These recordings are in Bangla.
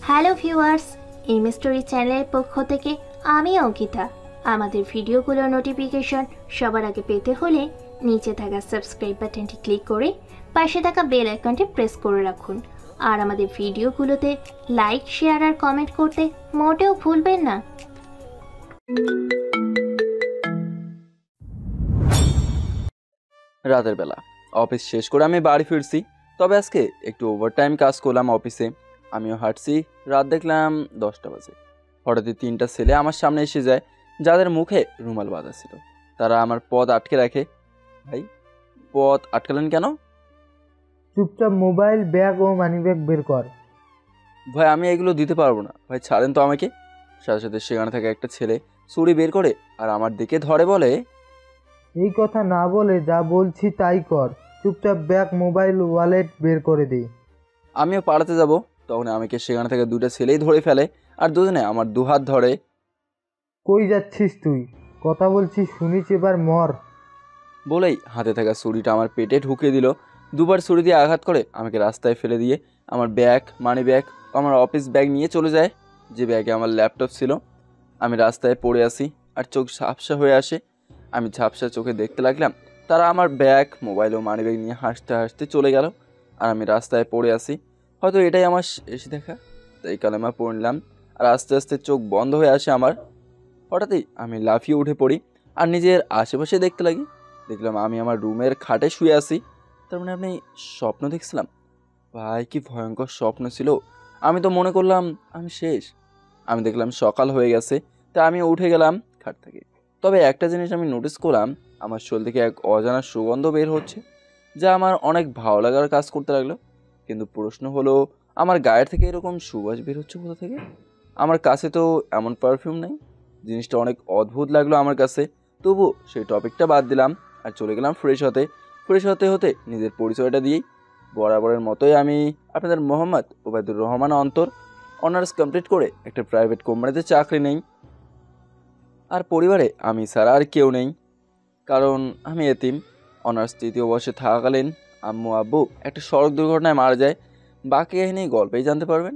হ্যালো ভিউয়ার্স, এম স্টোরি চ্যানেলের পক্ষ থেকে আমি অঙ্কিতা। আমাদের ভিডিওগুলোর নোটিফিকেশন সবার আগে পেতে হলে নিচে থাকা সাবস্ক্রাইব বাটনটি ক্লিক করে পাশে থাকা বেল আইকনটি প্রেস করে রাখুন। আর আমাদের ভিডিওগুলোতে লাইক, শেয়ার আর কমেন্ট করতে মোটেও ভুলবেন না। রাতের বেলা অফিস শেষ করে আমি বাড়ি ফিরছি, তবে আজকে একটু ওভারটাইম কাজ করলাম অফিসে। আমিও হাঁটছি, রাত দেখলাম 10টা বাজে। হঠাৎই 3টা ছেলে আমার সামনে এসে যায়, যাদের মুখে রুমাল বাঁধা ছিল। তারা আমার পথ আটকে রাখে। ভাই, পথ আটকালেন কেন? চুপচাপ মোবাইল, ব্যাগ ও মানিব্যাগ বের কর। ভাই, আমি এগুলো দিতে পারবো না। ভাই ছাড়েন তো আমাকে। সাথে সাথে সেখানে থাকা একটা ছেলে ছুরি বের করে আর আমার দিকে ধরে বলে, এই কথা না বলে যা বলছি তাই কর। চুপচাপ ব্যাগ, মোবাইল, ওয়ালেট বের করে দে। আমিও পালাতে যাব, তখন আমাকে সেখানে থেকে দুটো ছেলেই ধরে ফেলে আর দুজনে আমার দুহাত ধরে। কই যাচ্ছিস তুই? কথা বলছিস শুনিস, এবার মর। বলেই হাতে থাকা ছুরিটা আমার পেটে ঢুকিয়ে দিল। দুবার ছুরি দিয়ে আঘাত করে আমাকে রাস্তায় ফেলে দিয়ে আমার ব্যাগ, মানি ব্যাগ, আমার অফিস ব্যাগ নিয়ে চলে যায়, যে ব্যাগে আমার ল্যাপটপ ছিল। আমি রাস্তায় পড়ে আসি আর চোখ ঝাপসা হয়ে আসে। আমি ঝাপসা চোখে দেখতে লাগলাম তারা আমার ব্যাগ, মোবাইল ও মানি ব্যাগ নিয়ে হাসতে হাসতে চলে গেল, আর আমি রাস্তায় পড়ে আসি। হয়তো এটাই আমার শেষ দেখা, তাই কালেমা পড়লাম। আর আস্তে আস্তে চোখ বন্ধ হয়ে আসে আমার। হঠাৎই আমি লাফিয়ে উঠে পড়ি আর নিজের আশেপাশে দেখতে লাগি। দেখলাম আমি আমার রুমের খাটে শুয়ে আছি। তার মানে আমি স্বপ্ন দেখছিলাম। ভাই, কি ভয়ঙ্কর স্বপ্ন ছিল! আমি তো মনে করলাম আমি শেষ। আমি দেখলাম সকাল হয়ে গেছে, তা আমি উঠে গেলাম খাট থেকে। তবে একটা জিনিস আমি নোটিস করলাম, আমার শরীর থেকে এক অজানা সুগন্ধ বের হচ্ছে, যা আমার অনেক ভালো লাগার কাজ করতে লাগলো। কিন্তু প্রশ্ন হলো, আমার গায়ের থেকে এরকম সুবাস বের হচ্ছে কোথা থেকে? আমার কাছে তো এমন পারফিউম নেই। জিনিসটা অনেক অদ্ভুত লাগলো আমার কাছে। তবু সেই টপিকটা বাদ দিলাম আর চলে গেলাম ফ্রেশ হতে। ফ্রেশ হতে হতে নিজের পরিচয়টা দিয়েই বরাবরের মতোই আমি আপনাদের মোহাম্মদ ওবায়দুর রহমান অন্তর। অনার্স কমপ্লিট করে একটা প্রাইভেট কোম্পানিতে চাকরি নেই। আর পরিবারে আমি ছাড়া আর কেউ নেই, কারণ আমি এতিম। অনার্স 3য় বর্ষে থাকাকালীন আম্মু আব্বু একটা সড়ক দুর্ঘটনায় মারা যায়। বাকি কাহিনী গল্পেই জানতে পারবেন।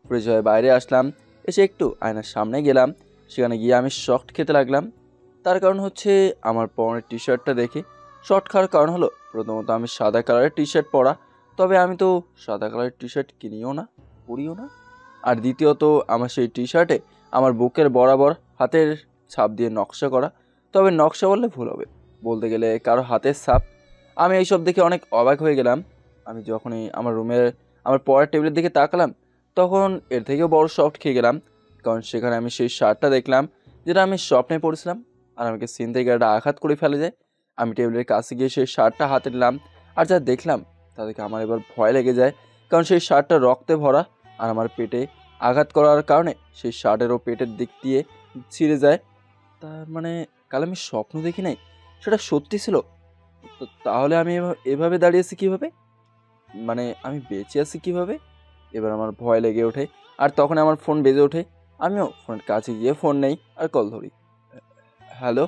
ফ্রেশ হয়ে বাইরে আসলাম, এসে একটু আয়নার সামনে গেলাম। সেখানে গিয়ে আমি শর্ট খেতে লাগলাম। তার কারণ হচ্ছে আমার পরনের টি শার্টটা দেখে। শর্ট খাওয়ার কারণ হলো, প্রথমত আমি সাদা কালারের টি শার্ট পরা, তবে আমি তো সাদা কালারের টি শার্ট কিনিও না, পরিও না। আর দ্বিতীয়ত, আমার সেই টি শার্টে আমার বুকের বরাবর হাতের ছাপ দিয়ে নকশা করা। তবে নকশা বললে ভুল হবে, বলতে গেলে কারো হাতের ছাপ। আমি এইসব দেখে অনেক অবাক হয়ে গেলাম। আমি যখনই আমার রুমের আমার পড়ার টেবিলের দিকে তাকালাম, তখন এর থেকেও বড় শক খেয়ে গেলাম, কারণ সেখানে আমি সেই শার্টটা দেখলাম যেটা আমি স্বপ্নে পড়েছিলাম। আর আমাকে সিন থেকে একটা আঘাত করে ফেলে যায়। আমি টেবিলের কাছে গিয়ে সেই শার্টটা হাতে নিলাম, আর যা দেখলাম তা দেখে আমার এবার ভয় লেগে যায়, কারণ সেই শার্টটা রক্তে ভরা। আর আমার পেটে আঘাত করার কারণে সেই শার্টেরও পেটের দিক দিয়ে ছিঁড়ে যায়। তার মানে কাল আমি স্বপ্ন দেখি নাই, সেটা সত্যি ছিল। তো তাহলে আমি এভাবে দাঁড়িয়েছি কিভাবে? মানে আমি বেঁচে আছি কিভাবে? এবার আমার ভয় লেগে ওঠে, আর তখন আমার ফোন বেজে ওঠে। আমিও ফোনের কাছে গিয়ে ফোন নেই আর কল ধরি। হ্যালো,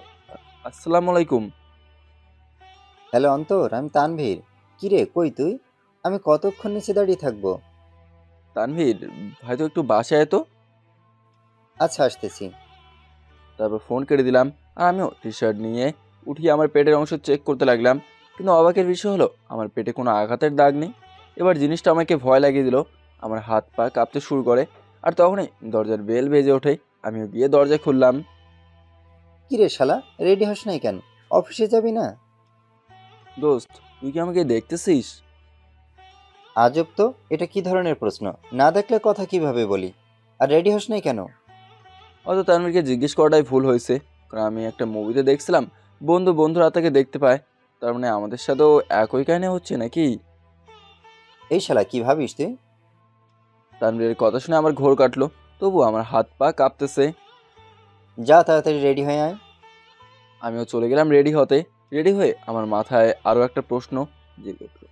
আসসালামু আলাইকুম। হ্যালো অন্তর, আমি তানভীর। কিরে, কই তুই? আমি কতক্ষণ নিচে দাঁড়িয়ে থাকবো? তানভীর ভাই, তো একটু বাসায় তো। আচ্ছা, আসতেছি। তারপর ফোন কেটে দিলাম, আর আমিও টি শার্ট নিয়ে উঠিয়ে আমার পেটের অংশ চেক করতে লাগলাম। কিন্তু অবাকের বিষয় হলো, আমার পেটে কোনো আঘাতের দাগ নেই। এবার জিনিসটা আমাকে ভয় লাগিয়ে দিল। আমার হাত পা কাঁপতে শুরু করে, আর তখনই দরজার বেল বেজে ওঠে। আমিও গিয়ে দরজা খুললাম। কিরে শালা, রেডি হস নাই কেন? অফিসে যাবি না? দোস্ত, তুই কি আমাকে দেখতেছিস? আজব তো, এটা কি ধরনের প্রশ্ন? না দেখলে কথা কিভাবে বলি? আর রেডি হস নাই কেন? হয়তো তানভীরকে জিজ্ঞেস করাটাই ভুল হয়েছে, কারণ আমি একটা মুভিতে দেখছিলাম বন্ধুরা তাকে দেখতে পায়। তার মানে আমাদের সাথেও একই কাহিনী হচ্ছে নাকি? এই শালা, কি ভাবিস তুই? তানভীরের কথা শুনে আমার ঘোর কাটলো, তবু আমার হাত পা কাঁপতেছে। যা তাড়াতাড়ি রেডি হয়ে আয়। আমিও চলে গেলাম রেডি হতে। রেডি হয়ে আমার মাথায় আরও একটা প্রশ্ন জেগে উঠলো।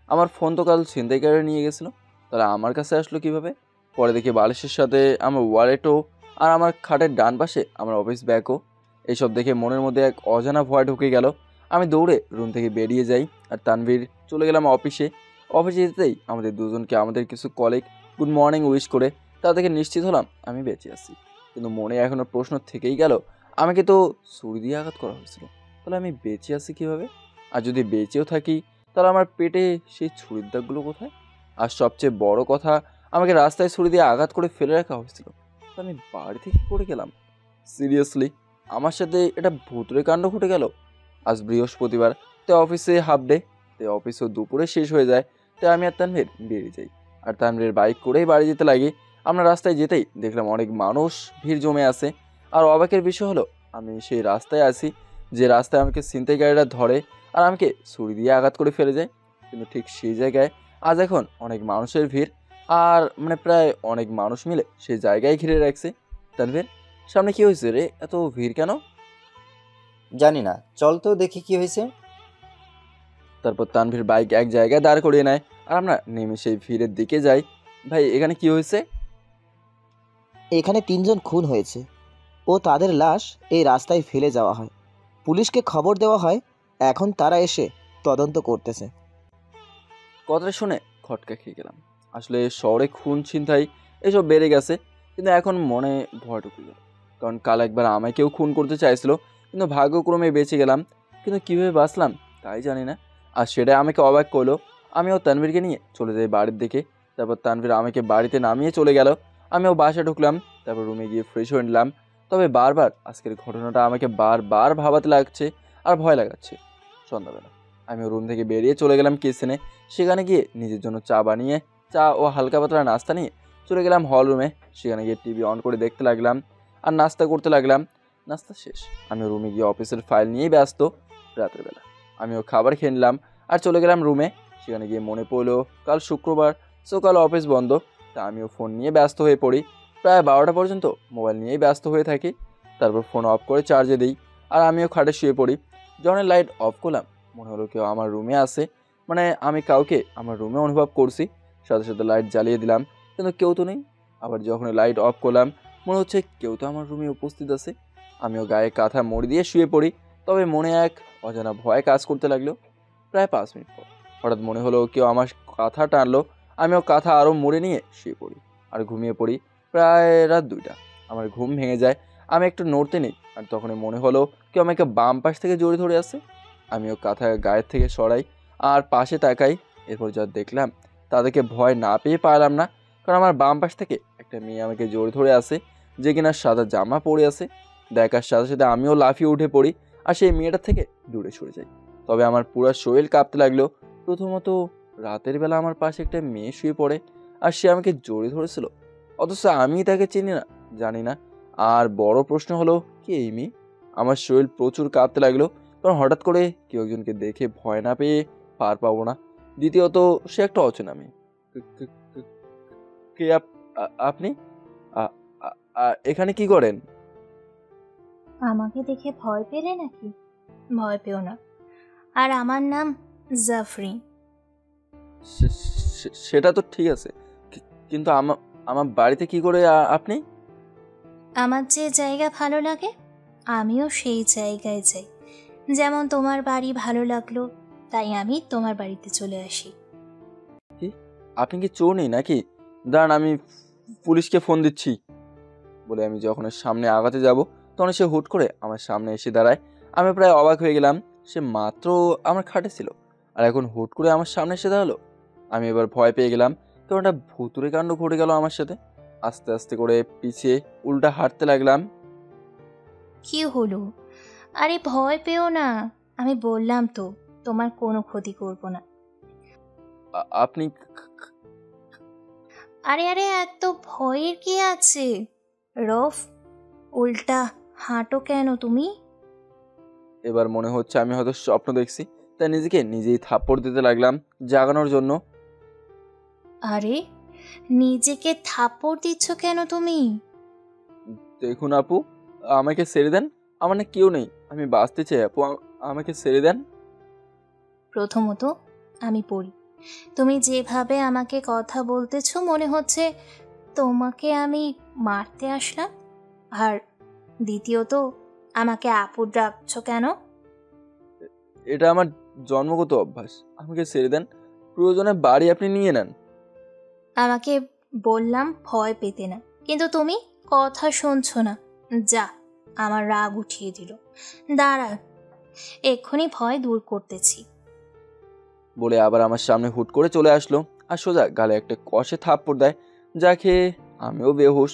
আমার ফোন তো কাল ছিনতাইকারীরা নিয়ে গেছিলো, তাহলে আমার কাছে আসলো কিভাবে? পরে দেখি বালিশের সাথে আমার ওয়ালেটও, আর আমার খাটের ডান পাশে আমার অফিস ব্যাগও। এইসব দেখে মনের মধ্যে এক অজানা ভয় ঢুকে গেল। আমি দৌড়ে রুম থেকে বেরিয়ে যাই, আর তানভীর চলে গেলাম অফিসে। অফিসে যেতেই আমাদের দুজনকে আমাদের কিছু কলিগ গুড মর্নিং উইশ করে তা থেকে নিশ্চিত হলাম আমি বেঁচে আছি। কিন্তু মনে এখনো প্রশ্ন থেকেই গেল, আমাকে তো ছুরি দিয়ে আঘাত করা হয়েছিল, তাহলে আমি বেঁচে আছি কিভাবে? আর যদি বেঁচেও থাকি, তাহলে আমার পেটে সেই ছুরির দাগগুলো কোথায়? আর সবচেয়ে বড় কথা, আমাকে রাস্তায় ছুরি দিয়ে আঘাত করে ফেলে রাখা হয়েছিল, তো আমি বাড়ি থেকে পড়ে গেলাম। সিরিয়াসলি আমার সাথে এটা ভূতুরে কাণ্ড ঘটে গেল। আজ বৃহস্পতিবার, তাই অফিসে হাফ ডে, তাই অফিসও দুপুরে শেষ হয়ে যায়। তাই আমি আর তানভীর বেরিয়ে যাই, আর তানভীর বাইক করেই বাড়ি যেতে লাগি। আমরা রাস্তায় যেতেই দেখলাম অনেক মানুষ ভিড় জমে আছে। আর অবাকের বিষয় হলো, আমি সেই রাস্তায় আছি যে রাস্তায় আমাকে ছিনতাইকারীরা ধরে আর আমাকে ছুরি দিয়ে আঘাত করে ফেলে যায়। কিন্তু ঠিক সেই জায়গায় আজ এখন অনেক মানুষের ভিড়, আর প্রায় অনেক মানুষ মিলে সেই জায়গায় ঘিরে রাখছে। তানভীর, সামনে কি হয়েছে রে, এত ভিড় কেন? জানি না, চল তো দেখি কি হয়েছে। তারপর তানভীর বাইক এক জায়গায় দাঁড় করিয়ে নেয়, আর আমরা নেমে সেই ভিড়ের দিকে যাই। ভাই, এখানে কি হয়েছে? এখানে 3জন খুন হয়েছে ও তাদের লাশ এই রাস্তায় ফেলে যাওয়া হয়। পুলিশকে খবর দেওয়া হয়, এখন তারা এসে তদন্ত করতেছে। কথাটা শুনে খটকা খেয়ে গেলাম। আসলে শহরে খুন ছিনতাই এসব বেড়ে গেছে, কিন্তু এখন মনে ভয় ঢুকে গেল। কারণ কাল একবার আমাকেও খুন করতে চাইছিল, কিন্তু ভাগ্যক্রমে বেঁচে গেলাম। কিন্তু কীভাবে বাঁচলাম তাই জানি না। আর সেটা আমাকে অবাক করলো। আমিও তানভীরকে নিয়ে চলে যাই বাড়ির দিকে। তারপর তানভীর আমাকে বাড়িতে নামিয়ে চলে গেল। আমিও বাসা ঢুকলাম, তারপর রুমে গিয়ে ফ্রেশ হয়ে নিলাম। তবে বারবার আজকের ঘটনাটা আমাকে বারবার ভাবাতে লাগছে আর ভয় লাগাচ্ছে। সন্ধ্যাবেলা আমিও রুম থেকে বেরিয়ে চলে গেলাম কিচেনে। সেখানে গিয়ে নিজের জন্য চা বানিয়ে, চা ও হালকা পাতলা নাস্তা নিয়ে চলে গেলাম হল রুমে। সেখানে গিয়ে টিভি অন করে দেখতে লাগলাম আর নাস্তা করতে লাগলাম। নাস্তা শেষ আমিও রুমে গিয়ে অফিসের ফাইল নিয়েই ব্যস্ত। রাতের বেলা আমিও খাবার খেয়ে নিলাম আর চলে গেলাম রুমে। সেখানে গিয়ে মনে পড়লো কাল শুক্রবার, সকাল অফিস বন্ধ। তা আমিও ফোন নিয়ে ব্যস্ত হয়ে পড়ি। প্রায় 12টা পর্যন্ত মোবাইল নিয়েই ব্যস্ত হয়ে থাকি। তারপর ফোন অফ করে চার্জে দিই আর আমিও খাটে শুয়ে পড়ি। যখন লাইট অফ করলাম, মনে হলো কেউ আমার রুমে আছে। আমি কাউকে আমার রুমে অনুভব করছি। সাথে সাথে লাইট জ্বালিয়ে দিলাম, কিন্তু কেউ তো নেই। আবার যখন লাইট অফ করলাম, মনে হচ্ছে কেউ তো আমার রুমে উপস্থিত আছে। আমিও গায়ে কাঁথা মুড়ি দিয়ে শুয়ে পড়ি। তবে মনে এক অজানা ভয় কাজ করতে লাগলো। প্রায় 5 মিনিট পর হঠাৎ মনে হলো কেউ আমার কাঁথা টানলো। আমিও কাঁথা আরও মুড়ে নিয়ে শুয়ে পড়ি আর ঘুমিয়ে পড়ি। প্রায় রাত 2টা আমার ঘুম ভেঙে যায়। আমি একটু নড়তে নেই, আর তখনই মনে হলো কেউ আমাকে বাম পাশ থেকে জড়িয়ে ধরে আছে। আমিও কাঁথা গায়ের থেকে সরাই আর পাশে তাকাই। এরপর যা দেখলাম তাদেরকে ভয় না পেয়ে পারলাম না, কারণ আমার বাম পাশ থেকে একটা মেয়ে আমাকে জড়িয়ে ধরে আছে, যে কিনা সাদা জামা পরে আছে। দেখার সাথে সাথে আমিও লাফিয়ে উঠে পড়ি আর সেই মেয়েটার থেকে দূরে সরে যাই। তবে আমার পুরো শরীর কাঁপতে লাগলো। প্রথমত, রাতের বেলা আমার পাশে একটা মেয়ে শুয়ে পড়ে আর সে আমাকে জড়িয়ে ধরেছিল, অথচ আমি তাকে চিনি না, জানি না। আর বড় প্রশ্ন হলো, কি এই মেয়ে? আমার শরীর প্রচুর কাঁপতে লাগলো, কারণ হঠাৎ করে কেউ একজনকে দেখে ভয় না পেয়ে পার পাবো না। দ্বিতীয়ত, সে একটা অচেনা মেয়ে। কে আপনি এখানে কি করেন? আমাকে দেখে ভয় পেলে নাকি? ভয় পেও না। আর আমার নাম জাফরিন। সেটা তো ঠিক আছে, কিন্তু আমার বাড়িতে কি করে আপনি? আমার যে জায়গা ভালো লাগে আমিও সেই জায়গায় যাই। যেমন তোমার বাড়ি ভালো লাগলো, তাই আমি তোমার বাড়িতে চলে আসি। কি, আপনি কি চোর নেই নাকি? দাঁড়ান, আমি পুলিশকে ফোন দিচ্ছি বলে আমি যখন ওর সামনে আগাতে যাব, তখন সে হুট করে আমার সামনে এসে দাঁড়ায়। আমি প্রায় অবাক হয়ে গেলাম। সে মাত্র আমার খাটে ছিল, আর এখন হুট করে আমার সামনে এসে দাঁড়ালো। আমি এবার ভয় পেয়ে গেলাম, কারণ একটা ভুতুরে কাণ্ড ঘটে গেল আমার সাথে। আস্তে আস্তে করে পিছিয়ে উল্টা হাঁটতে লাগলাম। কি হলো? আরে ভয় পেও না, আমি বললাম তো তোমার কোনো ক্ষতি করব না। আপনি আরে আরে, এত ভয়ের কি আছে? রফ, উল্টা হাঁটো কেন তুমি? এবার মনে হচ্ছে আমি হয়তো স্বপ্ন দেখছি, তাই নিজেকে নিজেই থাপ্পড় দিতে লাগলাম জাগানোর জন্য। আরে, নিজেকে থাপ্পড় দিচ্ছ কেন তুমি? দেখুন আপু, আমাকে ছেড়ে দেন। আমার না কেউ নেই, আমি বাঁচতে চাই আপু, আমাকে ছেড়ে দেন। প্রথমত আমি পড়ি, তুমি যেভাবে আমাকে কথা বলতেছো মনে হচ্ছে তোমাকে আমি মারতে আসলাম। আর দ্বিতীয়ত, আমাকে আপু ডাকছো কেন? এটা আমার জন্মগত অভ্যাস, আমাকে ছেড়ে দেন। প্রয়োজনে বাড়ি আপনি নিয়ে নেন। আমাকে বললাম ভয় পেতে না, কিন্তু তুমি কথা শুনছো না। যা, আমার রাগ উঠিয়ে দিল। দাঁড়া, এক্ষুনি ভয় দূর করতেছি। বলে আবার আমার সামনে হুট করে চলে আসলো আর সোজা গালে একটা কষে থাপ্পড় দেয়, যা খেয়ে আমিও বেহুশ।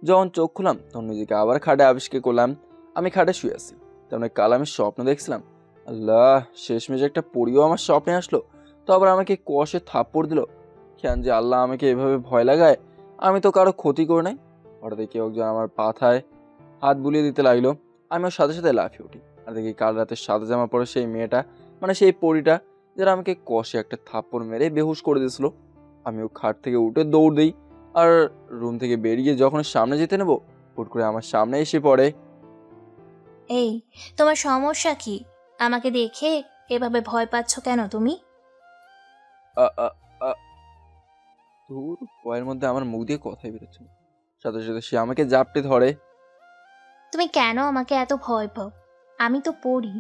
যখন চোখ খুলাম তখন নিজেকে আবার খাটে আবিষ্কার করলাম আমি খাটে শুয়ে আছি। তার মানে কাল আমি স্বপ্ন দেখছিলাম। আল্লাহ, শেষমেশ একটা পরিও আমার স্বপ্নে আসলো, তো আবার আমাকে কষে থাপ্পড় দিল। কেন যে আল্লাহ আমাকে এভাবে ভয় লাগায়? আমি তো কারো ক্ষতি করে নাই। হঠাৎ কেউ একজন আমার পাথায় হাত বুলিয়ে দিতে লাগলো। আমিও সাথে সাথে লাফিয়ে উঠি আর দেখি কাল রাতে সাদা জামা পরে সেই মেয়েটা, মানে সেই পরিটা, যারা আমাকে কষে একটা থাপ্পড় মেরে বেহুশ করে দিয়েছিল। আমিও খাট থেকে উঠে দৌড় দিই আর রুম থেকে বেরিয়ে যখন সামনে যেতে নেব, হুট করে আমার সামনে এসে পড়ে। এই, তোমার সমস্যা কি? আমাকে দেখে এভাবে ভয় পাচ্ছ কেন তুমি? আ- আ- আ- ধুর, ভয়ের মধ্যে আমার মুখ দিয়ে কথাই বেরোচ্ছে না। সাথে সাথে সে আমাকে জাপটে ধরে। তুমি কেন আমাকে এত ভয় পাও? আমি তো পড়ি।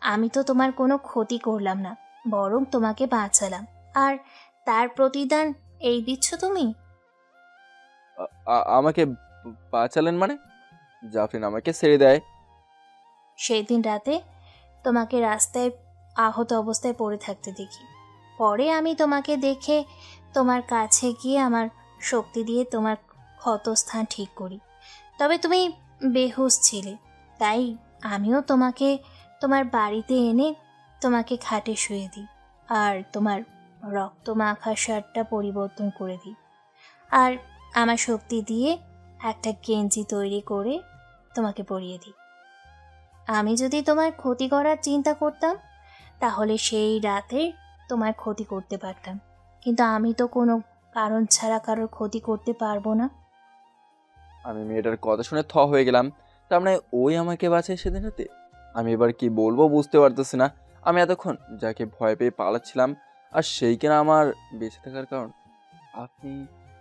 আমি তো তোমার কোনো ক্ষতি করলাম না, বরং তোমাকে বাঁচালাম। আর তার প্রতিদান এই দিচ্ছ তুমি? আমাকে বাঁচালেন মানে? জাফরিন আমাকে ছেড়ে দেয়। সেই দিন রাতে তোমাকে রাস্তায় আহত অবস্থায় পড়ে থাকতে দেখি। পরে আমি তোমাকে দেখে তোমার কাছে গিয়ে আমার শক্তি দিয়ে তোমার ক্ষতস্থান ঠিক করি। তবে তুমি বেহুশ ছিলে, তাই আমিও তোমাকে তোমার বাড়িতে এনে তোমাকে খাটে শুয়ে দিই আর তোমার রক্ত মাখা শার্টটা পরিবর্তন করে দিই। আর আমার শক্তি দিয়ে একটা গেঞ্জি তৈরি করে তোমাকে পরিয়ে দিই। আমি যদি তোমার ক্ষতি করার চিন্তা করতাম, তাহলে সেই রাতে তোমার ক্ষতি করতে পারতাম, কিন্তু আমি তো কোনো কারণ ছাড়া কারোর ক্ষতি করতে পারবো না। আমি মেয়েটার কথা শুনে থ হয়ে গেলাম। তার মানে ওই আমাকে বাঁচায় সেদিন রাতে? আমি এবার কি বলবো বুঝতে পারতেছি না। আমি এতক্ষণ যাকে ভয় পেয়ে পালাচ্ছিলাম, আর সেই কিনা আমার বেঁচে থাকার কারণ। আপনি,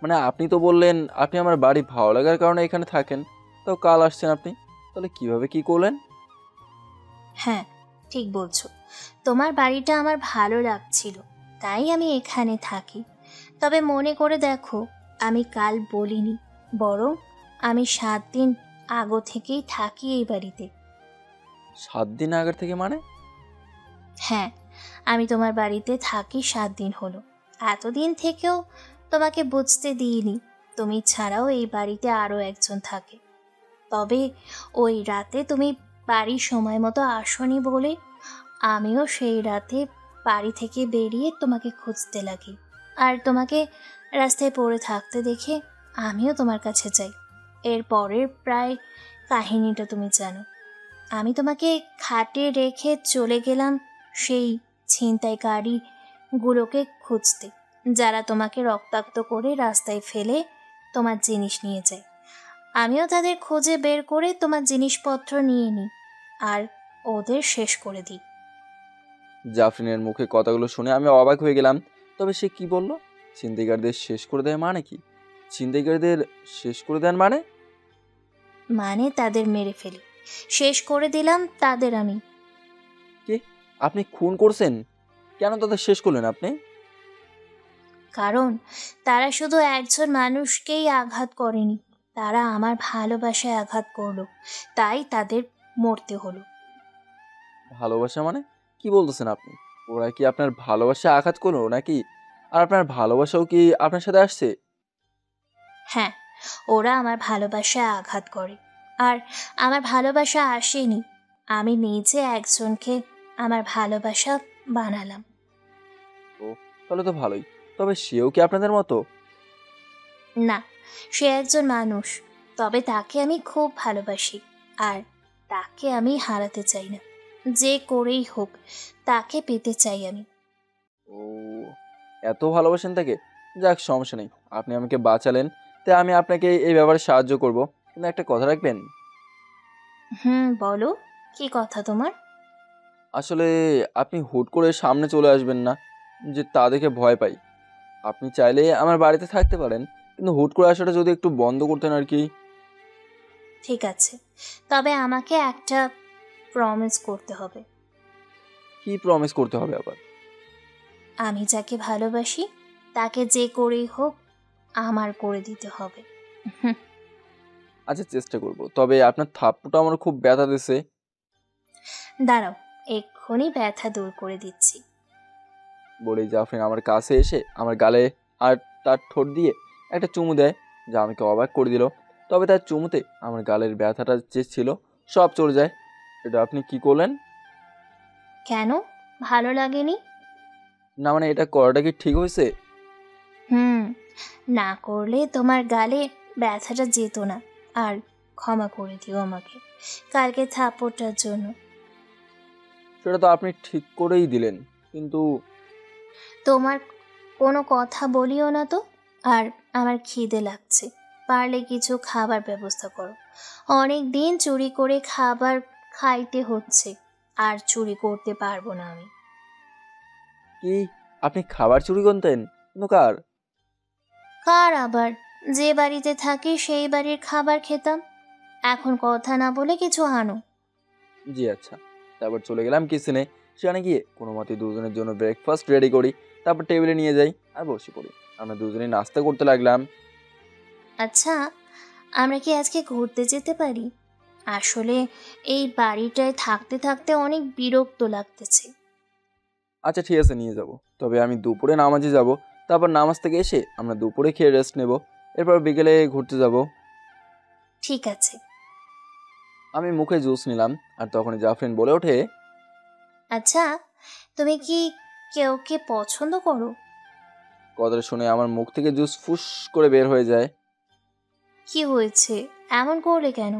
মানে আপনি তো বললেন আপনি আমার বাড়ি ভালো লাগার কারণে এখানে থাকেন, তো কাল আসছেন আপনি, তাহলে কিভাবে কি করলেন? হ্যাঁ, ঠিক বলছো। তোমার বাড়িটা আমার ভালো লাগছিল, তাই আমি এখানে থাকি। তবে মনে করে দেখো, আমি কাল বলিনি, বরং আমি 7 দিন আগো থেকেই থাকি এই বাড়িতে। 7 দিন আগের থেকে মানে? হ্যাঁ, আমি তোমার বাড়িতে থাকি 7 দিন হলো। এতদিন থেকেও তোমাকে বুঝতে দিইনি তুমি ছাড়াও এই বাড়িতে আরও একজন থাকে। তবে ওই রাতে তুমি বাড়ি সময় মতো আসনি বলে আমিও সেই রাতে বাড়ি থেকে বেরিয়ে তোমাকে খুঁজতে লাগি। আর তোমাকে রাস্তায় পড়ে থাকতে দেখে আমিও তোমার কাছে যাই। এর পরের প্রায় কাহিনীটা তুমি জানো। আমি তোমাকে খাটে রেখে চলে গেলাম সেই ছিনতাইকারীগুলোকে খুঁজতে, যারা তোমাকে রক্তাক্ত করে রাস্তায় ফেলে তোমার জিনিস নিয়ে যায়। আমিও তাদের খুঁজে বের করে তোমার জিনিসপত্র নিয়ে নিই আর ওদের শেষ করে দিই। জাফরিনের মুখে কথাগুলো শুনে আমি অবাক হয়ে গেলাম। তবে সে কি বলল? ছিনতাইকারীদের শেষ করে দেয় মানে কি? ছিনতাইকারীদের শেষ করে দেন মানে? মানে তাদের মেরে ফেলি, শেষ করে দিলাম তাদের আমি। কি? আপনি খুন করছেন? কেন তাদের শেষ করলেন আপনি? কারণ তারা শুধু একজন মানুষকেই আঘাত করেনি, তারা আমার ভালোবাসায় আঘাত করলো, তাই তাদের মরতে হলো। ভালোবাসা মানে? কি বলতেছেন আপনি? ওরা কি আপনার ভালোবাসা আঘাত করলো নাকি? আর আপনার ভালোবাসাও কি আপনার সাথে আসছে? হ্যাঁ, ওরা আমার ভালোবাসায় আঘাত করে। আর আমার ভালোবাসা আসেনি, আমি নিজে একজনকে আমার ভালোবাসা বানালাম। ও, তাহলে তো ভালোই। তবে সেও কি আপনাদের মতো? না, সে একজন মানুষ, তবে তাকে আমি খুব ভালোবাসি। আর তাকে আমি হারাতে চাই না, যে করেই হোক তাকে পেতে চাই আমি। ও, এত ভালোবাসেন তাকে? যাক, সমস্যা নেই, আপনি আমাকে বাঁচালেন, তাই আমি আপনাকে এই ব্যাপারে সাহায্য করব। কিন্তু একটা কথা রাখবেন। বলো, কি কথা তোমার? আসলে আপনি হুট করে সামনে চলে আসবেন না, যে তা দেখে ভয় পাই। আপনি চাইলে আমার বাড়িতে থাকতে পারেন, কিন্তু হুট করে আসাটা যদি একটু বন্ধ করতেন আর কি। ঠিক আছে, তবে আমাকে একটা প্রমিস করতে হবে। কি প্রমিস করতে হবে আবার? আমি যাকে ভালোবাসি তাকে যে করেই হোক আমার করে দিতে হবে। হুম, আচ্ছা চেষ্টা করব, তবে আপনার থাপ্পড়টা আমার খুব ব্যথা দিছে। দাঁড়াও, এক্ষুনি ব্যথা দূর করে দিচ্ছি। বলেই জাফরিন আমার কাছে এসে আমার গালে আর তার ঠোঁট দিয়ে একটা চুমু দেয়, যা আমাকে অবাক করে দিল। তবে তার চুমুতে আমার গালের ব্যথাটা যে ছিল সব চলে যায়। এটা আপনি কি করলেন? কেন, ভালো লাগেনি? না মানে এটা করাটা কি ঠিক হয়েছে? হুম, না করলে তোমার গালে ব্যথাটা যেত না। আর ক্ষমা করে দিও আমাকে কালকে থাপ্পড়টার জন্য। সেটা তো আপনি ঠিক করেই দিলেন, কিন্তু তোমার কোনো কথা বলিও না তো। আর আমার খিদে লাগছে, পারলে কিছু খাবার ব্যবস্থা করো। অনেক দিন চুরি করে খাবার খাইতে হচ্ছে, আর চুরি করতে পারবো না আমি। কি আপনি খাবার চুরি করতেন? কিন্তু কার? কার আবার, যে বাড়িতে থাকি সেই বাড়ির খাবার খেতাম। এখন কথা না বলে কিছু আনো। জি আচ্ছা। তারপর চলে গেলাম কিচেনে। সেখানে গিয়ে কোনো মতে দুজনের জন্য ব্রেকফাস্ট রেডি করি, তারপর টেবিলে নিয়ে যাই আর বসে পড়ি। আমরা দুজনেই নাস্তা করতে লাগলাম। আচ্ছা, আমরা কি আজকে ঘুরতে যেতে পারি? আসলে এই বাড়িটায় থাকতে থাকতে অনেক বিরক্ত লাগতেছে। আচ্ছা ঠিক আছে, নিয়ে যাব। তবে আমি দুপুরে নামাজে যাব। তারপর নামাজ থেকে এসে আমরা দুপুরে খেয়ে রেস্ট নেব। এরপর বিকেলে ঘুরতে যাব। ঠিক আছে। আমি মুখে জুস নিলাম আর তখনই জাফরিন বলে ওঠে, আচ্ছা, তুমি কি কেউকে পছন্দ করো? কথাটা শুনে আমার মুখ থেকে জুস ফুস করে বের হয়ে যায়। কি হয়েছে, এমন করলে কেন?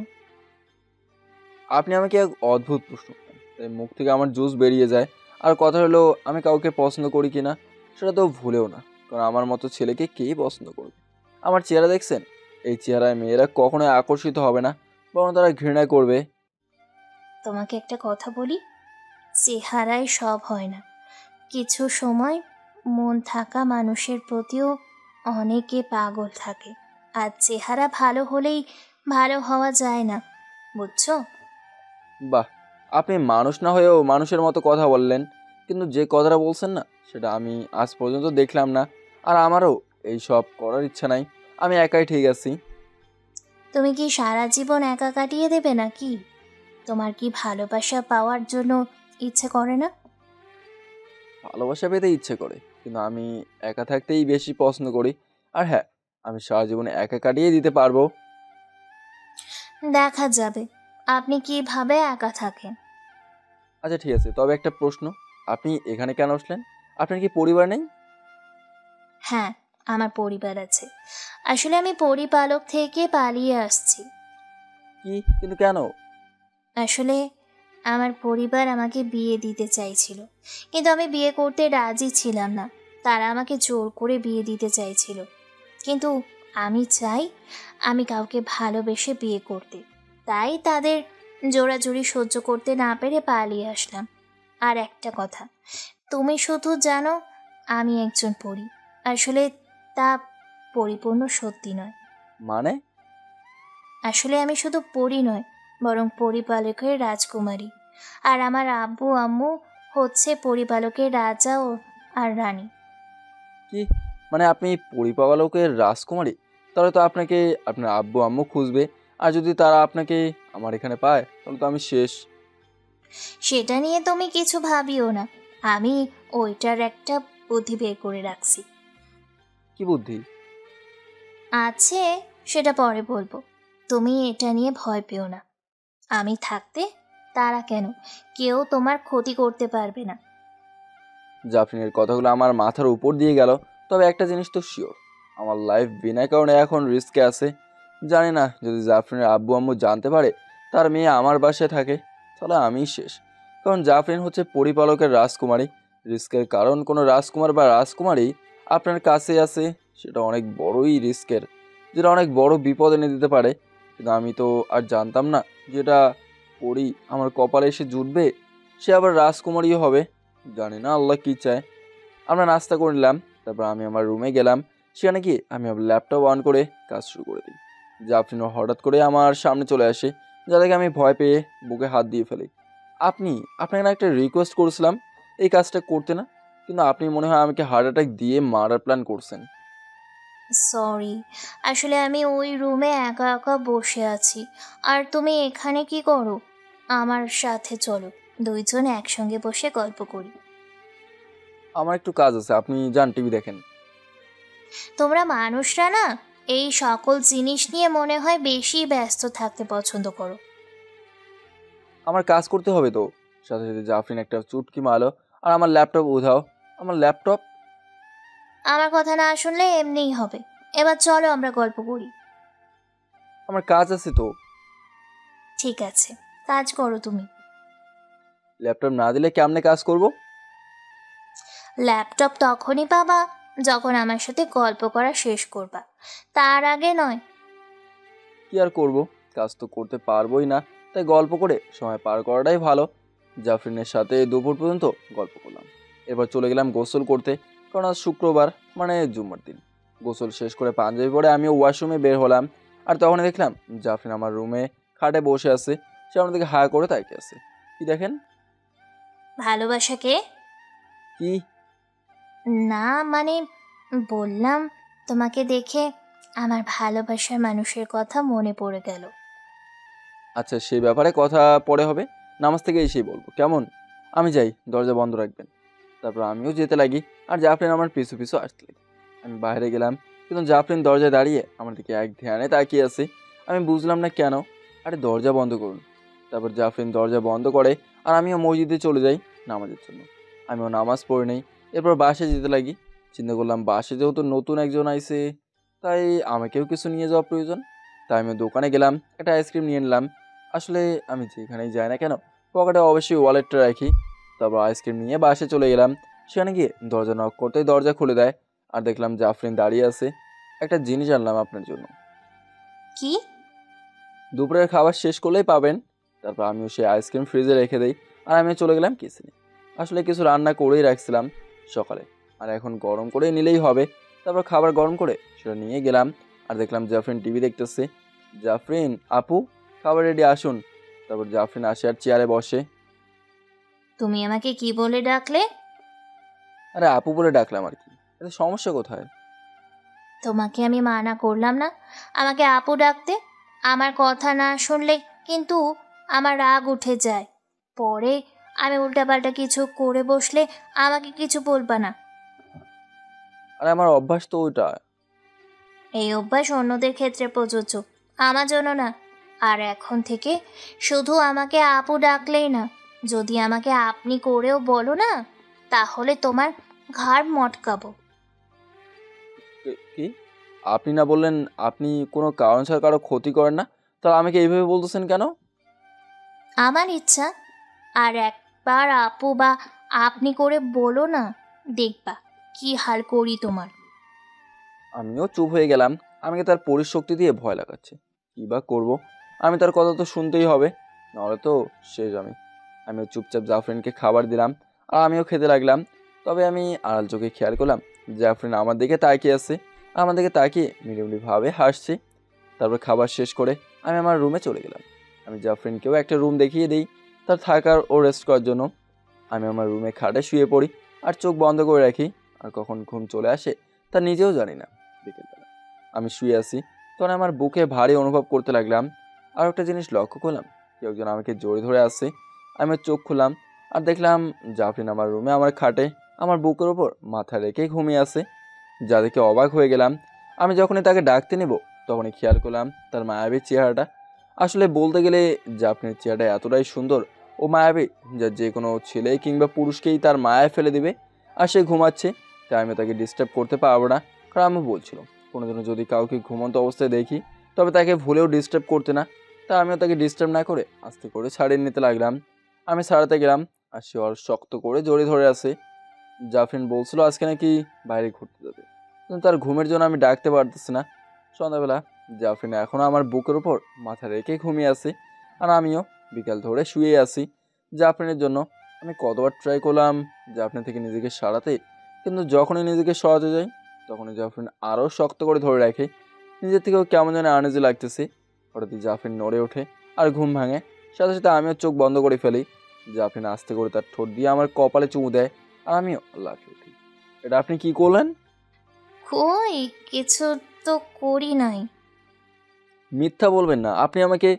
আপনি আমাকে এক অদ্ভুত প্রশ্ন করেন, তাই মুখ থেকে আমার জুস বেরিয়ে যায়। আর কথা হলো, আমি কাউকে পছন্দ করি কি না সেটা তো ভুলেও না, কারণ আমার মতো ছেলেকে কেই পছন্দ করবে। আমার চেহারা দেখছেন? এই চেহারায় মেয়েরা কখনোই আকর্ষিত হবে না, বরং তারা ঘৃণা করবে। তোমাকে একটা কথা বলি, চেহারায় সব হয় না। কিছু সময় মন থাকা মানুষের প্রতিও অনেকে পাগল থাকে। আর চেহারা ভালো হলেই ভালো হওয়া যায় না, বুঝছো? বাহ, আপনি মানুষ না হয়েও মানুষের মতো কথা বললেন, কিন্তু যে কথাটা বলছেন না সেটা আমি আজ পর্যন্ত দেখলাম না। আর আমারও এই সব করার ইচ্ছা নাই, আমি একাই ঠিক আছি। তুমি কি সারা জীবন একা কাটিয়ে দেবে নাকি? তোমার কি ভালোবাসা পাওয়ার জন্য ইচ্ছে করে না? ভালোবাসা পেতে ইচ্ছে করে, কিন্তু আমি একা থাকতেই বেশি পছন্দ করি। আর হ্যাঁ, আমি সারা জীবন একা কাটিয়ে দিতে পারবো। দেখা যাবে আপনি কিভাবে একা থাকেন। আচ্ছা ঠিক আছে, তবে একটা প্রশ্ন, আপনি এখানে কেন আসলেন? আপনার কি পরিবার নেই? হ্যাঁ, আমার পরিবার আছে। আসলে আমি পরিপালক থেকে পালিয়ে আসছি। কি, কিন্তু কেন? আসলে আমার পরিবার আমাকে বিয়ে দিতে চাইছিল, কিন্তু আমি বিয়ে করতে রাজি ছিলাম না। তারা আমাকে জোর করে বিয়ে দিতে চাইছিল, কিন্তু আমি চাই আমি কাউকে ভালোবেসে বিয়ে করতে। তাই তাদের জোরাজুরি সহ্য করতে না পেরে পালিয়ে আসলাম। আর একটা কথা, তুমি শুধু জানো আমি একজন পরী, আসলে তা পরিপূর্ণ সত্যি নয়। মানে? আসলে আমি শুধু পরী নয়, বরং পরিপালকের রাজকুমারী। আর আমার আব্বু আম্মু হচ্ছে পরিপালকের রাজা ও আর রানী। কি, মানে আপনি পরিপালকের রাজকুমারী? তাহলে তো আপনাকে আপনার আব্বু আম্মু খুঁজবে, আর যদি তারা আপনাকে আমার এখানে পায় তাহলে তো আমি শেষ। সেটা নিয়ে তুমি কিছু ভাবিও না, আমি ওইটার একটা বুদ্ধি বের করে রাখছি। কি বুদ্ধি? আছে, সেটা পরে বলবো। তুমি এটা নিয়ে ভয় পেও না। আমি থাকতে তারা কেন, কেউ তোমার ক্ষতি করতে পারবে না। জাফরিনের কথাগুলো আমার মাথার উপর দিয়ে গেল। তবে একটা জিনিস তো শিওর, আমার লাইফ বিনা কারণে এখন রিস্কে আছে। জানি না, যদি জাফরিনের আব্বু আম্মু জানতে পারে তার মেয়ে আমার বাসায় থাকে, তাহলে আমিই শেষ। কারণ জাফরিন হচ্ছে পরিপালকের রাজকুমারী। রিস্কের কারণ কোনো রাজকুমার বা রাজকুমারী আপনার কাছে আছে, সেটা অনেক বড়ই রিস্কের, যেটা অনেক বড় বিপদ এনে দিতে পারে। কিন্তু আমি তো আর জানতাম না যেটা পরি আমার কপালে এসে জুটবে, সে আবার রাজকুমারীও হবে। জানি না আল্লাহ কী চায়। আমরা নাস্তা করে নিলাম, তারপর আমি আমার রুমে গেলাম। সেখানে গিয়ে আমি আমার ল্যাপটপ অন করে কাজ শুরু করে দিই। জাফরিন হঠাৎ করে আমার সামনে চলে আসে, যা দেখে আমি ভয় পেয়ে বুকে হাত দিয়ে ফেলি। আপনাকে না একটা রিকোয়েস্ট করেছিলাম এই কাজটা করতে না, কিন্তু আপনি মনে হয় আমাকে হার্ট অ্যাটাক দিয়ে মারার প্ল্যান করছেন। সরি, আসলে আমি ওই রুমে একা একা বসে আছি। আর তুমি এখানে কি করো? আমার সাথে চলো, দুইজন একসঙ্গে বসে গল্প করি। আমার একটু কাজ আছে, আপনি যান টিভি দেখেন। তোমরা মানুষরা না এই সকল জিনিস নিয়ে মনে হয় বেশি ব্যস্ত থাকতে পছন্দ করো। আমার কাজ করতে হবে তো। সাথে সাথে জাফরিন একটা চুটকি মারলো আর আমার ল্যাপটপ উধাও। আমার ল্যাপটপ। আমার কথা না শুনলে এমনিই হবে। এবার চলো আমরা গল্প করি। আমার কাজ আছে তো। ঠিক আছে, কাজ করো তুমি। ল্যাপটপ না দিলে কেমনে কাজ করব? ল্যাপটপ তখনই পাবা যখন আমার সাথে গল্প করা শেষ করবা, তার আগে নয়। কি আর করব, কাজ তো করতে পারবোই না, তাই গল্প করে সময় পার করাটাই ভালো। জাফরিনের সাথে দুপুর পর্যন্ত গল্প করলাম। এবার চলে গেলাম গোসল করতে, কারণ আজ শুক্রবার, মানে জুম্মার দিন। গোসল শেষ করে পাঞ্জাবি পরে আমিও ওয়াশরুমে বের হলাম। আর তখনই দেখলাম জাফরিন আমার রুমে খাটে বসে আছে। সে আমার দিকে হাঁ করে তাকিয়ে আছে। কি দেখেন? ভালোবাসাকে কি? না মানে, বললাম তোমাকে দেখে আমার ভালোবাসার মানুষের কথা মনে পড়ে গেল। আচ্ছা, সেই ব্যাপারে কথা পরে হবে, নামাজ থেকে এসেই বলবো, কেমন? আমি যাই, দরজা বন্ধ রাখবেন। তারপর আমিও যেতে লাগি আর জাফরিন আমার পিছু পিছু আসতে লাগি। আমি বাইরে গেলাম, কিন্তু জাফরিন দরজায় দাঁড়িয়ে আমার দিকে এক ধ্যানে তাকিয়ে আছে। আমি বুঝলাম না কেন। আরে দরজা বন্ধ করুন। তারপর জাফরিন দরজা বন্ধ করে আর আমিও মসজিদে চলে যাই নামাজের জন্য। আমিও নামাজ পড়ে নেই। এরপর বাসে যেতে লাগি। চিন্তা করলাম বাসে যেহেতু নতুন একজন আইছে, তাই আমাকেও কিছু নিয়ে যাওয়া প্রয়োজন। তাই আমি দোকানে গেলাম, একটা আইসক্রিম নিয়ে নিলাম। আসলে আমি যেখানেই যাই না কেন, পকেটে অবশ্যই ওয়ালেটটা রাখি। তারপর আইসক্রিম নিয়ে বাসে চলে গেলাম। সেখানে গিয়ে দরজা নক করতেই দরজা খুলে দেয়। আর দেখলাম জাফরিন দাঁড়িয়ে আছে। একটা জিনিস আনলাম আপনার জন্য। কি? দুপুরের খাবার শেষ করলেই পাবেন। তারপর আমিও সেই আইসক্রিম ফ্রিজে রেখে দিই আর আমিও চলে গেলাম কিচেনে। আসলে কিছু রান্না করেই রাখছিলাম সকালে, আর এখন গরম করে নিলেই হবে। তারপর খাবার গরম করে সেটা নিয়ে গেলাম আর দেখলাম জাফরিন টিভি দেখতেছে। জাফরিন আপু, খাবার রেডি, আসুন। তারপর জাফরিন আসে আর চেয়ারে বসে। তুমি আমাকে কি বলে ডাকলে? আরে আপু বলে ডাকলাম আর কি, এতে সমস্যা কোথায়? তোমাকে আমি মানা করলাম না আমাকে আপু ডাকতে? আমার কথা না শুনলে কিন্তু আমার রাগ উঠে যায়। পরে আমি উল্টাপাল্টা কিছু করে বসলে আমাকে কিছু বলবা না। আরে আমার অভ্যাস তো ওইটা। এই অভ্যাস অন্যদের ক্ষেত্রে প্রযোজ্য, আমার জন্য না। আর এখন থেকে শুধু আমাকে আপু ডাকলেই না, যদি আমাকে আপনি করেও বলো না, তাহলে তোমার ঘাড় মটকাবো। কি? আপনি না বললেন আপনি কোনো কারণ ছাড়া কারো ক্ষতি করেন না, তাহলে আমাকে এইভাবে বলতেছেন কেন? আমার ইচ্ছা। আর একবার আপু বা আপনি করে বলো না, দেখবা কি হাল করি তোমার। আমিও চুপ হয়ে গেলাম। আমাকে তার পরিশক্তি দিয়ে ভয় লাগাচ্ছে। কী বা করবো, আমি তার কথা তো শুনতেই হবে, নাহলে তো শেষ আমি। আমিও চুপচাপ জাফরিনকে খাবার দিলাম আর আমিও খেতে লাগলাম। তবে আমি আড়াল চোখে খেয়াল করলাম জাফরিন আমার দিকে তাকিয়ে আছে, আমার দিকে তাকিয়ে মিলিমিলিভাবে হাসছে। তারপর খাবার শেষ করে আমি আমার রুমে চলে গেলাম। আমি জাফরিনকেও একটা রুম দেখিয়ে দিই তার থাকার ও রেস্ট করার জন্য। আমি আমার রুমে খাটে শুয়ে পড়ি আর চোখ বন্ধ করে রাখি। আর কখন ঘুম চলে আসে তা নিজেও জানি না। বিকেলবেলা আমি শুয়ে আছি, তখন আমার বুকে ভারী অনুভব করতে লাগলাম। আর একটা জিনিস লক্ষ্য করলাম, কেউ একজন আমাকে জড়িয়ে ধরে আসছে। আমি চোখ খুললাম আর দেখলাম জাফরিন আমার রুমে আমার খাটে আমার বুকের ওপর মাথা রেখে ঘুমিয়ে আছে। যা দেখে অবাক হয়ে গেলাম। আমি যখনই তাকে ডাকতে নেব তখনই খেয়াল করলাম তার মায়াবী চেহারাটা। আসলে বলতে গেলে জাফরিনের চেহারাটা এতটাই সুন্দর ও মায়াবী যা যে কোনো ছেলে কিংবা পুরুষকেই তার মায়ায় ফেলে দিবে। আর সে ঘুমাচ্ছে, তাই আমি তাকে ডিস্টার্ব করতে পারবো না। কারণ আমি বলছিল কোনোদিনও যদি কাউকে ঘুমন্ত অবস্থায় দেখি তবে তাকে ভুলেও ডিস্টার্ব করতে না। তা আমিও তাকে ডিস্টার্ব না করে আস্তে করে ছাড়িয়ে নিতে লাগলাম। আমি ছাড়াতে গেলাম আর সে ওর শক্ত করে জড়িয়ে ধরে আছে। জাফরিন বলছিল আজকে নাকি বাইরে ঘুরতে যাবে, কিন্তু তার ঘুমের জন্য আমি ডাকতে পারতেছি না। সন্ধ্যাবেলা জাফরিন এখনও আমার বুকের উপর মাথা রেখে ঘুমিয়ে আছে আর আমিও বিকাল ধরে শুয়ে আছি। জাফরিনের জন্য আমি কতবার ট্রাই করলাম জাফরিন থেকে নিজেকে সরাতে, কিন্তু যখনই নিজেকে সরাতে যাই তখনই জাফরিন আরও শক্ত করে ধরে রাখে। নিজের থেকেও কেমন যেন আনইজি লাগতেছে। হঠাৎই জাফরিন নড়ে ওঠে আর ঘুম ভাঙে। সাথে সাথে আমিও চোখ বন্ধ করে ফেলি। জাফরিন আস্তে করে তার ঠোঁট দিয়ে আমার কপালে চুমু দেয় আর আমিও লাফিয়ে উঠি। এটা আপনি কি করলেন? কই, কিছু তো করি নাই। মিথ্যা বলবেন না। আপনি আমাকে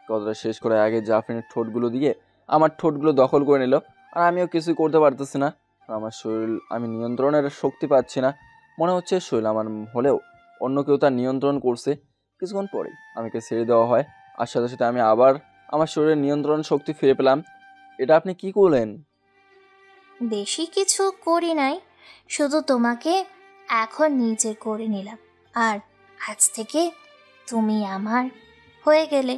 কথাটা শেষ করে আগে জাফরিনের ঠোঁটগুলো দিয়ে আমার ঠোঁটগুলো দখল করে নিল, আর আমিও কিছুই করতে পারতেছি না। আমার শরীর, আমি নিয়ন্ত্রণের শক্তি পাচ্ছি না। মনে হচ্ছে শরীর আমার হলেও অন্য কেউ তার নিয়ন্ত্রণ করছে। কিছুক্ষণ পরেই আমাকে ছেড়ে দেওয়া হয়, আর সাথে সাথে আমি আবার আমার শরীরের নিয়ন্ত্রণ শক্তি ফিরে পেলাম। এটা আপনি কি করলেন? বেশি কিছু করি নাই, শুধু তোমাকে এখন নিজের করে নিলাম। আর আজ থেকে তুমি আমার হয়ে গেলে।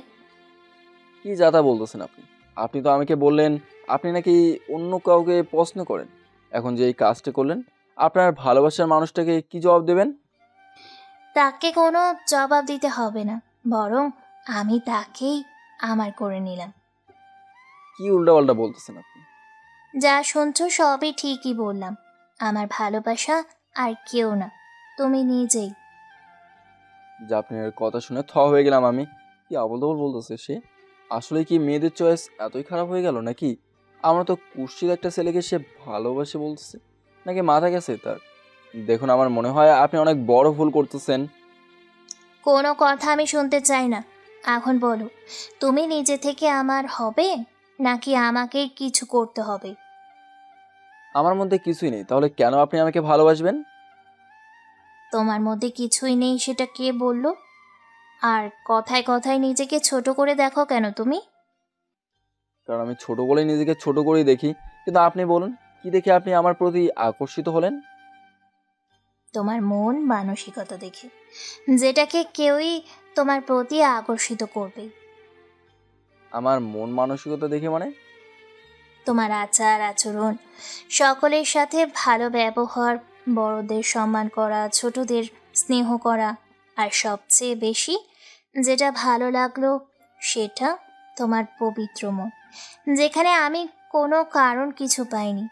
কি যাতা বলতেছেন আপনি? আপনি তো আমাকে বললেন আপনি নাকি অন্য কাউকে পছন্দ করেন। এখন যে এই কাজটা করলেন, আপনার ভালোবাসার মানুষটাকে কি জবাব দেবেন? তাকে কোনো জবাব দিতে হবে না, বরং আমি তাকেই আমার করে নিলাম। কি উল্টাপাল্টা বলতেছেন আপনি? যা শুনছো সবই ঠিকই বললাম। আমার ভালোবাসা আর কেউ না, তুমি নিজেই। যা আপনার কথা শুনে হয়ে গেলাম আমি। কি আবল তাবল বলতেছে সে? আসলে কি মেয়েদের চয়েস এতই খারাপ হয়ে গেল নাকি? আমরা তো কুষ্টির একটা ছেলেকে সে ভালোবাসে বলতেছে, নাকি মাথা গেছে তার? দেখুন, আমার মনে হয় আপনি অনেক বড় ভুল করতেছেন। কোনো কথা আমি শুনতে চাই না। এখন বলো, তুমি নিজে থেকে আমার হবে নাকি আমাকে কিছু করতে হবে? আমার মধ্যে কিছুই নেই, তাহলে কেন আপনি আমাকে ভালোবাসবেন? তোমার মধ্যে কিছুই নেই সেটা কে বললো? আর কথায় কথায় নিজেকে ছোট করে দেখো কেন তুমি? কারণ আমি ছোট বলেই নিজেকে ছোট করেই দেখি। কিন্তু আপনি বলুন, কি দেখে আপনি আমার প্রতি আকর্ষিত হলেন? তোমার মন মানসিকতা দেখে, যেটাকে কেউই তোমার প্রতি আকর্ষিত করবে। আমার মন মানসিকতা দেখে মানে? তোমার আচার আচরণ, সকলের সাথে ভালো ব্যবহার, বড়দের সম্মান করা, ছোটদের স্নেহ করা, আর সবচেয়ে বেশি যেটা ভালো লাগলো সেটা তোমার পবিত্র মন, যেখানে আমি কোনো কারণ কিছু পাইনি।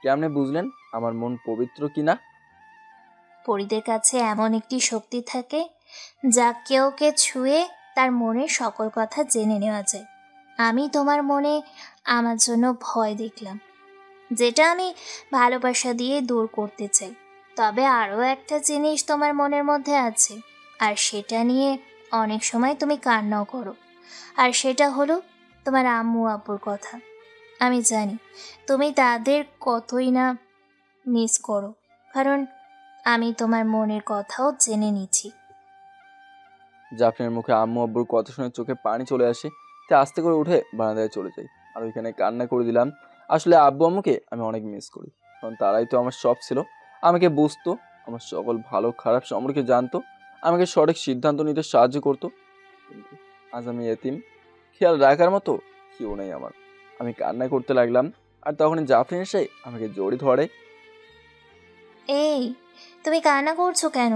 কেমনে বুঝলেন আমার মন পবিত্র কিনা? পরীদের কাছে এমন একটি শক্তি থাকে যা কেউকে ছুঁয়ে তার মনের সকল কথা জেনে নেওয়া যায়। আমি তোমার মনে আমার জন্য ভয় দেখলাম, যেটা আমি ভালোবাসা দিয়ে দূর করতে চাই। তবে আরও একটা জিনিস তোমার মনের মধ্যে আছে, আর সেটা নিয়ে অনেক সময় তুমি কান্নাও করো। আর সেটা হলো তোমার আম্মু আব্বুর কথা। আমি জানি তুমি তাদের কতই না মিস করো, কারণ আমি তোমার মনের কথাও জেনে নিচ্ছি। জাফরিনের মুখে আম্মু আব্বুর কথা শুনে চোখে পানি চলে আসে। তে আস্তে করে উঠে বারান্দায় চলে যাই, আর ওইখানে কান্না করে দিলাম। আসলে আব্বু আম্মুকে আমি অনেক মিস করি, কারণ তারাই তো আমার সব ছিল। আমাকে বুঝতো, আমার সকল ভালো খারাপ সম্পর্কে জানতো, আমাকে সঠিক সিদ্ধান্ত নিতে সাহায্য করতো। কিন্তু আজ আমি এতিম, খেয়াল রাখার মতো কেউ নেই আমার। আমি কান্না করতে লাগলাম, আর তখনই জাফরিন এসে আমাকে জড়িয়ে ধরে। এই, তুমি কান্না করছো কেন?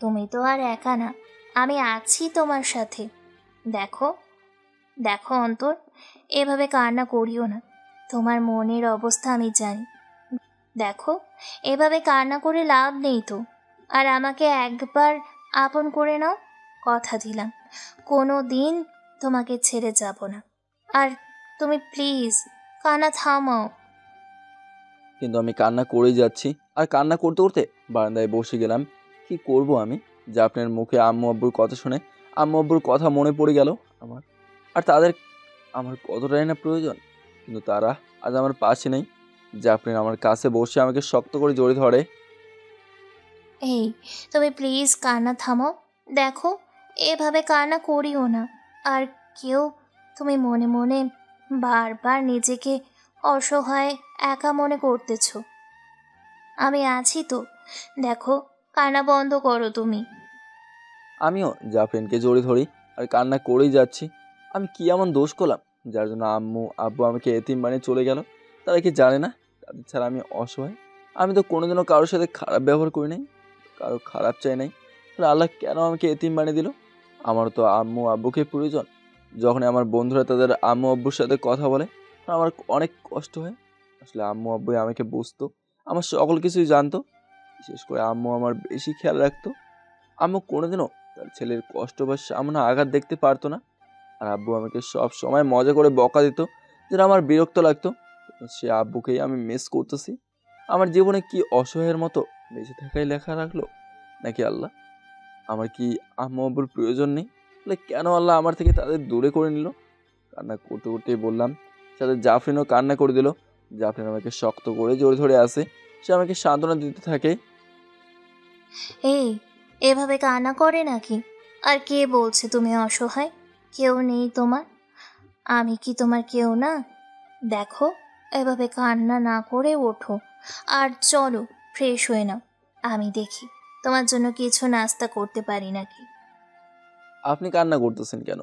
তুমি তো আর একা না, আমি আছি তোমার সাথে। দেখো দেখো অন্তর, এভাবে কান্না করিও না। তোমার মনের অবস্থা আমি জানি। দেখো, এভাবে কান্না করে লাভ নেই তো। আর আমাকে একবার আপন করে নাও, কথা দিলাম কোনো দিন তোমাকে ছেড়ে যাব না। আর তুমি প্লিজ কান্না থামাও। কিন্তু আমি কান্না করেই যাচ্ছি, আর কান্না করতে করতে বারান্দায় বসে গেলাম। কি করব আমি? জাফরিনের মুখে আম্মু আব্বুর কথা শুনে আম্মু আব্বুর কথা মনে পড়ে গেল আমার। আর তাদের আমার কতটাই না প্রয়োজন, কিন্তু তারা আজ আমার পাশে নেই। জাফরিন আমার কাছে বসে আমাকে শক্ত করে জড়িয়ে ধরে। এই, তুমি প্লিজ কান্না থামাও। দেখো, এভাবে কান্না করিও না। আর কেউ, তুমি মনে মনে বারবার নিজেকে অসহায় একা মনে করতেছ। আমি আছি তো। দেখো, কান্না বন্ধ করো তুমি। আমিও জাফরিনকে জড়িয়ে ধরি, আর কান্না করেই যাচ্ছি। আমি কি এমন দোষ করলাম যার জন্য আম্মু আব্বু আমাকে এতিম বানিয়ে চলে গেল? তারা কি জানে না তাদের ছাড়া আমি অসহায়? আমি তো কোনোদিনও কারোর সাথে খারাপ ব্যবহার করি নাই, কারো খারাপ চাই নাই। তাহলে আল্লাহ কেন আমাকে এতিম বানিয়ে দিল? আমার তো আম্মু আব্বুকে প্রয়োজন। যখন আমার বন্ধুরা তাদের আম্মু আব্বুর সাথে কথা বলে, তখন আমার অনেক কষ্ট হয়। আসলে আম্মু আব্বুই আমাকে বুঝতো, আমার সকল কিছুই জানতো। বিশেষ করে আম্মু আমার বেশি খেয়াল রাখতো। আম্মু কোনোদিনও তার ছেলের কষ্ট বা সামনে আঘাত দেখতে পারতো না। আর আব্বু আমাকে সব সময় মজা করে বকা দিত, যেটা আমার বিরক্ত লাগতো। সে আব্বুকেই আমি মিস করতেছি। আমার জীবনে কি অসহায়ের মতো বেঁচে থাকাই লেখা রাখলো নাকি আল্লাহ? আমার কি আম্মু আব্বুর প্রয়োজন নেই? তাহলে কেন আল্লাহ আমার থেকে তাদের দূরে করে নিল? কান্না করতে করতেই বললাম। সাথে জাফরিনও কান্না করে দিল। জাফরিন আমাকে শক্ত করে জোরে ধরে আসে। সে আমাকে সান্ত্বনা দিতে থাকে। এই, এভাবে কান্না করে নাকি? আর কে বলছে তুমি অসহায়? কেউ নেই তোমার? আমি কি তোমার কেউ না? দেখো, এভাবে কান্না না করে ওঠো আর চলো ফ্রেশ হয়ে নাও। আমি দেখি তোমার জন্য কিছু নাস্তা করতে পারি নাকি। আপনি কান্না করতেছেন কেন?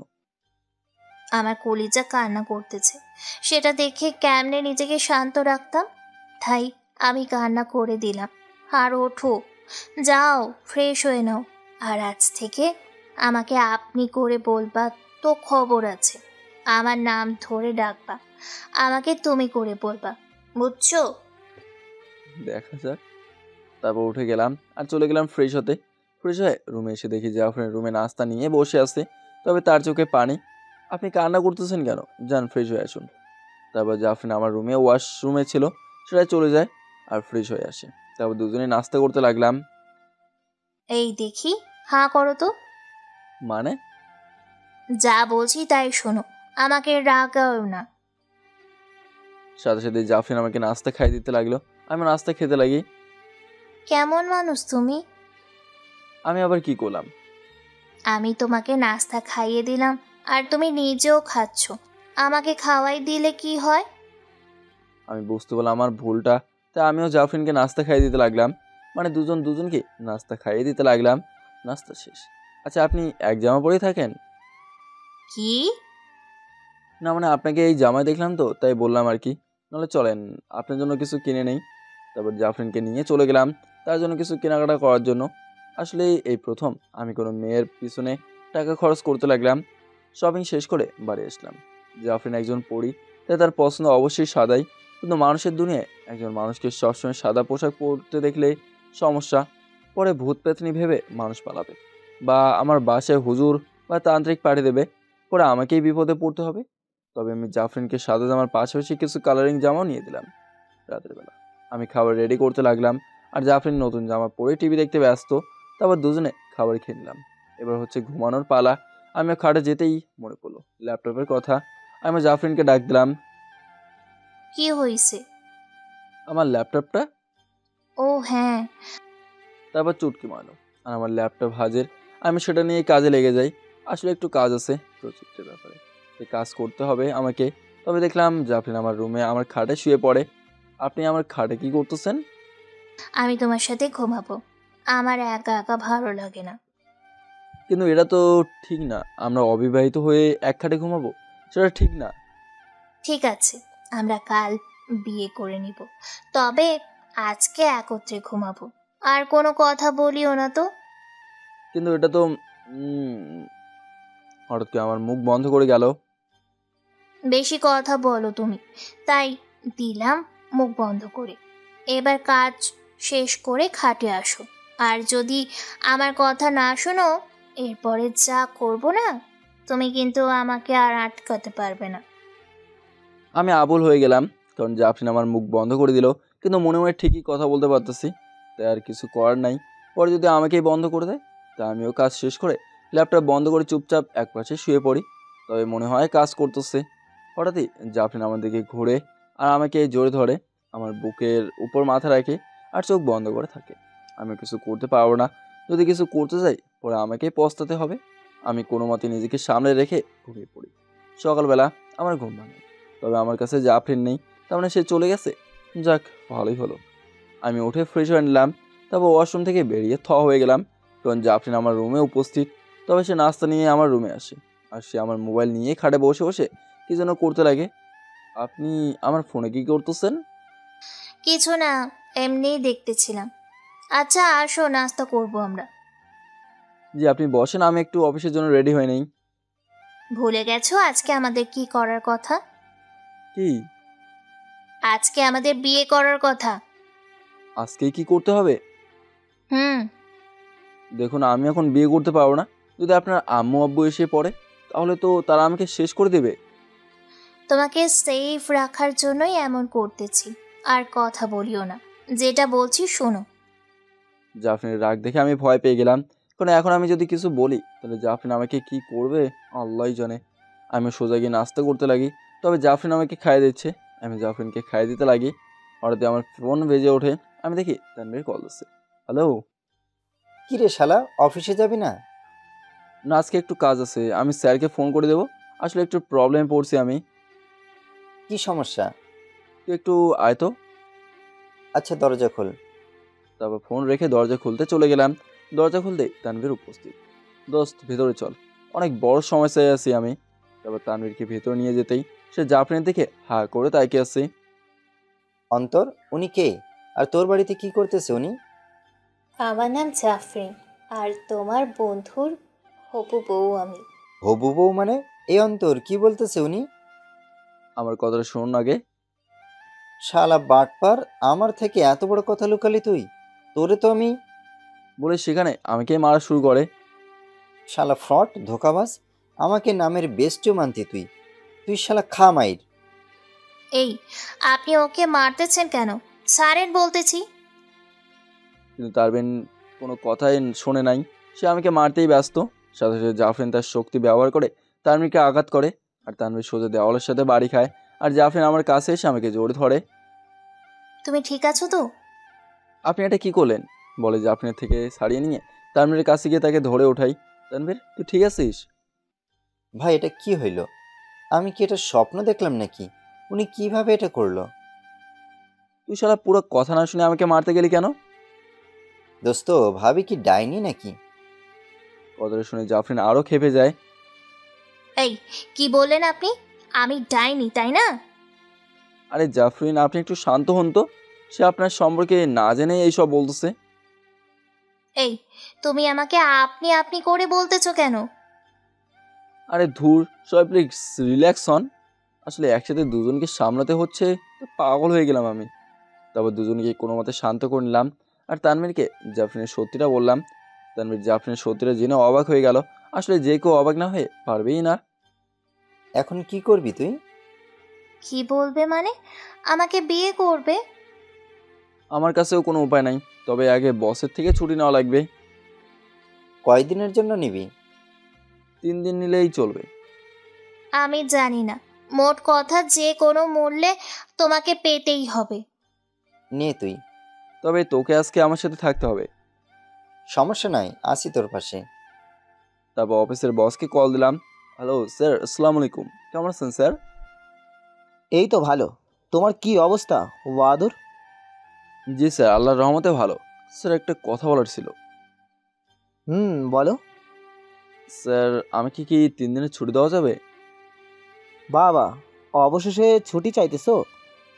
আমার কলিজা কান্না করতেছে, সেটা দেখে কেমনে নিজেকে শান্ত রাখতাম, তাই আমি কান্না করে দিলাম। আর ওঠো, যাও ফ্রেশ হয়ে নাও। আর আজ থেকে আমাকে আপনি করে বলবা তো খবর আছে। আমার নাম ধরে ডাকবা, আমাকে তুমি করে বলবা, বুঝছো? দেখা যাক। তারপর উঠে গেলাম আর চলে গেলাম ফ্রেশ হতে। ফ্রেশ হয়ে রুমে এসে দেখি জাফরিন রুমে নাস্তা নিয়ে বসে আছে, তবে তার চোখে পানি। আপনি কান্না করতেছেন কেন? যান ফ্রেশ হয়ে আসুন। তারপর জাফরিন আমার রুমে ওয়াশরুমে ছিল, সেটাই চলে যায় আর ফ্রেশ হয়ে আসে। তারপর দুজনে নাস্তা করতে লাগলাম। এই দেখি, হাঁ করো তো। মানে? যা বলছি তাই শোনো, আমাকে রাগাও না। সাথে সাথে জাফরিন আমাকে নাস্তা খাইয়ে দিতে লাগলো। আমি নাস্তা খেতে লাগি। কেমন মানুষ তুমি? আমি আবার কি করলাম? আমি তোমাকে নাস্তা খাইয়ে দিলাম আর তুমি নিজেও খাচ্ছ। আমাকে খাওয়াই দিলে কি হয়? আমি বুঝতে পারলাম আমার ভুলটা, তাই আমিও জাফরিনকে নাস্তা খাইয়ে দিতে লাগলাম। মানে দুজন দুজনকে নাস্তা খাইয়ে দিতে লাগলাম। নাস্তা শেষ। আচ্ছা, আপনি এক জামা পরেই থাকেন? কি? না মানে আপনাকে এই জামায় দেখলাম তো তাই বললাম আর কি। নাহলে চলেন আপনার জন্য কিছু কিনে নেই। তারপর জাফরিনকে নিয়ে চলে গেলাম তার জন্য কিছু কেনাকাটা করার জন্য। আসলে এই প্রথম আমি কোনো মেয়ের পিছনে টাকা খরচ করতে লাগলাম। শপিং শেষ করে বাড়ি আসলাম। জাফরিন একজন পড়ি, তাই তার পছন্দ অবশ্যই সাদাই। কিন্তু মানুষের দুনিয়ায় একজন মানুষকে সবসময় সাদা পোশাক পরতে দেখলে সমস্যা। পরে ভূত পেতনি ভেবে মানুষ পালাবে, বা আমার বাসায় হুজুর বা তান্ত্রিক পাঠিয়ে দেবে। পরে আমাকেই বিপদে পড়তে হবে। তবে আমি জাফরিনকে সাদা জামার পাশাপাশি কিছু কালারিং জামাও নিয়ে দিলাম। রাতের বেলা আমি খাবার রেডি করতে লাগলাম আর জাফরিন নতুন জামা পরে টিভি দেখতে ব্যস্ত। তারপর দুজনে খাবার খেয়ে নিলাম। এবার হচ্ছে ঘুমানোর পালা। আমি খাটে যেতেই মনে পড়লো ল্যাপটপের কথা। আমি জাফরিনকে ডাক দিলাম। কি হয়েছে? আমার ল্যাপটপটা। ও হ্যাঁ। তারপর চুটকি মারলো আর আমার ল্যাপটপ হাজির। আমি সেটা নিয়ে কাজে লেগে যাই। আসলে একটু কাজ আছে প্রজেক্টের ব্যাপারে, এই কাজ করতে হবে আমাকে। তবে দেখলাম জাফরিন আমার রুমে আমার খাটে শুয়ে পড়ে। আপনি আমার খাটে কি করতেছেন? আমি তোমার সাথে ঘুমাবো, আমার একা একা ভালো লাগে না। কিন্তু এটা তো ঠিক না, আমরা অবিবাহিত হয়ে এক খাটে ঘুমাবো, সেটা ঠিক না। ঠিক আছে, আমরা কাল বিয়ে করে নিব, তবে আজকে একত্রে ঘুমাবো। আর কোনো কথা বলিও না তো। কিন্তু এটা তো হঠাৎ করে আমার মুখ বন্ধ করে গেল। বেশি কথা বলো তুমি, তাই দিলাম মুখ বন্ধ করে। এবার কাজ শেষ করে খাটে আসো। আর যদি আমার কথা না শোনো, এরপরে যা করব না, তুমি কিন্তু আমাকে আর আটকাতে পারবে না। আমি আবুল হয়ে গেলাম, কারণ জাফরিন আমার মুখ বন্ধ করে দিল। কিন্তু মনে মনে ঠিকই কথা বলতে পারতেছি, তাই আর কিছু করার নাই। পরে যদি আমাকেই বন্ধ করে দেয়, তা আমিও কাজ শেষ করে ল্যাপটপ বন্ধ করে চুপচাপ একপাশে শুয়ে পড়ি। তবে মনে হয় কাজ করতেছে। হঠাৎই জাফরিন আমার দিকে ঘুরে আর আমাকে জোরে ধরে, আমার বুকের উপর মাথা রাখে আর চোখ বন্ধ করে থাকে। আমি কিছু করতে পারবো না। যদি কিছু করতে যাই পরে আমাকেই পস্তাতে হবে। আমি কোনো মতে নিজেকে সামনে রেখে ঘুমিয়ে পড়ি। সকালবেলা আমার ঘুম ভাঙে, তবে আমার কাছে জাফরিন নেই। তার মানে সে চলে গেছে। যাক, ভালোই হলো। আমি উঠে ফ্রেশ হয়ে নিলাম। তারপর ওয়াশরুম থেকে বেরিয়ে হয়ে গেলাম, কারণ জাফরিন আমার রুমে উপস্থিত। তবে সে নাস্তা নিয়ে আমার রুমে আসে আর সে আমার মোবাইল নিয়ে খাটে বসে বসে কি যেন করতে লাগে। আপনি আমার ফোনে কি করতেছেন? কিছু না, এমনিই দেখতেছিলাম। আচ্ছা আসো, নাস্তা করব আমরা। জি, আপনি বসেন, আমি একটু অফিসের জন্য রেডি হয়ে নেই। ভুলে গেছো আজকে আমাদের কি করার কথা? কি? আজকে আমাদের বিয়ে করার কথা। আজকেই কি করতে হবে? হুম। দেখুন, আমি এখন বিয়ে করতে পারবো না। যদি আপনার আম্মু আব্বু এসে পড়ে, তাহলে তো তারা আমাকে শেষ করে দেবে। তোমাকে সেফ রাখার জন্যই এমন করতেছি। আর কথা বলিও না, যেটা বলছি শোনো। জাফরিনের রাগ দেখে আমি ভয় পেয়ে গেলাম, কারণ এখন আমি যদি কিছু বলি তাহলে জাফরিন আমাকে কি করবে আল্লাহই জানে। আমি সোজা গিয়ে নাস্তা করতে লাগি, তবে জাফরিন আমাকে খাইয়ে দিচ্ছে। আমি জাফরিনকে খাইয়ে দিতে লাগি, হঠাৎ আমার ফোন বেজে ওঠে। আমি দেখি তানভীর কল দিচ্ছে। হ্যালো। কি রে শালা, অফিসে যাবি না? না, আজকে একটু কাজ আছে, আমি স্যারকে ফোন করে দেবো। আসলে একটু প্রবলেমে পড়ছি আমি। কি সমস্যা? তুই একটু আয় তো। আচ্ছা, দরজা খোল। তারপর ফোন রেখে দরজা খুলতে চলে গেলাম। দরজা খুলতে তানভীর উপস্থিত। দোস্ত ভেতরে চল, অনেক বড় সমস্যায় আছি আমি। তারপর তানভীরকে ভেতরে নিয়ে যেতেই সে জাফরিনের দিকে হা করে তাকিয়ে আছে। অন্তর, উনি কে? আর তোর বাড়িতে কি করতেছে উনি? আমার নাম জাফরিন, আর তোমার বন্ধুর হবু বউ আমি। হবু বউ মানে? এই অন্তর, কি বলতেছে উনি? আমার কথাটা শুনুন আগে। শালা বাটপার, আমার থেকে এত বড় কথা লুকালি তুই? তোরে তো আমি... বলে সেখানে আমাকে মারা শুরু করে। শালা ফ্রড, ধোকাবাজ, আমাকে নামের বেস্টিও মানতি তুই? তুই শালা খা মাইর। এই, আপনি ওকে মারতেছেন কেন? সারেন বলতেছি। কিন্তু তারবেন কোনো কথাই শোনে নাই, সে আমাকে মারতেই ব্যস্ত। সাথে সাথে জাফরিন তার শক্তি ব্যবহার করে তানভীরকে আঘাত করে, আর তানভীর সোজা দেওয়ালের সাথে বাড়ি খায়। আর জাফরিন আমার কাছে এসে আমাকে জোরে ধরে। তুমি ঠিক আছো তো? আপনি এটা কি করলেন? বলে জাফরিনের থেকে ছাড়িয়ে নিয়ে তানভীরের কাছে গিয়ে তাকে ধরে ওঠাই। তানভীর, তুই ঠিক আছিস? ভাই, এটা কি হইল? আমি কি এটা স্বপ্ন দেখলাম নাকি? উনি কিভাবে এটা করলো? তুই শালা পুরো কথা না শুনে আমাকে মারতে গেলি কেন? দোস্ত, ভাবি কি ডাইনি নাকি? কথাটা শুনে জাফরিন আরও ক্ষেপে যায়। এই, কি বললেন আপনি? আমি ডাইনি, তাই না? আরে জাফরিন, আপনি একটু শান্ত হন তো। সে আপনার সম্পর্কে না জেনে এইসব বলতেছে। এই, তুমি আমাকে আপনি আপনি করে বলতেছো কেন? আরে ধুর, সবাই প্লিজ রিল্যাক্স হন। আসলে একসাথে দুজনকে সামলাতে হচ্ছে, তো পাগল হয়ে গেলাম আমি। তারপর দুজনকে কোনো মতে শান্ত করে নিলাম, আর তানভীরকে জাফরিনের সত্যিটা বললাম। তানভীর জাফরিনের সত্যিটা জেনে অবাক হয়ে গেল। আসলে যে কেউ অবাক না হয়ে পারবেই না। এখন কি করবি তুই? কি বলবে মানে? আমাকে বিয়ে করবে? আমার কাছেও কোনো উপায় নাই, তবে আগে বসের থেকে ছুটি নেওয়া লাগবে। কয়দিনের জন্য নিবি? 3 দিন নিলেই চলবে। আমি জানি না, মোট কথা যে কোনো মূল্যে তোমাকে পেতেই হবে। নে তুই। তবে তোকে আজকে আমার সাথে থাকতে হবে। সমস্যা নাই, আসি তোর পাশে। তারপর অফিসের বসকে কল দিলাম। হ্যালো স্যার, আসসালামু আলাইকুম, কেমন আছেন স্যার? এই তো ভালো। তোমার কি অবস্থা ওয়াদুর? জি স্যার, আল্লাহর রহমতে ভালো। স্যার, একটা কথা বলার ছিল। বলো। স্যার, আমাকে কি 3 দিনের ছুটি দেওয়া যাবে? বাবা, অবশেষে ছুটি চাইতেছো?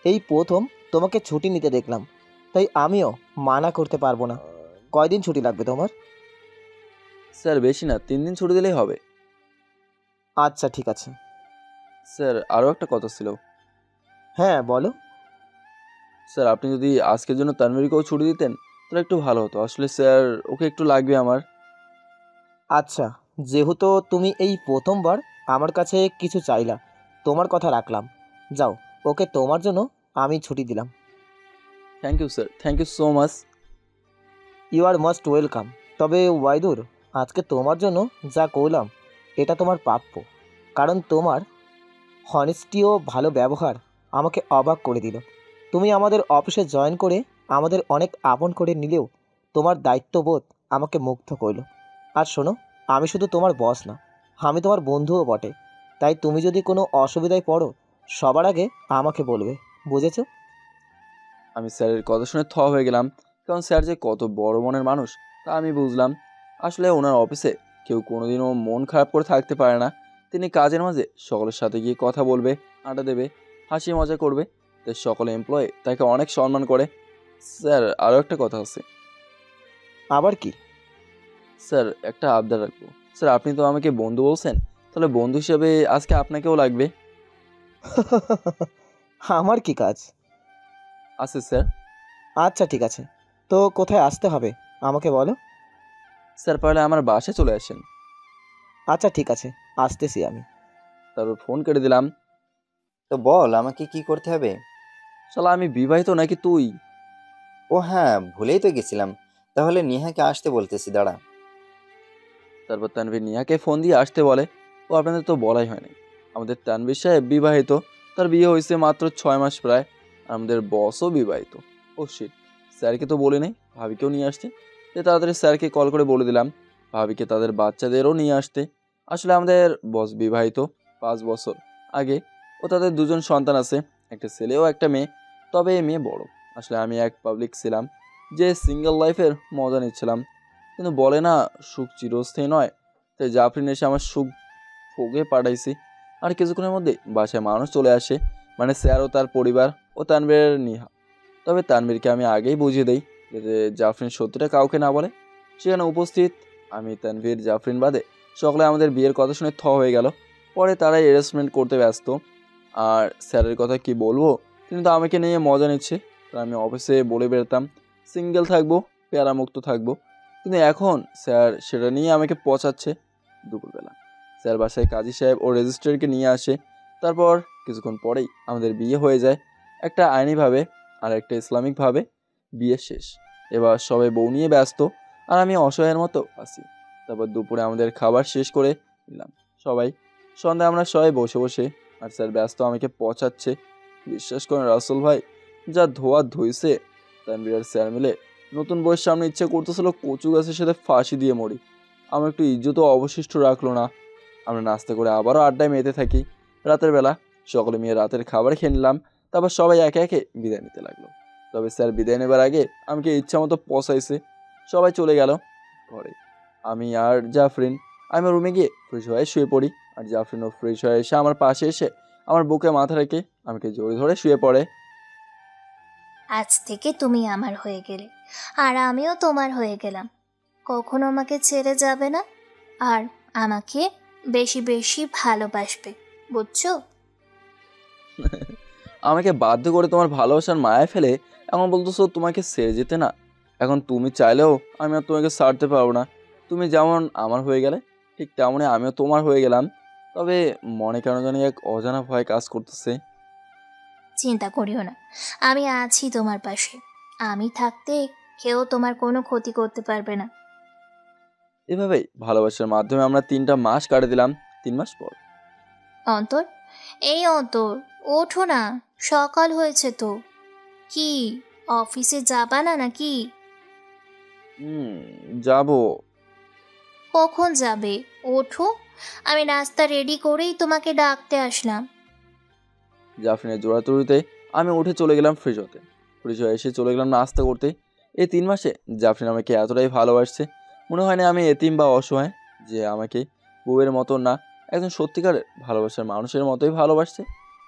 এই প্রথম তোমাকে ছুটি নিতে দেখলাম, তাই আমিও মানা করতে পারবো না। কয়দিন ছুটি লাগবে তোমার? স্যার বেশি না, 3 দিন ছুটি দিলেই হবে। আচ্ছা ঠিক আছে। স্যার, আরও একটা কথা ছিল। হ্যাঁ বলো। স্যার, আপনি যদি আজকের জন্য তানভীরকেও ছুটি দিতেন তাহলে একটু ভালো হতো। আসলে স্যার, ওকে একটু লাগবে আমার। আচ্ছা, যেহেতু তুমি এই প্রথমবার আমার কাছে কিছু চাইলা, তোমার কথা রাখলাম। যাও, ওকে তোমার জন্য আমি ছুটি দিলাম। Thank you sir, thank you so much. You are most welcome. তবে ওয়াইদুর, আজকে তোমার জন্য যা করলাম এটা তোমার প্রাপ্য, কারণ তোমার হনেস্টি ও ভালো ব্যবহার আমাকে অবাক করে দিল। তুমি আমাদের অফিসে জয়েন করে আমাদের অনেক আপন করে নিলেও তোমার দায়িত্ববোধ আমাকে মুগ্ধ করলো। আর শোনো, আমি শুধু তোমার বস না, আমি তোমার বন্ধুও বটে। তাই তুমি যদি কোনো অসুবিধায় পড়ো, সবার আগে আমাকে বলবে, বুঝেছো? আমি স্যারের কথা শুনে থ হয়ে গেলাম, কারণ স্যার যে কত বড় মনের মানুষ তা আমি বুঝলাম। আসলে ওনার অফিসে কেউ কোনোদিনও মন খারাপ করে থাকতে পারে না। তিনি কাজের মাঝে সকলের সাথে গিয়ে কথা বলবে, আড্ডা দেবে, হাসি মজা করবে। তাই সকল এমপ্লয়ি তাকে অনেক সম্মান করে। স্যার, আরও একটা কথা আছে। আবার কি? স্যার, একটা আবদার রাখবো। স্যার, আপনি তো আমাকে বন্ধু বলছেন, তাহলে বন্ধু হিসেবে আজকে আপনাকেও লাগবে। আমার কি কাজ? আছে স্যার। আচ্ছা ঠিক আছে, তো কোথায় আসতে হবে আমাকে বলো। স্যার, পারলে আমার বাসায় চলে আসেন। আচ্ছা ঠিক আছে, আসতেছি আমি। তারপর ফোন কেটে দিলাম। তো বল, আমাকে কি করতে হবে? শালা, আমি বিবাহিত নাকি তুই? ও হ্যাঁ, ভুলেই তো গেছিলাম। তাহলে নেহাকে আসতে বলতেছি, দাঁড়া। তারপর তানভীর নিহাকে ফোন দিয়ে আসতে বলে। ও আপনাদের তো বলাই হয়নি, আমাদের তানভীর সাহেব বিবাহিত, তার বিয়ে হয়েছে মাত্র 6 মাস প্রায়। আর আমাদের বসও বিবাহিত। ও শিট, স্যারকে তো বলে নেই, ভাবিকেও নিয়ে আসতে। তাড়াতাড়ি স্যারকে কল করে বলে দিলাম ভাবিকে তাদের বাচ্চাদেরও নিয়ে আসতে। আসলে আমাদের বস বিবাহিত 5 বছর আগে, ও তাদের 2জন সন্তান আছে, একটা ছেলে ও একটা মেয়ে। তবে এই মেয়ে বড়। আসলে আমি এক পাবলিক ছিলাম যে সিঙ্গেল লাইফের মজা নিচ্ছিলাম, কিন্তু বলে না সুখ চিরস্থায়ী নয়। তাই জাফরিন এসে আমার সুখ ভোগে পাঠাইছি। আর কিছুক্ষণের মধ্যে বাসায় মানুষ চলে আসে, মানে স্যার ও তার পরিবার ও তানভীরের নিহা। তবে তানভীরকে আমি আগেই বুঝিয়ে দিই যাতে জাফরিন সত্যিটা কাউকে না বলে। সেখানে উপস্থিত আমি, তানভীর, জাফরিন বাদে সকলে আমাদের বিয়ের কথা শুনে হয়ে গেল। পরে তারাই অ্যারেঞ্জমেন্ট করতে ব্যস্ত। আর স্যারের কথা কি বলবো, তিনি তো আমাকে নিয়ে মজা নিচ্ছে। তো আমি অফিসে বলে বেরোতাম সিঙ্গেল থাকবো, প্যারামুক্ত থাকবো, কিন্তু এখন স্যার সেটা নিয়ে আমাকে পচাচ্ছে। দুপুরবেলা স্যার বাসায় কাজী সাহেব ও রেজিস্ট্রারকে নিয়ে আসে। তারপর কিছুক্ষণ পরেই আমাদের বিয়ে হয়ে যায়, একটা আইনিভাবে আর একটা ইসলামিকভাবে। বিয়ে শেষ, এবার সবাই বউ নিয়ে ব্যস্ত, আর আমি অসহায়ের মতো আছি। তারপর দুপুরে আমাদের খাবার শেষ করে নিলাম সবাই। সন্ধ্যায় আমরা সবাই বসে বসে, আর স্যার ব্যস্ত আমাকে পচাচ্ছে। বিশ্বাস করেন রাসেল ভাই, যা ধোয়া ধুইছে তানভীর আর স্যার মিলে। নতুন বইয়ের সামনে ইচ্ছে করতেছিল কচু গাছের সাথে ফাঁসি দিয়ে মরি। আমার একটু ইজ্জতও অবশিষ্ট রাখলো না। আমরা নাস্তা করে আবারও আড্ডায় মেতে থাকি। রাতের বেলা সকলে মিলে রাতের খাবার খেয়ে নিলাম। তারপর সবাই একে একে বিদায় নিতে লাগলো। তবে স্যার বিদায় নেবার আগে আমাকে ইচ্ছা মতো পচাইছে। সবাই চলে গেল ঘরে। আমি আর জাফরিন, আমি রুমে গিয়ে ফ্রেশ হয়ে শুয়ে পড়ি। আর জাফরিনও ফ্রেশ হয়ে এসে আমার পাশে এসে আমার বুকে মাথা রেখে আমাকে জড়িয়ে ধরে শুয়ে পড়ে। আজ থেকে তুমি আমার হয়ে গেলে, আর আমিও তোমার হয়ে গেলাম। কখনো আমাকে ছেড়ে যাবে না, আর আমাকে বেশি বেশি ভালোবাসবে, বুঝছো? আমাকে বাধ্য করে তোমার ভালোবাসার মায়া ফেলে এখন বলতেছো তোমাকে ছেড়ে যেতে না। এখন তুমি চাইলেও আমি আর তোমাকে ছাড়তে পারবো না। তুমি যেমন আমার হয়ে গেলে, ঠিক তেমনই আমিও তোমার হয়ে গেলাম। তবে মনে কেন জানি এক অজানা ভয় কাজ করতেছে। চিন্তা করিও না, আমি আছি তোমার পাশে। আমি থাকতে কেউ তোমার কোনো ক্ষতি করতে পারবে না। এভাবেই ভালোবাসার মাধ্যমে আমরা 3টা মাস কাটে দিলাম। 3 মাস পর অন্তর, এই অন্তর, ওঠো না, সকাল হয়েছে তো। কি, অফিসে যাবা না নাকি? যাবো। কখন যাবে? ওঠো, আমি নাস্তা রেডি করেই তোমাকে ডাকতে আসলাম। জাফরিনের জোড়াতড়িতে আমি উঠে চলে গেলাম ফ্রেশ হতে। ফ্রেশ হয়ে এসে চলে গেলাম নাস্তা করতে। এই 3 মাসে জাফরিন আমাকে এতটাই ভালোবাসছে, মনে হয় না আমি এতিম বা অসহায়, যে আমাকে বউয়ের মতো না, একজন সত্যিকারের ভালোবাসার মানুষের মতোই ভালোবাসছে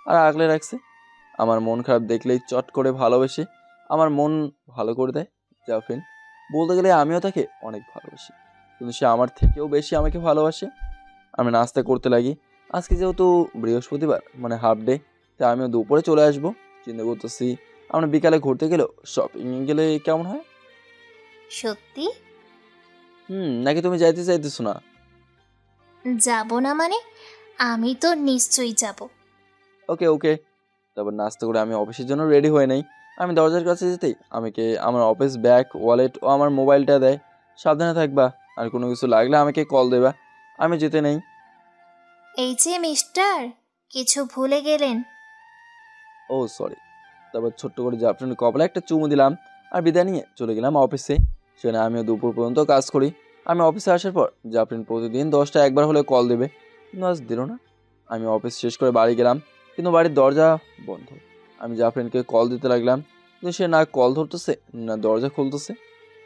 আর আগলে রাখছে। আমার মন খারাপ দেখলেই চট করে ভালোবেসে আমার মন ভালো করে দেয় জাফরিন। বলতে গেলে আমিও তাকে অনেক ভালোবাসি, কিন্তু সে আমার থেকেও বেশি আমাকে ভালোবাসে। আমি নাস্তা করতে লাগি। আজকে যেহেতু বৃহস্পতিবার, মানে হাফ ডে, তাই আমিও দুপুরে চলে আসবো। চিন্তা করতেছি আমরা বিকালে ঘুরতে গেলেও শপিংয়ে গেলে কেমন হয়। সত্যি? নাকি তুমি যাইতে চাইতেছো না? যাব না মানে? আমি তো নিশ্চয়ই যাব। ওকে ওকে। তারপর নাস্তা করে আমি অফিসের জন্য রেডি হয়ে নেই। আমি দরজার কাছে যেতেই আমাকে আমার অফিস ব্যাগ, ওয়ালেট ও আমার মোবাইলটা দেয়। সাবধানে থাকবা, আর কোনো কিছু লাগলে আমাকে কল দেবা। আমি যেতে নেই। এই যে মিস্টার, কিছু ভুলে গেলেন। ও সরি। তারপর ছোট্ট করে জাফরিনের কপালে একটা চুমু দিলাম আর বিদায় নিয়ে চলে গেলাম অফিসে। সেখানে আমিও দুপুর পর্যন্ত কাজ করি। আমি অফিসে আসার পর জাফরিন প্রতিদিন 10টা একবার হলে কল দেবে, কিন্তু আজ দিল না। আমি অফিস শেষ করে বাড়ি গেলাম, কিন্তু বাড়ির দরজা বন্ধ। আমি জাফরিনকে কল দিতে লাগলাম, কিন্তু সে না কল ধরতেছে না দরজা খুলতেছে।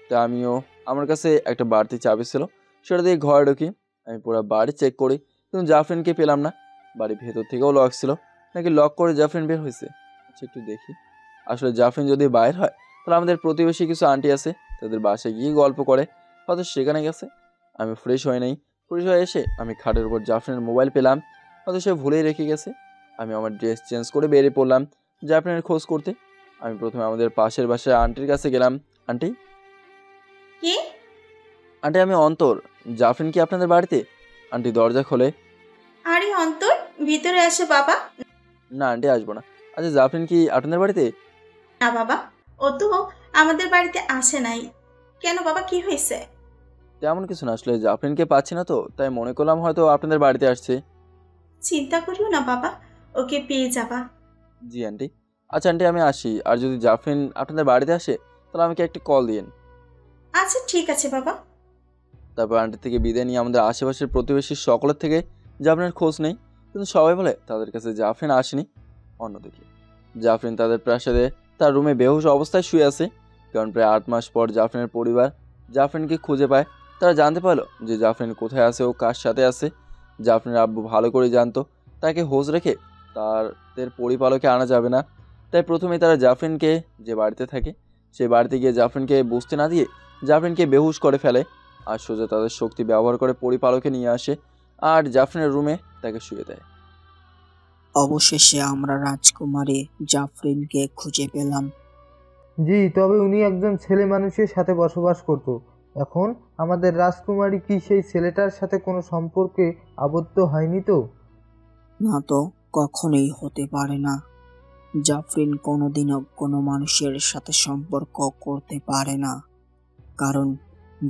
তা আমিও, আমার কাছে একটা বাড়তি চাবি ছিল, সেটা দিয়ে ঘরে ঢুকি। আমি পুরো বাড়ি চেক করি, কিন্তু জাফরিনকে পেলাম না। বাড়ির ভেতর থেকেও লক ছিল, নাকি লক করে জাফরিন বের হয়েছে। আচ্ছা একটু দেখি। আসলে জাফরিন যদি বাইর হয়, তাহলে আমাদের প্রতিবেশী কিছু আন্টি আছে, তাদের বাসায় গিয়ে গল্প করে, হয়তো সেখানে গেছে। আমি ফ্রেশ হয়ে নেই। ফ্রেশ হয়ে এসে আমি খাটের উপর জাফরিনের মোবাইল পেলাম, হয়তো সে ভুলেই রেখে গেছে। আমি আমার ড্রেস চেঞ্জ করে বেরিয়ে পড়লাম জাফরিনের খোঁজ করতে। আমি প্রথমে আমাদের পাশের বাসায় আন্টির কাছে গেলাম। আন্টি, কি? আন্টি আমি অন্তর। জাফরিন কি আপনাদের বাড়িতে? আন্টি দরজা খোলে। আরে অন্তর, ভিতরে আসো বাবা। না আন্টি, আসবো না। আচ্ছা জাফরিন কি আপনাদের বাড়িতে? না বাবা, ও তো আমাদের বাড়িতে আসে নাই। কেন বাবা, কি হয়েছে? তেমন কিছু না, আসলে জাফরিনকে পাচ্ছি না তো, তাই মনে করলাম হয়তো আপনাদের বাড়িতে আসছে। চিন্তা করিও না বাবা, ওকে পেয়ে যাবা। জি আন্টি। আচ্ছা আন্টি, আমি আসি। আর যদি জাফরিন আপনাদের বাড়িতে আসে তাহলে আমাকে একটি কল দিন। আচ্ছা ঠিক আছে বাবা। তারপর আন্টি থেকে বিদায় নিয়ে আমাদের আশেপাশের প্রতিবেশী সকলের থেকে জাফরিনের খোঁজ নেই, কিন্তু সবাই বলে তাদের কাছে জাফরিন আসেনি। অন্যদিকে জাফরিন তাদের প্রাসাদে তার রুমে বেহুশ অবস্থায় শুয়ে আছে, কারণ প্রায় 8 মাস পর জাফরিনের পরিবার জাফরিনকে খুঁজে পায়। তারা জানতে পারলো যে জাফরিন কোথায় আছে ও কার সাথে আছে। জাফরিনের আব্বু ভালো করে জানতো তাকে হোজ রেখে তাদের পরিপালকে আনা যাবে না, তাই প্রথমেই তারা জাফরিনকে, যে বাড়িতে থাকে সেই বাড়িতে গিয়ে জাফরিনকে বসতে না দিয়ে জাফরিনকে বেহুশ করে ফেলে আর সোজা তাদের শক্তি ব্যবহার করে পরিপালকে নিয়ে আসে আর জাফরিনের রুমে তাকে শুয়ে দেয়। অবশেষে আমরা রাজকুমারী জাফরিনকে খুঁজে পেলাম। জি, তবে উনি একজন ছেলে মানুষের সাথে বসবাস করত। এখন আমাদের রাজকুমারী কি সেই ছেলেটার সাথে কোনো সম্পর্কে আবদ্ধ হয়নি তো? না তো, কখনোই হতে পারে না। জাফরিন কোনোদিনও কোনো মানুষের সাথে সম্পর্ক করতে পারে না, কারণ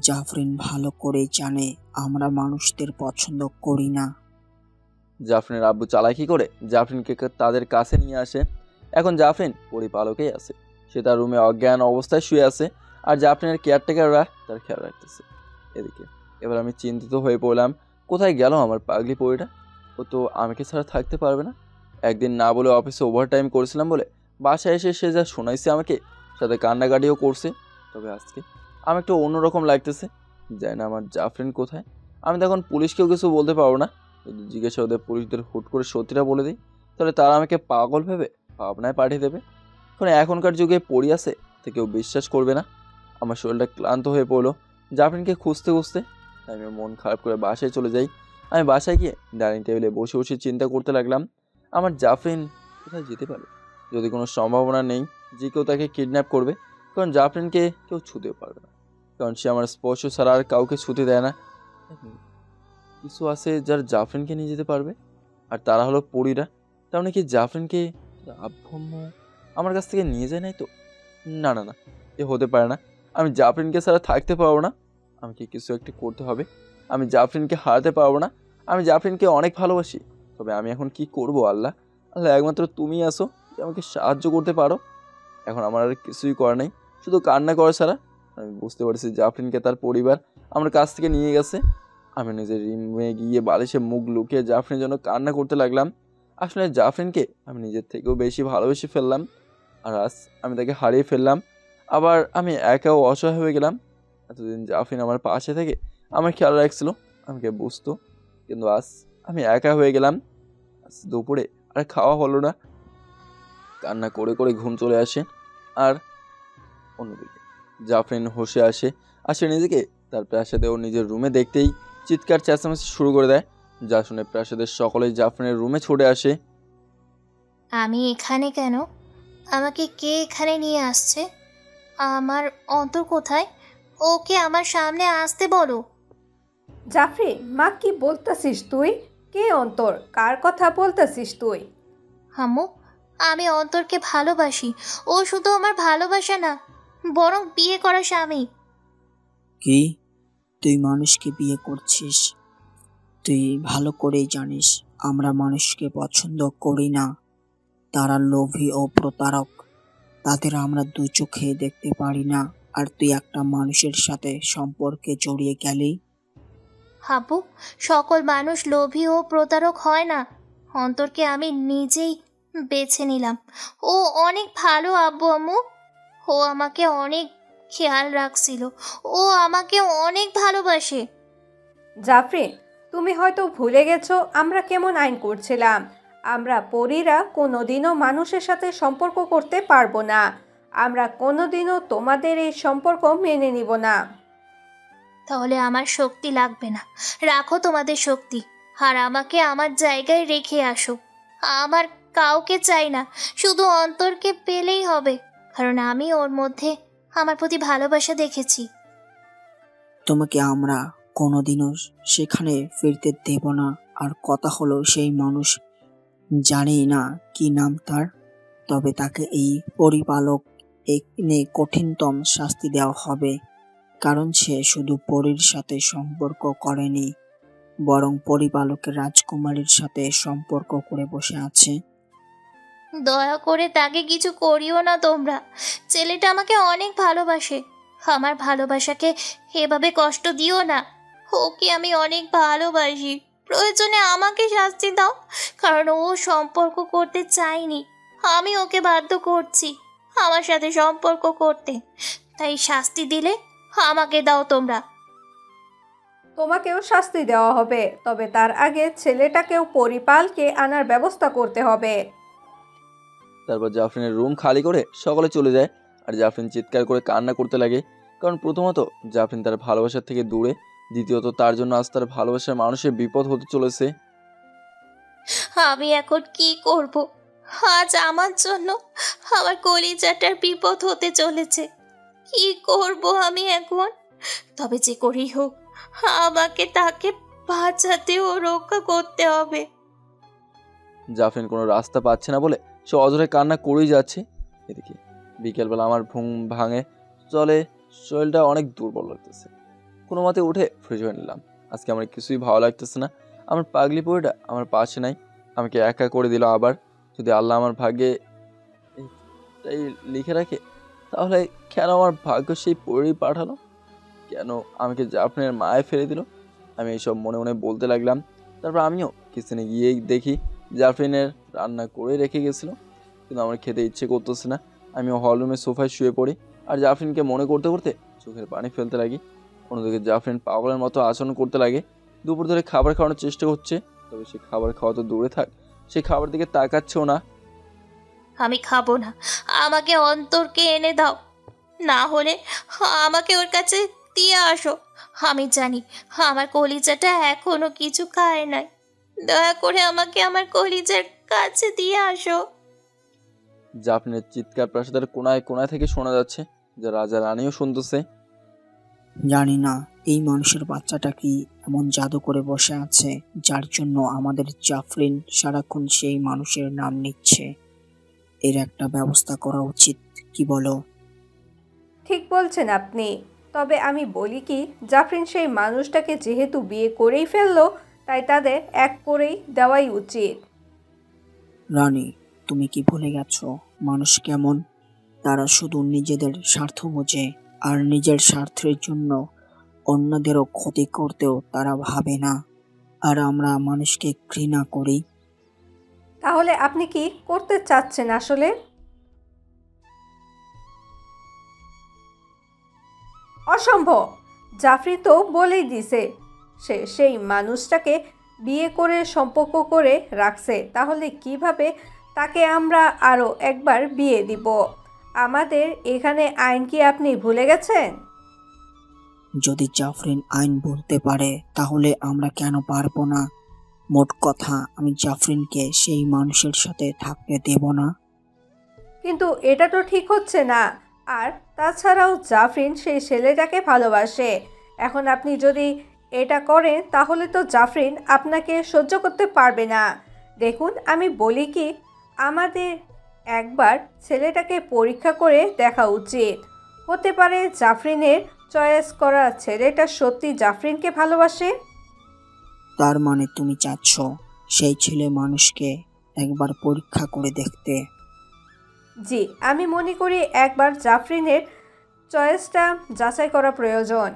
জাফরিন ভালো করে জানে আমরা মানুষদের পছন্দ করি না। জাফরিনের আব্বু চালাকি করে জাফরিনকে তাদের কাছে নিয়ে আসে। এখন জাফরিন পরিপালকেই আছে, সে তার রুমে অজ্ঞান অবস্থায় শুয়ে আছে আর জাফরিনের কেয়ারটেকাররা তার খেয়াল রাখতেছে। এদিকে এবার আমি চিন্তিত হয়ে পড়লাম, কোথায় গেল আমার পাগলি পরিটা? ও তো আমাকে ছাড়া থাকতে পারবে না। একদিন না বলে অফিসে ওভারটাইম করেছিলাম বলে বাসায় এসে সে যা শোনাইছে আমাকে, সাথে কান্নাকাটিও করছে। তবে আজকে আমি একটু অন্যরকম লাগতেছে, জানি না আমার জাফরিন কোথায়। আমি তখন পুলিশকেও কিছু বলতে পারবো না, যদি জিজ্ঞাসা ওদের পুলিশদের হুট করে সত্যিটা বলে দিই তাহলে তারা আমাকে পাগল ভেবে ভাবনায় পাঠিয়ে দেবে। কারণ এখনকার যুগে পড়ি আছে তো কেউ বিশ্বাস করবে না। আমার শরীরটা ক্লান্ত হয়ে পড়লো জাফরিনকে খুঁজতে খুঁজতে, তাই আমি মন খারাপ করে বাসায় চলে যাই। আমি বাসায় গিয়ে ডাইনিং টেবিলে বসে বসে চিন্তা করতে লাগলাম, আমার জাফরিন কোথায় যেতে পারে। যদি কোনো সম্ভাবনা নেই যে কেউ তাকে কিডন্যাপ করবে, কারণ জাফরিনকে কেউ ছুঁতেও পারবে না, কারণ সে আমার স্পর্শ ছাড়া আর কাউকে ছুঁতে দেয় না। কিছু আছে যারা জাফরিনকে নিয়ে যেতে পারবে, আর তারা হলো পরীরা। তার মানে কি জাফরিনকে আব্বু আমার কাছ থেকে নিয়ে যায় নাই তো? না না না, এ হতে পারে না। আমি জাফরিনকে ছাড়া থাকতে পারবো না, আমাকে কিছু একটা করতে হবে। আমি জাফরিনকে হারাতে পারবো না, আমি জাফরিনকে অনেক ভালোবাসি। তবে আমি এখন কি করব? আল্লাহ আল্লাহ, একমাত্র তুমি আসো যে আমাকে সাহায্য করতে পারো। এখন আমার আর কিছুই করার নেই, শুধু কান্না করা ছাড়া। আমি বুঝতে পারছি জাফরিনকে তার পরিবার আমার কাছ থেকে নিয়ে গেছে। আমি নিজের রুমে গিয়ে বালিশে মুখ লুকিয়ে জাফরিনের জন্য কান্না করতে লাগলাম। আসলে জাফরিনকে আমি নিজের থেকেও বেশি ভালোবেসে ফেললাম, আর আজ আমি তাকে হারিয়ে ফেললাম। আবার আমি একাও অসহায় হয়ে গেলাম। এতদিন জাফরিন আমার পাশে থেকে আমার খেয়াল রাখছিল, আমাকে বুঝতো, কিন্তু আজ আমি একা হয়ে গেলাম। আজ দুপুরে আর খাওয়া হলো না, কান্না করে করে ঘুম চলে আসে। আর অন্যদিকে জাফরিন হোশে আসে নিজেকে তার প্রাসাদে ওর নিজের রুমে দেখতেই চিৎকার চেঁচামেচি শুরু করে দেয়, যা শুনে প্রাসাদের সকলেই জাফরিনের রুমে ছুটে আসে। আমি এখানে কেন? আমাকে কে এখানে নিয়ে আসছে? আমার অন্তর কোথায়? ওকে আমার সামনে আসতে বলো। জাফরি, মা কি বলতেছিস তুই? কে অন্তর? কার কথা বলতেছিস তুই? আম্মু, আমি অন্তরকে ভালোবাসি। ও শুধু আমার ভালোবাসা না, বরং বিয়ে করা স্বামী। কি? তুই মানুষকে বিয়ে করছিস? তুই ভালো করেই জানিস আমরা মানুষকে পছন্দ করি না। তারা লোভী ও প্রতারক, তাদের আমরা দু চোখে দেখতে পারি না। আর তুই একটা মানুষের সাথে সম্পর্কে জড়িয়ে গেলি। আব্বু, সকল মানুষ লোভী ও প্রতারক হয় না। অন্তরকে আমি নিজেই বেছে নিলাম। ও অনেক ভালো আব্বু আম্মু। ও আমাকে অনেক খেয়াল রাখছিল। ও আমাকে অনেক ভালোবাসে। জাফরি, তুমি হয়তো ভুলে গেছো আমরা কেমন আইন করছিলাম। আমরা পরীরা কোনোদিনও মানুষের সাথে সম্পর্ক করতে পারবো না। আমরা কোনোদিনও তোমাদের এই সম্পর্ক মেনে নিব না। তাহলে আমার শক্তি লাগবে না, রাখো তোমাদের শক্তি, আর আমাকে আমার জায়গায় রেখে আসো। আমার কাউকে চাই না, শুধু অন্তরকে পেলেই হবে, কারণ আমি ওর মধ্যে আমার প্রতি ভালোবাসা দেখেছি। তোমাকে আমরা কোনোদিনও সেখানে ফিরতে দেব না। আর কথা হলো, সেই মানুষ জানি না কি নাম তার, তবে তাকে এই পরিপালক এনে কঠিনতম শাস্তি দেওয়া হবে। কারণ সে শুধু পরীর সাথে সম্পর্ক করেনি, বরং পরিপালকের রাজকুমারীর সাথে সম্পর্ক করে বসে আছে। দয়া করে তাকে কিছু করিও না তোমরা। ছেলেটা আমাকে অনেক ভালোবাসে। আমার ভালোবাসাকে এভাবে কষ্ট দিও না। ওকে আমি অনেক ভালোবাসি। প্রয়োজনে আমাকে শাস্তি দাও, কারণ ও সম্পর্ক করতে চায়নি। আমি ওকে বাধ্য করছি আমার সাথে সম্পর্ক করতে। তাই শাস্তি দিলে আমাকে দাও তোমরা। তোমাকেও শাস্তি দেওয়া হবে, তবে তার আগে ছেলেটাকেও পরিপালকে আনার ব্যবস্থা করতে হবে। তারপর জাফরিনের রুম খালি করে সকলে চলে যায়, আর জাফরিন চিৎকার করে কান্না করতে লাগে। কারণ প্রথমত জাফরিন তার ভালোবাসার থেকে দূরে, দ্বিতীয়ত তার জন্য আজ তার ভালোবাসার মানুষের বিপদ হতে চলেছে। আমি এখন কি করব? আজ আমার জন্য আমার কলিজাটার বিপদ হতে চলেছে। কি করব আমি এখন? তবে যে করেই হোক আমাকে তাকে বাঁচাতে ও রক্ষা করতে হবে। জাফরিন কোনো রাস্তা পাচ্ছে না বলে সে অঝরে কান্না করেই যাচ্ছে। এদিকে বিকেলবেলা আমার ঘুম ভাঙে, চলে শরীরটা অনেক দুর্বল লাগতেছে। কোনো মতে উঠে ফ্রেশ হয়ে নিলাম। আজকে আমার কিছুই ভালো লাগতেছে না। আমার পাগলি পরিটা আমার পাশে নাই, আমাকে একা করে দিল। আবার যদি আল্লাহ আমার ভাগ্যে এই লিখে রাখে, তাহলে কেন আমার ভাগ্য সেই পরি পাঠালো? কেন আমাকে জাফরিনের মায়ে ফেলে দিল? আমি এইসব মনে মনে বলতে লাগলাম। তারপর আমিও কিচেনে গিয়েই দেখি জাফরিনের রান্না করে রেখে গেছিলো, কিন্তু আমার খেতে ইচ্ছে করতেছে না। আমিও হলরুমে সোফায় শুয়ে পড়ি, আর জাফরিনকে মনে করতে করতে চোখের পানি ফেলতে লাগি। অন্যদিকে জাফরিন পাগলের মতো আচরণ করতে লাগে। দুপুর ধরে খাবার খাওয়ানোর চেষ্টা হচ্ছে, তবে সে খাবার খাওয়া তো দূরে থাক, সে খাবার দিকে তাকাচ্ছেও না। আমি খাবো না, আমাকে অন্তরকে এনে দাও, না হলে আমাকে ওর কাছে দিয়ে আসো। আমি জানি আমার কলিজাটা এখনো কিছু খায় নাই। দয়া করে আমাকে আমার কলিজার কাছে দিয়ে আসো। জাফরিনের চিৎকার প্রাসাদের কোনায় কোনায় থেকে শোনা যাচ্ছে, যা রাজা রানীও শুনতেছে। জানি না এই মানুষের বাচ্চাটা কি এমন জাদু করে বসে আছে, যার জন্য আমাদের জাফরিন সারাক্ষণ সেই মানুষের নাম নিচ্ছে। এর একটা ব্যবস্থা করা উচিত, কি বলো? ঠিক বলছেন আপনি। তবে আমি বলি কি, জাফরিন সেই মানুষটাকে যেহেতু বিয়ে করেই ফেললো, তাই তাদের এক করেই দেওয়াই উচিত। রানী, তুমি কি ভুলে গেছো মানুষ কেমন? তারা শুধু নিজেদের স্বার্থ বোঝে, আর নিজের স্বার্থের জন্য অন্যদেরও ক্ষতি করতেও তারা ভাবে না। আর আমরা মানুষকে ঘৃণা করি। তাহলে আপনি কি করতে চাচ্ছেন আসলে? অসম্ভব। জাফরি তো বলেই দিছে সে সেই মানুষটাকে বিয়ে করে সম্পর্ক করে রাখছে, তাহলে কিভাবে তাকে আমরা আরও একবার বিয়ে দিব? আমাদের এখানে আইন কি আপনি ভুলে গেছেন? যদি জাফরিন আইন বলতে পারে, তাহলে আমরা কেন পারবো না? মোট কথা, আমি জাফরিনকে সেই মানুষের সাথে থাকতে দেব না। কিন্তু এটা তো ঠিক হচ্ছে না। আর তাছাড়াও জাফরিন সেই ছেলেটাকে ভালোবাসে। এখন আপনি যদি এটা করেন, তাহলে তো জাফরিন আপনাকে সহ্য করতে পারবে না। দেখুন, আমি বলি কি, আমাদের একবার ছেলেটাকে পরীক্ষা করে দেখা উচিত। হতে পারে জাফরিনের চয়েস করা ছেলেটা সত্যি জাফরিনকে ভালোবাসে। তার মানে তুমি চাচ্ছ সেই ছেলে মানুষকে একবার পরীক্ষা করে দেখতে? জি, আমি মনে করি একবার জাফরিনের চয়েসটা যাচাই করা প্রয়োজন।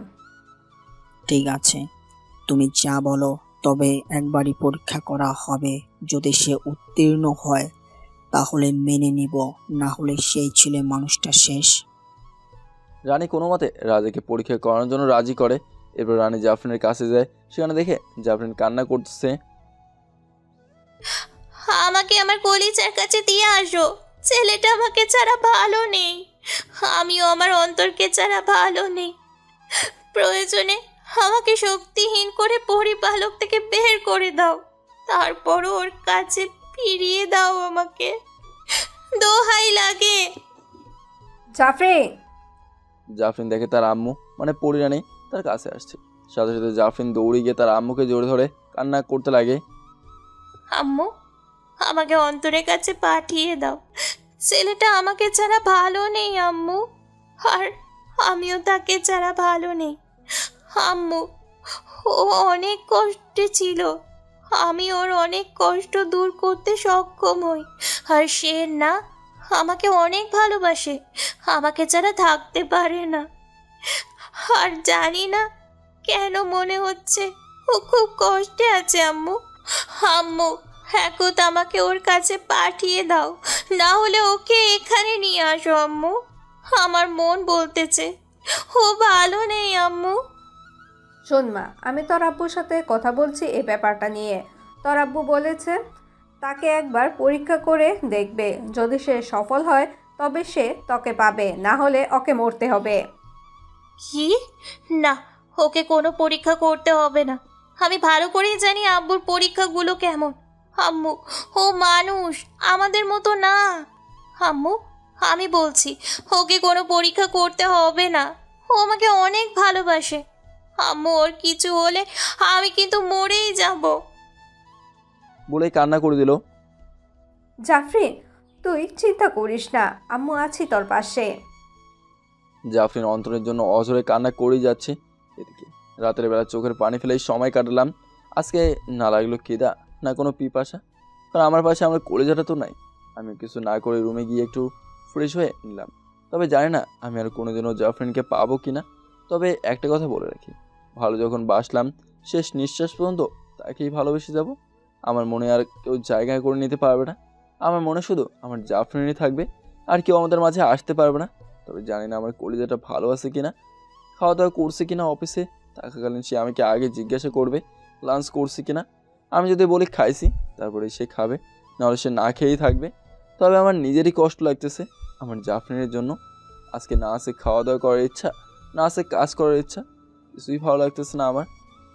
ঠিক আছে, তুমি যা বলো, তবে একবারই পরীক্ষা করা হবে। যদি সে উত্তীর্ণ হয় তাহলে মেনে নিব, না হলে সেই ছেলে মানুষটা শেষ। রানী কোনো মতে রাজাকে পরীক্ষা করানোর জন্য রাজি করে। এরপর রানী জাফরিনের কাছে যায়, সেখানে দেখে জাফরিন কান্না করতেছে। আমাকে আমার কলিজার কাছে দিয়ে আসো। ছেলেটা আমাকে ছাড়া ভালো নেই, আমিও আমার অন্তরকে ছাড়া ভালো নেই। প্রয়োজনে আমাকে শক্তিহীন করে পরিপালক থেকে বের করে দাও, তারপরও ওর কাছে ফিরিয়ে দাও আমাকে, দোহাই লাগে। জাফরিন! জাফরিন দেখে তার আম্মু মানে পরি রানী তার কাছে আসছে। সাথে সাথে জাফরিন দৌড়ে গিয়ে তার আম্মুকে জড়িয়ে ধরে কান্না করতে লাগে। আম্মু, আমাকে অন্তরের কাছে পাঠিয়ে দাও। ছেলেটা আমাকে ছাড়া ভালো নেই আম্মু, আর আমিও তাকে ছাড়া ভালো নেই। আম্মু, ও অনেক কষ্টে ছিল, আমি ওর অনেক কষ্ট দূর করতে সক্ষম হই। আর সে না আমাকে অনেক ভালোবাসে, আমাকে ছাড়া থাকতে পারে না। আর জানি না কেন মনে হচ্ছে ও খুব কষ্টে আছে। আম্মু, আম্মু, এখন আমাকে ওর কাছে পাঠিয়ে দাও, না হলে ওকে এখানে নিয়ে আসো। আম্মু, আমার মন বলতেছে ও ভালো নেই। আম্মু, শোন মা, আমি তোর আব্বুর সাথে কথা বলছি এই ব্যাপারটা নিয়ে। তোর আব্বু বলেছে তাকে একবার পরীক্ষা করে দেখবে, যদি সে সফল হয় তবে সে তোকে পাবে, না হলে ওকে মরতে হবে। কি? না, ওকে কোনো পরীক্ষা করতে হবে না। আমি ভালো করেই জানি আব্বুর পরীক্ষাগুলো কেমন। আম্মু, ও মানুষ, আমাদের মতো না। আম্মু, আমি বলছি ওকে কোনো পরীক্ষা করতে হবে না, ও আমাকে অনেক ভালোবাসে। আম্মু, ওর কিছু হলে আমি কিন্তু মরেই যাব। বলেই কান্না করে দিল। জাফরিন, তুই চিন্তা করিস না, আম্মু আছি তোর পাশে। জাফরিন অন্তরের জন্য অঝরে কান্না করেই যাচ্ছে। এদিকে রাতের বেলা চোখের পানি ফেলেই সময় কাটালাম। আজকে না লাগলো কেদা, না কোনো পিপাসা, কারণ আমার পাশে আমার কলেজাটা তো নাই। আমি কিছু না করে রুমে গিয়ে একটু ফ্রেশ হয়ে নিলাম। তবে জানি না আমি আর কোনোদিনও জাফরিনকে পাবো কি না। তবে একটা কথা বলে রাখি, ভালো যখন বাসলাম শেষ নিঃশ্বাস পর্যন্ত তাকেই ভালোবেসে যাব। আমার মনে আর কেউ জায়গা করে নিতে পারবে না। আমার মনে শুধু আমার জাফরিনই থাকবে, আর কেউ আমাদের মাঝে আসতে পারবে না। তবে জানি না আমার কলিজাটা ভালো আছে কিনা, খাওয়া দাওয়া করছে কিনা, অফিসে থাকাকালীন সে আমাকে আগে জিজ্ঞাসা করবে লাঞ্চ করছে কিনা। আমি যদি বলি খাইছি, তারপরে সে খাবে, নাহলে সে না খেয়েই থাকবে। তবে আমার নিজেরই কষ্ট লাগতেছে আমার জাফরিনের জন্য। আজকে না আছে খাওয়া দাওয়া করার ইচ্ছা, না আছে কাজ করার ইচ্ছা, কিছুই ভালো লাগতেছে না আমার।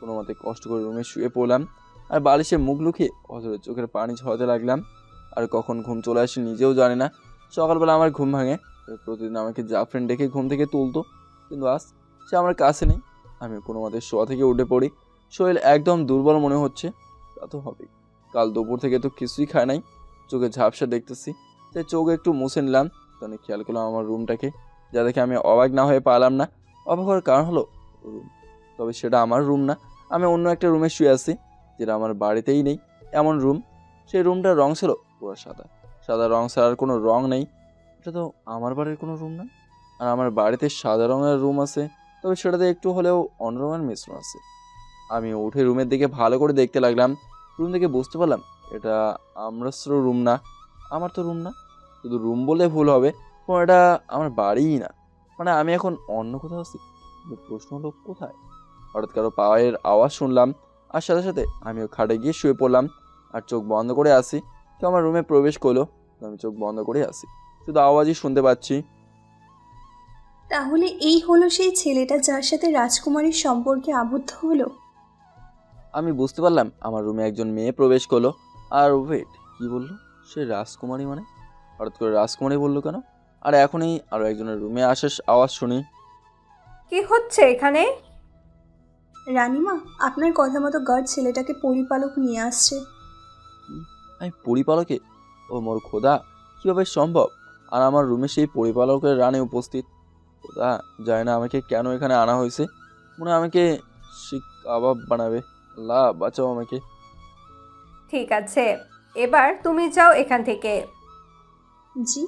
কোনো মতে কষ্ট করে রুমে শুয়ে পড়লাম আর বালিশে মুখ লুকিয়ে অঝরে চোখের পানি ঝরাতে লাগলাম। আর কখন ঘুম চলে আসে নিজেও জানি না। সকালবেলা আমার ঘুম ভাঙে, প্রতিদিন আমাকে জাফরিন ডেকে ঘুম থেকে তুলতো, কিন্তু আজ সে আমার কাছে নেই। আমি কোনো মতে শোয়া থেকে উঠে পড়ি। শরীর একদম দুর্বল মনে হচ্ছে। তা তো হবেই, কাল দুপুর থেকে তো কিছুই খায় নাই, চোখে ঝাপসা দেখতেছি। তাই চোখ একটু মুছে নিলাম। তখন খেয়াল করলাম আমার রুমটাকে, যা দেখে আমি অবাক না হয়ে পারলাম না। অবাক হওয়ার কারণ হলো রুম, তবে সেটা আমার রুম না। আমি অন্য একটা রুমে শুয়ে আছি, যেটা আমার বাড়িতেই নেই এমন রুম। সেই রুমটার রং ছিল পুরো সাদা, সাদা রং ছাড়ার কোনো রং নেই। এটা তো আমার বাড়ির কোনো রুম না। আর আমার বাড়িতে সাদা রঙের রুম আছে, তবে সেটাতে একটু হলেও অন্য রঙের মিশ্রণ আছে। আমি উঠে রুমের দিকে ভালো করে দেখতে লাগলাম। রুম থেকে বুঝতে পারলাম এটা আমরাস্ত্র রুম না, আমার তো রুম না। শুধু রুম বলে ভুল হবে, কারণ এটা আমার বাড়িই না। মানে আমি এখন অন্য কোথাও আছি। প্রশ্ন হলো কোথায়? হঠাৎ কারো পায়ের আওয়াজ শুনলাম, আর সাথে সাথে আমিও খাটে গিয়ে শুয়ে পড়লাম আর চোখ বন্ধ করে আসি। কেউ আমার রুমে প্রবেশ করলো, আমি চোখ বন্ধ করে আসি, শুধু আওয়াজই শুনতে পাচ্ছি। তাহলে এই হলো সেই ছেলেটা যার সাথে রাজকুমারীর সম্পর্কে আবদ্ধ হলো। আমি বুঝতে পারলাম আমার রুমে একজন মেয়ে প্রবেশ করলো। আর ওয়েট, কি বললো সে? রাজকুমারী মানে? হঠাৎ করে রাজকুমারী বললো কেন? আর এখনই আরও একজনের রুমে আসার আওয়াজ শুনি। কি হচ্ছে এখানে? রানীমা, আপনার কথা মতো গার্ড ছেলেটাকে পরিপালক নিয়ে আসছে। আমি পরিপালকে? ও মোর খোদা, কীভাবে সম্ভব? আর আমার রুমে সেই পরিপালকের রানী উপস্থিত। খোদা, জানি না আমাকে কেন এখানে আনা হয়েছে। মনে হয় আমাকে শিক কাবাব বানাবে। আল্লাহ বাঁচাও আমাকে। ঠিক আছে, এবার তুমি যাও এখান থেকে। জি।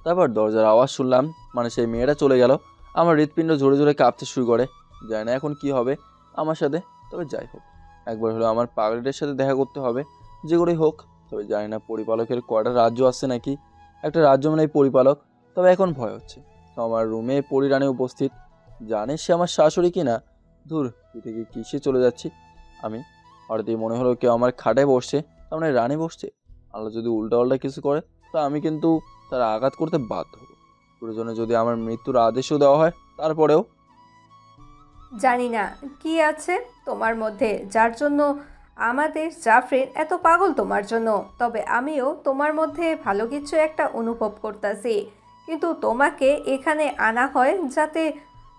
তারপর দরজার আওয়াজ শুনলাম, মানে সেই মেয়েটা চলে গেল। আমার হৃৎপিণ্ড জোরে জোরে কাঁপতে শুরু করে। জানি না এখন কি হবে আমার সাথে। তবে যাই হোক, একবার হলো আমার পাগলিটার সাথে দেখা করতে হবে, যে করেই হোক। তবে জানি না পরিপালকের কয়টা রাজ্য আসছে নাকি। একটা রাজ্য মানে পরিপালক। তবে এখন ভয় হচ্ছে। তো আমার রুমে পরিরানী উপস্থিত। জানে সে আমার শাশুড়ি কি না? দূর, তুই থেকে কিসে চলে যাচ্ছি আমি। হঠাৎই মনে হলো কেউ আমার খাটায় বসছে, তার মানে রানী বসছে। আল্লাহ যদি উল্টা উল্টা কিছু করে, তো আমি কিন্তু তার আঘাত করতে বাধ্য হব। প্রয়োজনে যদি আমার মৃত্যুর আদেশও দেওয়া হয়, তারপরেও। জানি না কি আছে তোমার মধ্যে, যার জন্য আমাদের জাফরিন এত পাগল তোমার জন্য। তবে আমিও তোমার মধ্যে ভালো কিছু একটা অনুভব করতেছি। কিন্তু তোমাকে এখানে আনা হয় যাতে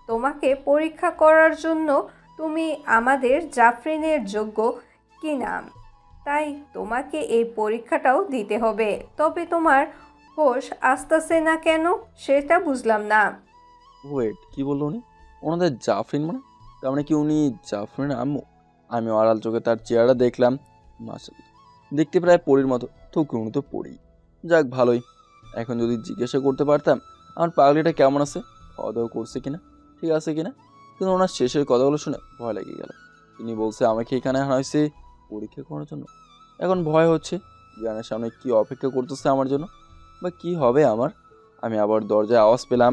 তোমাকে পরীক্ষা করার জন্য তুমি আমাদের জাফরিনের যোগ্য কি না, তাই তোমাকে এই পরীক্ষাটাও দিতে হবে। তবে তোমার হোশ আসতেছে না কেন সেটা বুঝলাম না। ওয়েট, কি বললো উনি? ওনাদের জাফরিন মানে? তার মানে কি উনি জাফরিন আম্মু? আমি আড়াল চোখে তার চেহারা দেখলাম। মাশাআল্লাহ, দেখতে প্রায় পরীর মতো। তো উনি তো পরী। যাক ভালোই। এখন যদি জিজ্ঞাসা করতে পারতাম আমার পাগলিটা কেমন আছে, খাওয়া দাওয়া করছে কিনা, ঠিক আছে কিনা, কিন্তু ওনার শেষের কথাগুলো শুনে ভয় লেগে গেল। তিনি বলছে আমাকে এখানে আনা হয়েছে পরীক্ষা করার জন্য। এখন ভয় হচ্ছে, জানার সামনে কি অপেক্ষা করতেছে আমার জন্য, বা কি হবে আমার। আমি আবার দরজায় আওয়াজ পেলাম।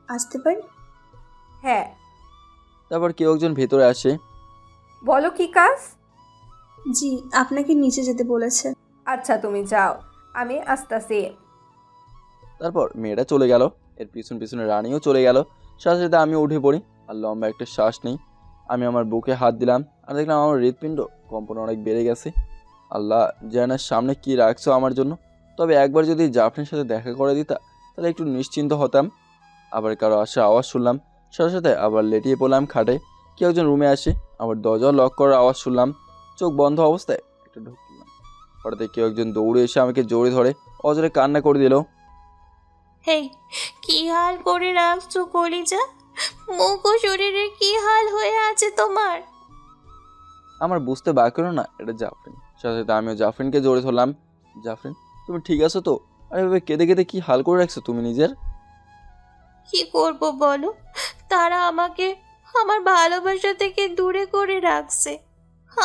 আসতে পারি? হ্যাঁ। তারপর কেউ একজন ভেতরে আসে। বলো কি কাজ? জি, আপনাকে নিচে যেতে বলেছে। আচ্ছা তুমি যাও, আমি আসতেছি। তারপর মেয়েটা চলে গেল, এর পিছন পিছনে রানীও চলে গেল। সাথে সাথে আমি উঠে পড়ি আর লম্বা একটা শ্বাস নেই। আমি আমার বুকে হাত দিলাম আর দেখলাম আমার হৃৎপিণ্ড কম্পন অনেক বেড়ে গেছে। আল্লাহ, জানার সামনে কি রাখছো আমার জন্য। তবে একবার যদি জাফরিনের সাথে দেখা করে দিতা তাহলে একটু নিশ্চিন্ত হতাম। আবার কারো আসার আওয়াজ শুনলাম, সাথে সাথে আবার লেটিয়ে পড়লাম খাটে। কেউ একজন রুমে আসে, আবার দরজা লক করার আওয়াজ শুনলাম। চোখ বন্ধ অবস্থায় একটু ঢুকলাম। হঠাৎ কেউ একজন দৌড়ে এসে আমাকে জড়িয়ে ধরে অজরে কান্না করে দিল। হেই, কি হাল করে রাখছো কলিজা? মুখ ও শরীরের কি হাল হয়ে আছে তোমার? আমার বুঝতে বাকি হলো না এটা জাফরিন। সাথে সাথে আমিও জাফরিনকে জড়িয়ে ধরলাম। জাফরিন, তুমি ঠিক আছো তো? আরে ভাবে কেঁদে কেঁদে কি হাল করে রাখছো তুমি নিজের? কি করব বলো, তারা আমাকে আমার ভালোবাসা থেকে দূরে করে রাখছে।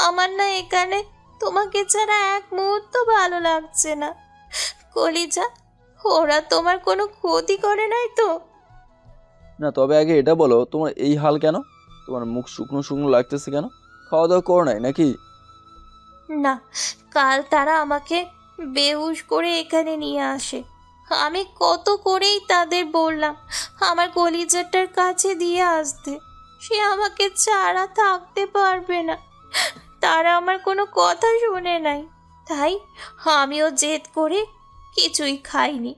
আমার না এখানে তোমাকে ছাড়া এক মুহূর্ত ভালো লাগছে না কলিজা। ওরা তোমার কোনো ক্ষতি করে নাই তো? না, তবে আগে এটা বলো তোমার এই হাল কেন? তোমার মুখ শুকনো শুকনো লাগতেছে কেন? খাওয়া দাওয়া করো নাই নাকি? না, কাল তারা আমাকে বেহুশ করে এখানে নিয়ে আসে। আমি কত করেই তাদের বললাম আমার কলিজাটার কাছে দিয়ে আসতে, সে আমাকে ছাড়া থাকতে পারবে না। তারা আমার কোনো কথা শুনে নাই, তাই আমিও জেদ করে কিছুই খাইনি।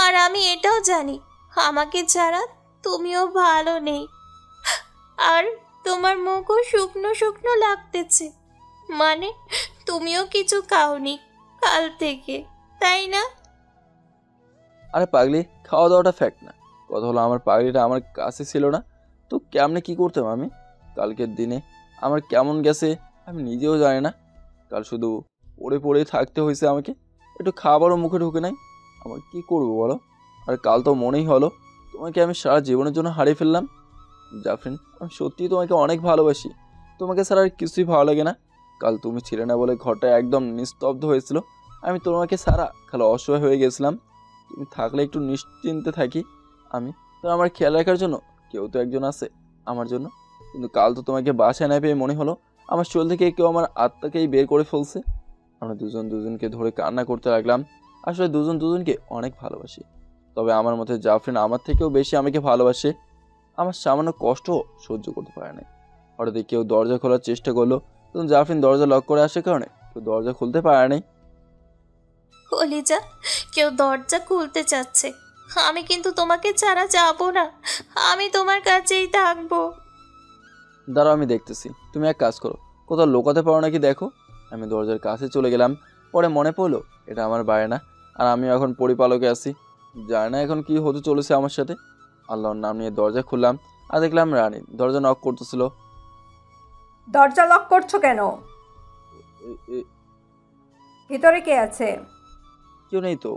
আর আমি এটাও জানি আমাকে ছাড়া তুমিও ভালো নেই, আর তোমার মুখও শুকনো শুকনো লাগতেছে। মানে তুমিও কিছু খাওনি কাল থেকে, তাই না? আরে পাগলি, খাওয়া দাওয়াটা ফ্যাক্ট না। কথা হলো আমার পাগলিটা আমার কাছে ছিল না তো কেমনে কি করতাম আমি? কালকের দিনে আমার কেমন গেছে আমি নিজেও জানি না। কাল শুধু পড়ে পড়ে থাকতে হয়েছে আমাকে, একটু খাবারও মুখে ঢুকে নাই। আমার কি করবো বলো? আর কাল তো মনেই হলো তোমাকে আমি সারা জীবনের জন্য হারিয়ে ফেললাম। জাফরিন, আমি সত্যিই তোমাকে অনেক ভালোবাসি। তোমাকে ছাড়া আর কিছুই ভালো লাগে না। কাল তুমি ছিলে না বলে ঘরটা একদম নিস্তব্ধ হয়েছিল। আমি তোমাকে ছাড়া খালি অসহায় হয়ে গেছিলাম। তুমি থাকলে একটু নিশ্চিন্তে থাকি আমি, তো আমার খেয়াল রাখার জন্য কেউ তো একজন আছে আমার জন্য। কিন্তু কাল তো তোমাকে বাসায় না পেয়ে মনে হলো আমার শরীর থেকে কেউ আমার আত্মাকেই বের করে ফেলছে। আমরা দুজন দুজনকে ধরে কান্না করতে লাগলাম। আসলে দুজন দুজনকে অনেক ভালোবাসি, তবে আমার মতে জাফরিন আমার থেকেও বেশি আমাকে ভালোবাসে। আমার সামান্য কষ্ট সহ্য করতে পারে না। হঠাৎ কেউ দরজা খোলার চেষ্টা করলো, তখন জাফরিন দরজা লক করে আসার কারণে কেউ দরজা খুলতে পারে নাই। কলিজা, কেউ দরজা খুলতে চাচ্ছে। আমি কিন্তু তোমাকে ছাড়া যাব না, আমি তোমার কাছেই থাকবো। দাঁড়াও, আমি দেখতেছি। তুমি এক কাজ করো, কোথাও লুকাতে পারো নাকি দেখো। আমি দরজার কাছে চলে গেলাম। পরে মনে পড়লো এটা আমার বাড়ি না, আর আমি এখন পরিপালকে আছি। জানি না এখন কি হতে চলেছে আমার সাথে। আল্লাহর নাম নিয়ে দরজা খুললাম আর দেখলাম রানী দরজা নক করতেছিল। দরজা লক করছো কেন? ভিতরে কে আছে? কেউ নেই তো।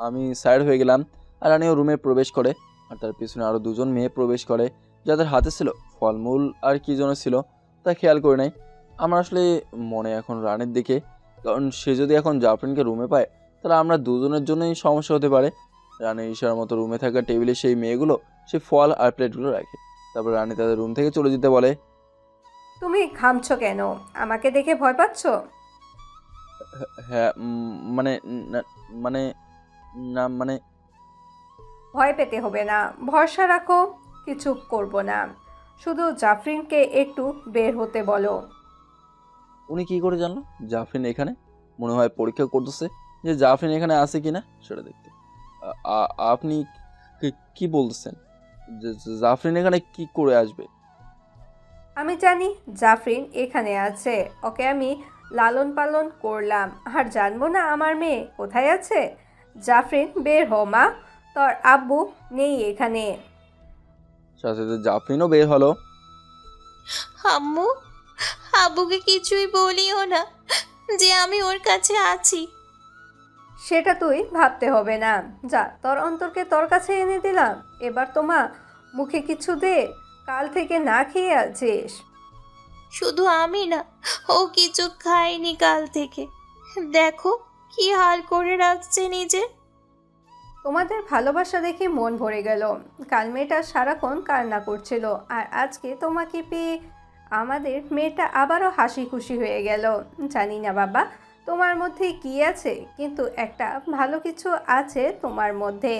আমি সাইড হয়ে গেলাম আর রানীও রুমে প্রবেশ করে, আর তার পিছনে আরও দুজন মেয়ে প্রবেশ করে যাদের হাতে ছিল ফলমূল আর কি যেন ছিল, তা খেয়াল করে নাই। আমার আসলে মনে এখন রানীর দিকে, কারণ সে যদি এখন জাফরিনকে রুমে পায় তাহলে আমরা দুজনের জন্যই সমস্যা হতে পারে। রানীর ইশারার মতো রুমে থাকা টেবিলে সেই মেয়েগুলো সে ফল আর প্লেটগুলো রাখে। তারপর রানী তাদের রুম থেকে চলে যেতে বলে। তুমি ঘামছো কেন? আমাকে দেখে ভয় পাচ্ছ? হ্যাঁ, মানে মানে না মানে ভয় পেতে হবে না, ভরসা রাখো, কিছু করব না। শুধু জাফরিনকে একটু বের হতে বলো। উনি কি করে জানলো জাফরিন এখানে? মনে হয় পরীক্ষা করতেছে যে জাফরিন এখানে আছে কিনা সেটা দেখতে। আপনি কি বলতেছেন? জাফরিন এখানে কি করে আসবে? আমি জানি জাফরিন এখানে আছে, ওকে আমি লালন পালন করলাম, আর জানবো না আমার মেয়ে কোথায় আছে? জাফরিন বের হো মা, তোর আব্বু নেই এখানে। সাথে সাথে জাফরিনও বের হলো। আম্মু, আব্বুকে কিছুই বলিও না যে আমি ওর কাছে আছি। সেটা তুই ভাবতে হবে না। যা, তোর অন্তরকে তোর কাছে এনে দিলাম, এবার তোমা মুখে কিছু দে, কাল থেকে না খেয়ে আছিস। শুধু আমি না, ও কিছু খায়নি কাল থেকে। দেখো কি হাল করে রাখছে নিজে। তোমাদের ভালোবাসা দেখে মন ভরে গেল। কাল মেয়েটা সারাক্ষণ কান্না করছিল, আর আজকে তোমাকে পেয়ে আমাদের মেয়েটা আবারও হাসি খুশি হয়ে গেল। জানি না বাবা তোমার মধ্যে কি আছে, কিন্তু একটা ভালো কিছু আছে তোমার মধ্যে।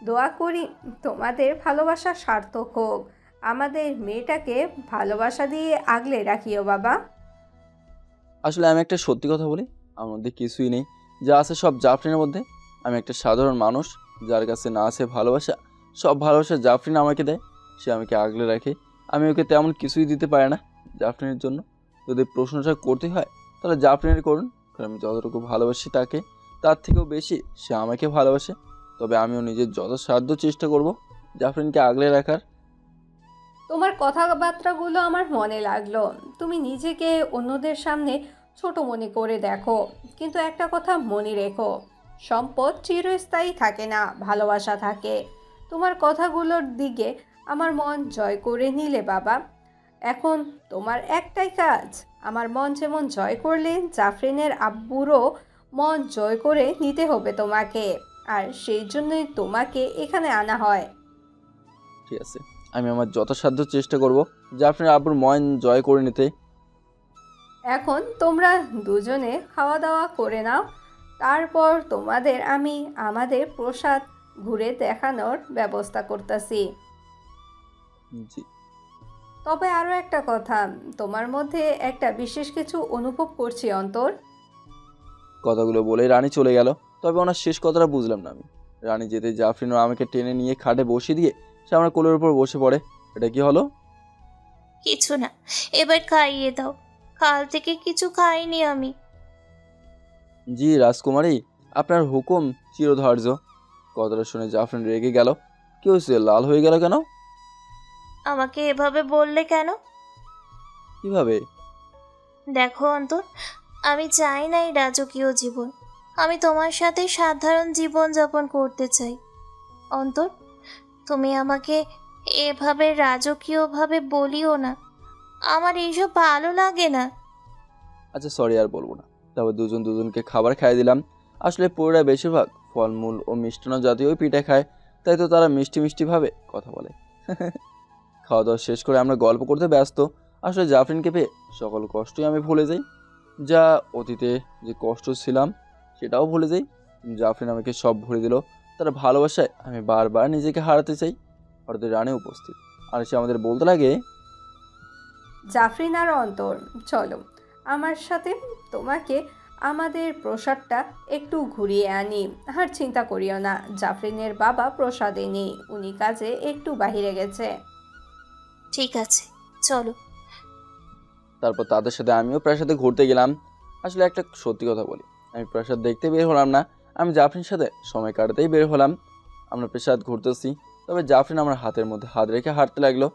দোয়া করি তোমাদের ভালোবাসা সার্থক হোক। আমাদের মেয়েটাকে ভালোবাসা দিয়ে আগলে রাখিও বাবা। আসলে আমি একটা সত্যি কথা বলি, আমার মধ্যে কিছুই নেই, যা আছে সব জাফরিনের মধ্যে। আমি একটা সাধারণ মানুষ, যার কাছে না আছে ভালোবাসা। সব ভালোবাসা জাফরিন আমাকে দেয়, সে আমাকে আগলে রাখে। আমি ওকে তেমন কিছুই দিতে পারি না জাফরিনের জন্য। যদি প্রশ্নটা করতে হয় তাহলে জাফরিনের করুন, কারণ আমি যতটুকু ভালোবাসি তাকে, তার থেকেও বেশি সে আমাকে ভালোবাসে। তবে আমিও নিজের যথাসাধ্য চেষ্টা করব জাফরিনকে আগলে রাখার। তোমার কথাবার্তাগুলো আমার মনে লাগলো। তুমি নিজেকে অন্যদের সামনে ছোট মনে করে দেখো, কিন্তু একটা কথা মনে রেখো, সম্পদ চিরস্থায়ী থাকে না, ভালোবাসা থাকে। তোমার কথাগুলোর দিকে আমার মন জয় করে নিলে বাবা। এখন তোমার একটাই কাজ, আমার মন যেমন জয় করলে জাফরিনের আব্বুরও মন জয় করে নিতে হবে তোমাকে, আর সেই জন্যই তোমাকে এখানে আনা হয়। ঠিক আছে, আমি আমার যথাসাধ্য চেষ্টা করব জাফরিনের আব্বুর মন জয় করে নিতে। এখন তোমরা দুজনে খাওয়া দাওয়া করে নাও, তারপর তোমাদের আমি আমাদের প্রসাদ ঘুরে দেখানোর ব্যবস্থা করতেছি। জি। তবে আরও একটা কথা, তোমার মধ্যে একটা বিশেষ কিছু অনুভব করছি অন্তর। কথাগুলো বলে রানী চলে গেল। তবে ওনার শেষ কথাটা বুঝলাম না আমি। রানী যেতে জাফরিনও আমাকে টেনে নিয়ে খাটে বসিয়ে দিয়ে সে আমার কোলের উপর বসে পড়ে। এটা কি হলো? কিছু না, এবার খাইয়ে দাও। কাল থেকে কিছু খাইনি আমি। জি রাজকুমারী, আপনার হুকুম চিরধার্য। কথাটা শুনে জাফরিন রেগে গেল। কি হয়েছে, লাল হয়ে গেল কেন? আমাকে এভাবে বললে কেন? কিভাবে? দেখো অন্তর, আমি চাই না এই রাজকীয় জীবন। আমি তোমার সাথে সাধারণ জীবন যাপন করতে চাই। অন্তর, তুমি আমাকে এভাবে রাজকীয়ভাবে বলিও না। আমার এইসব ভালো লাগে না। আচ্ছা সরি, আর বলবো না। তারপর দুজন দুজনকে খাবার খাইয়ে দিলাম। আসলে পুরোটা বেশিরভাগ ফলমূল ও মিষ্টান্ন জাতীয় পিঠা খায়, তাই তো তারা মিষ্টি মিষ্টিভাবে কথা বলে। খাওয়া দাওয়া শেষ করে আমরা গল্প করতে ব্যস্ত। আসলে জাফরিনকে পেয়ে সকল কষ্টই আমি ভুলে যাই। যা অতীতে যে কষ্ট ছিলাম সেটাও ভুলে যাই। জাফরিন আমাকে সব ভরে দিল। তার ভালোবাসায় আমি বারবার নিজেকে হারাতে চাই। হঠাৎ রানী উপস্থিত, আর সে আমাদের বলতে লাগে, জাফরিন আর অন্তর, চলো আমার সাথে, তোমাকে আমাদের প্রসাদটা একটু ঘুরিয়ে আনি। আর চিন্তা করিও না, জাফরিনের বাবা প্রসাদে নেই, উনি কাজে একটু বাহিরে গেছে। ঠিক আছে, চলো। তারপর তাদের সাথে আমিও প্রাসাদে ঘুরতে গেলাম। আসলে একটা সত্যি কথা বলি, আমি প্রাসাদ দেখতে বের হলাম না, আমি জাফরিনের সাথে সময় কাটাতেই বের হলাম। আমরা প্রাসাদ ঘুরতেছি, তবে জাফরিন আমার হাতের মধ্যে হাত রেখে হাঁটতে লাগলো।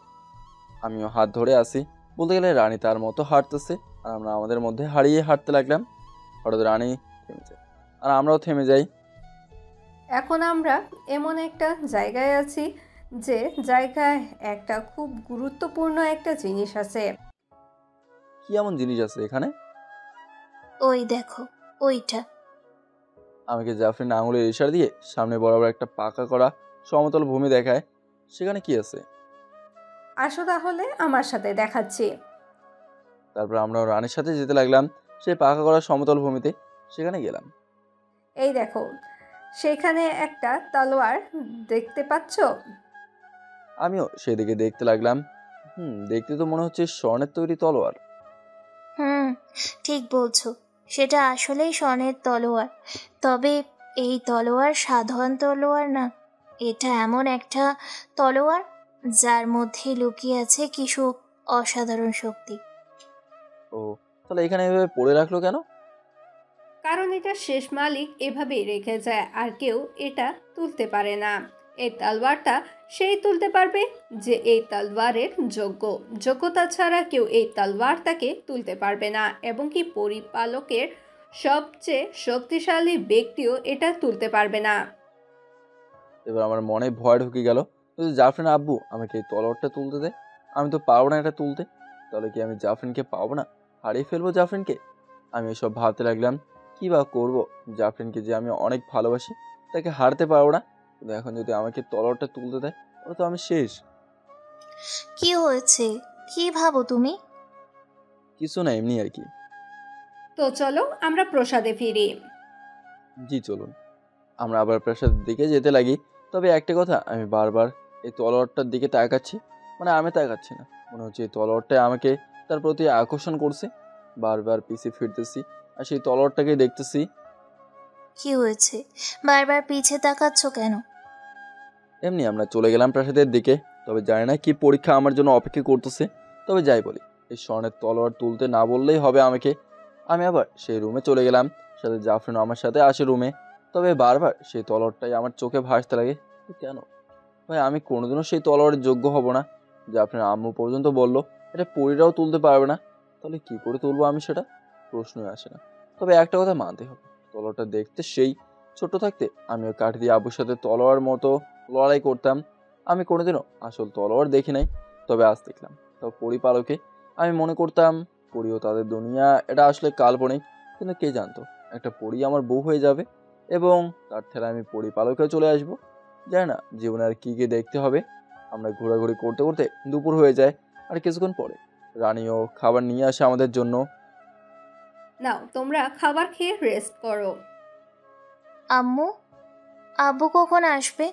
আমিও হাত ধরে আসি। বলতে গেলে রানী তার মতো হাঁটতেছে, আর আমরা আমাদের মধ্যে হারিয়ে হাঁটতে লাগলাম। হঠাৎ রানী থেমে যায়, আর আমরাও থেমে যাই। এখন আমরা এমন একটা জায়গায় আছি যে জায়গায় একটা খুব গুরুত্বপূর্ণ একটা জিনিস আছে। কি এমন জিনিস আছে এখানে? ওই দেখো, ওইটা। আমাকে জাফরিন আঙুলের ইশারা দিয়ে সামনে বরাবর একটা পাকা করা সমতল ভূমি দেখায়। সেখানে কি আছে? আসো তাহলে আমার সাথে দেখাচ্ছি। তারপর আমরা রানীর সাথে যেতে লাগলাম সেই পাকা করা সমতল ভূমিতে। সেখানে গেলাম। এই দেখো, সেখানে একটা তলোয়ার দেখতে পাচ্ছ? আমিও সেদিকে দেখতে লাগলাম। দেখতে তো মনে হচ্ছে স্বর্ণের তৈরি তলোয়ার। ঠিক বলছো, সেটা আসলেই স্বর্ণের তলোয়ার। তবে এই তলোয়ার সাধারণ তলোয়ার না, এটা এমন একটা তলোয়ার যার মধ্যে লুকিয়ে আছে কিছু অসাধারণ শক্তি। ও, তাহলে এখানে এভাবে পড়ে রাখলো কেন? কারণ এটা শেষ মালিক এভাবেই রেখে যায়, আর কেউ এটা তুলতে পারে না। এই তলোয়ারটা সেই তুলতে পারবে যে এই তলোয়ারের যোগ্যতা ছাড়া কেউ এই তলোয়ারটাকে তুলতে পারবে না, এবং কি পরিপালকের সবচেয়ে শক্তিশালী ব্যক্তিও এটা তুলতে পারবে না। এবার আমার মনে ভয় ঢুকে গেল, যদি জাফরিন আব্বু আমাকে এই তলোয়ারটা তুলতে দেয়, আমি তো পারবো না এটা তুলতে, তাহলে কি আমি জাফরিনকে পাবো না, হারিয়ে ফেলবো জাফরিনকে। আমি এসব ভাবতে লাগলাম, কী বা করবো, জাফরিনকে যে আমি অনেক ভালোবাসি তাকে হারতে পারবো না, কিন্তু এখন যদি আমাকে তলোয়ারটা তুলতে দেয় তাহলে তো আমি শেষ। কি হয়েছে? কি ভাবো তুমি? কিছু না, এমনি আর কি। তো চলো আমরা প্রসাদে ফিরি। জি চলুন। আমরা আবার প্রাসাদের দিকে যেতে লাগি। তবে একটা কথা, আমি বারবার এই তলোয়ারটার দিকে তাকাচ্ছি, মানে আমি তাকাচ্ছি না, মনে হচ্ছে এই তলোয়ারটাই আমাকে তার প্রতি আকর্ষণ করছে। বারবার পিছে ফিরতেছি আর সেই তলোয়ারটাকে দেখতেছি। কি হয়েছে? বারবার পিছে তাকাচ্ছ কেন? এমনি আমরা চলে গেলাম প্রাসাদের দিকে। তবে জানি না কি পরীক্ষা আমার জন্য অপেক্ষা করতেছে। তবে যাই বলি, এই স্বর্ণের তলোয়ার তুলতে না বললেই হবে আমাকে। আমি আবার সেই রুমে চলে গেলাম, সাথে জাফরিনও আমার সাথে আসে রুমে। তবে বারবার সেই তলোয়ারটাই আমার চোখে ভাসতে লাগে। কেন ভাই, আমি কোনোদিনও সেই তলোয়ারের যোগ্য হব না। জাফরিন আম্মু পর্যন্ত বলল এটা পরীরাও তুলতে পারবে না, তাহলে কি করে তুলবো আমি, সেটা প্রশ্নই আসে না। তবে একটা কথা মানতে হবে, তলোয়ারটা দেখতে সেই ছোট থাকতে আমিও কাঠ দিয়ে আব্বুর সাথে তলোয়ার মতো লড়াই করতাম। আমি কোনোদিনও আসল তলোয়ার দেখি নাই, তবে আজ দেখলাম। তবে পরিপালকে আমি মনে করতাম পরীও তাদের দুনিয়া, এটা আসলে কাল্পনিক। কিন্তু কে জানতো একটা পরী আমার বউ হয়ে যাবে এবং তার ঠেলা আমি পরিপালকেও চলে আসবো। জানি না জীবনে আর কী কী দেখতে হবে। আমরা ঘোরাঘুরি করতে করতে দুপুর হয়ে যায়, আর কিছুক্ষণ পরে রানীও খাবার নিয়ে আসে আমাদের জন্য। নাও তোমরা খাবার খেয়ে রেস্ট করো। আম্মু, আব্বু কখন আসবে?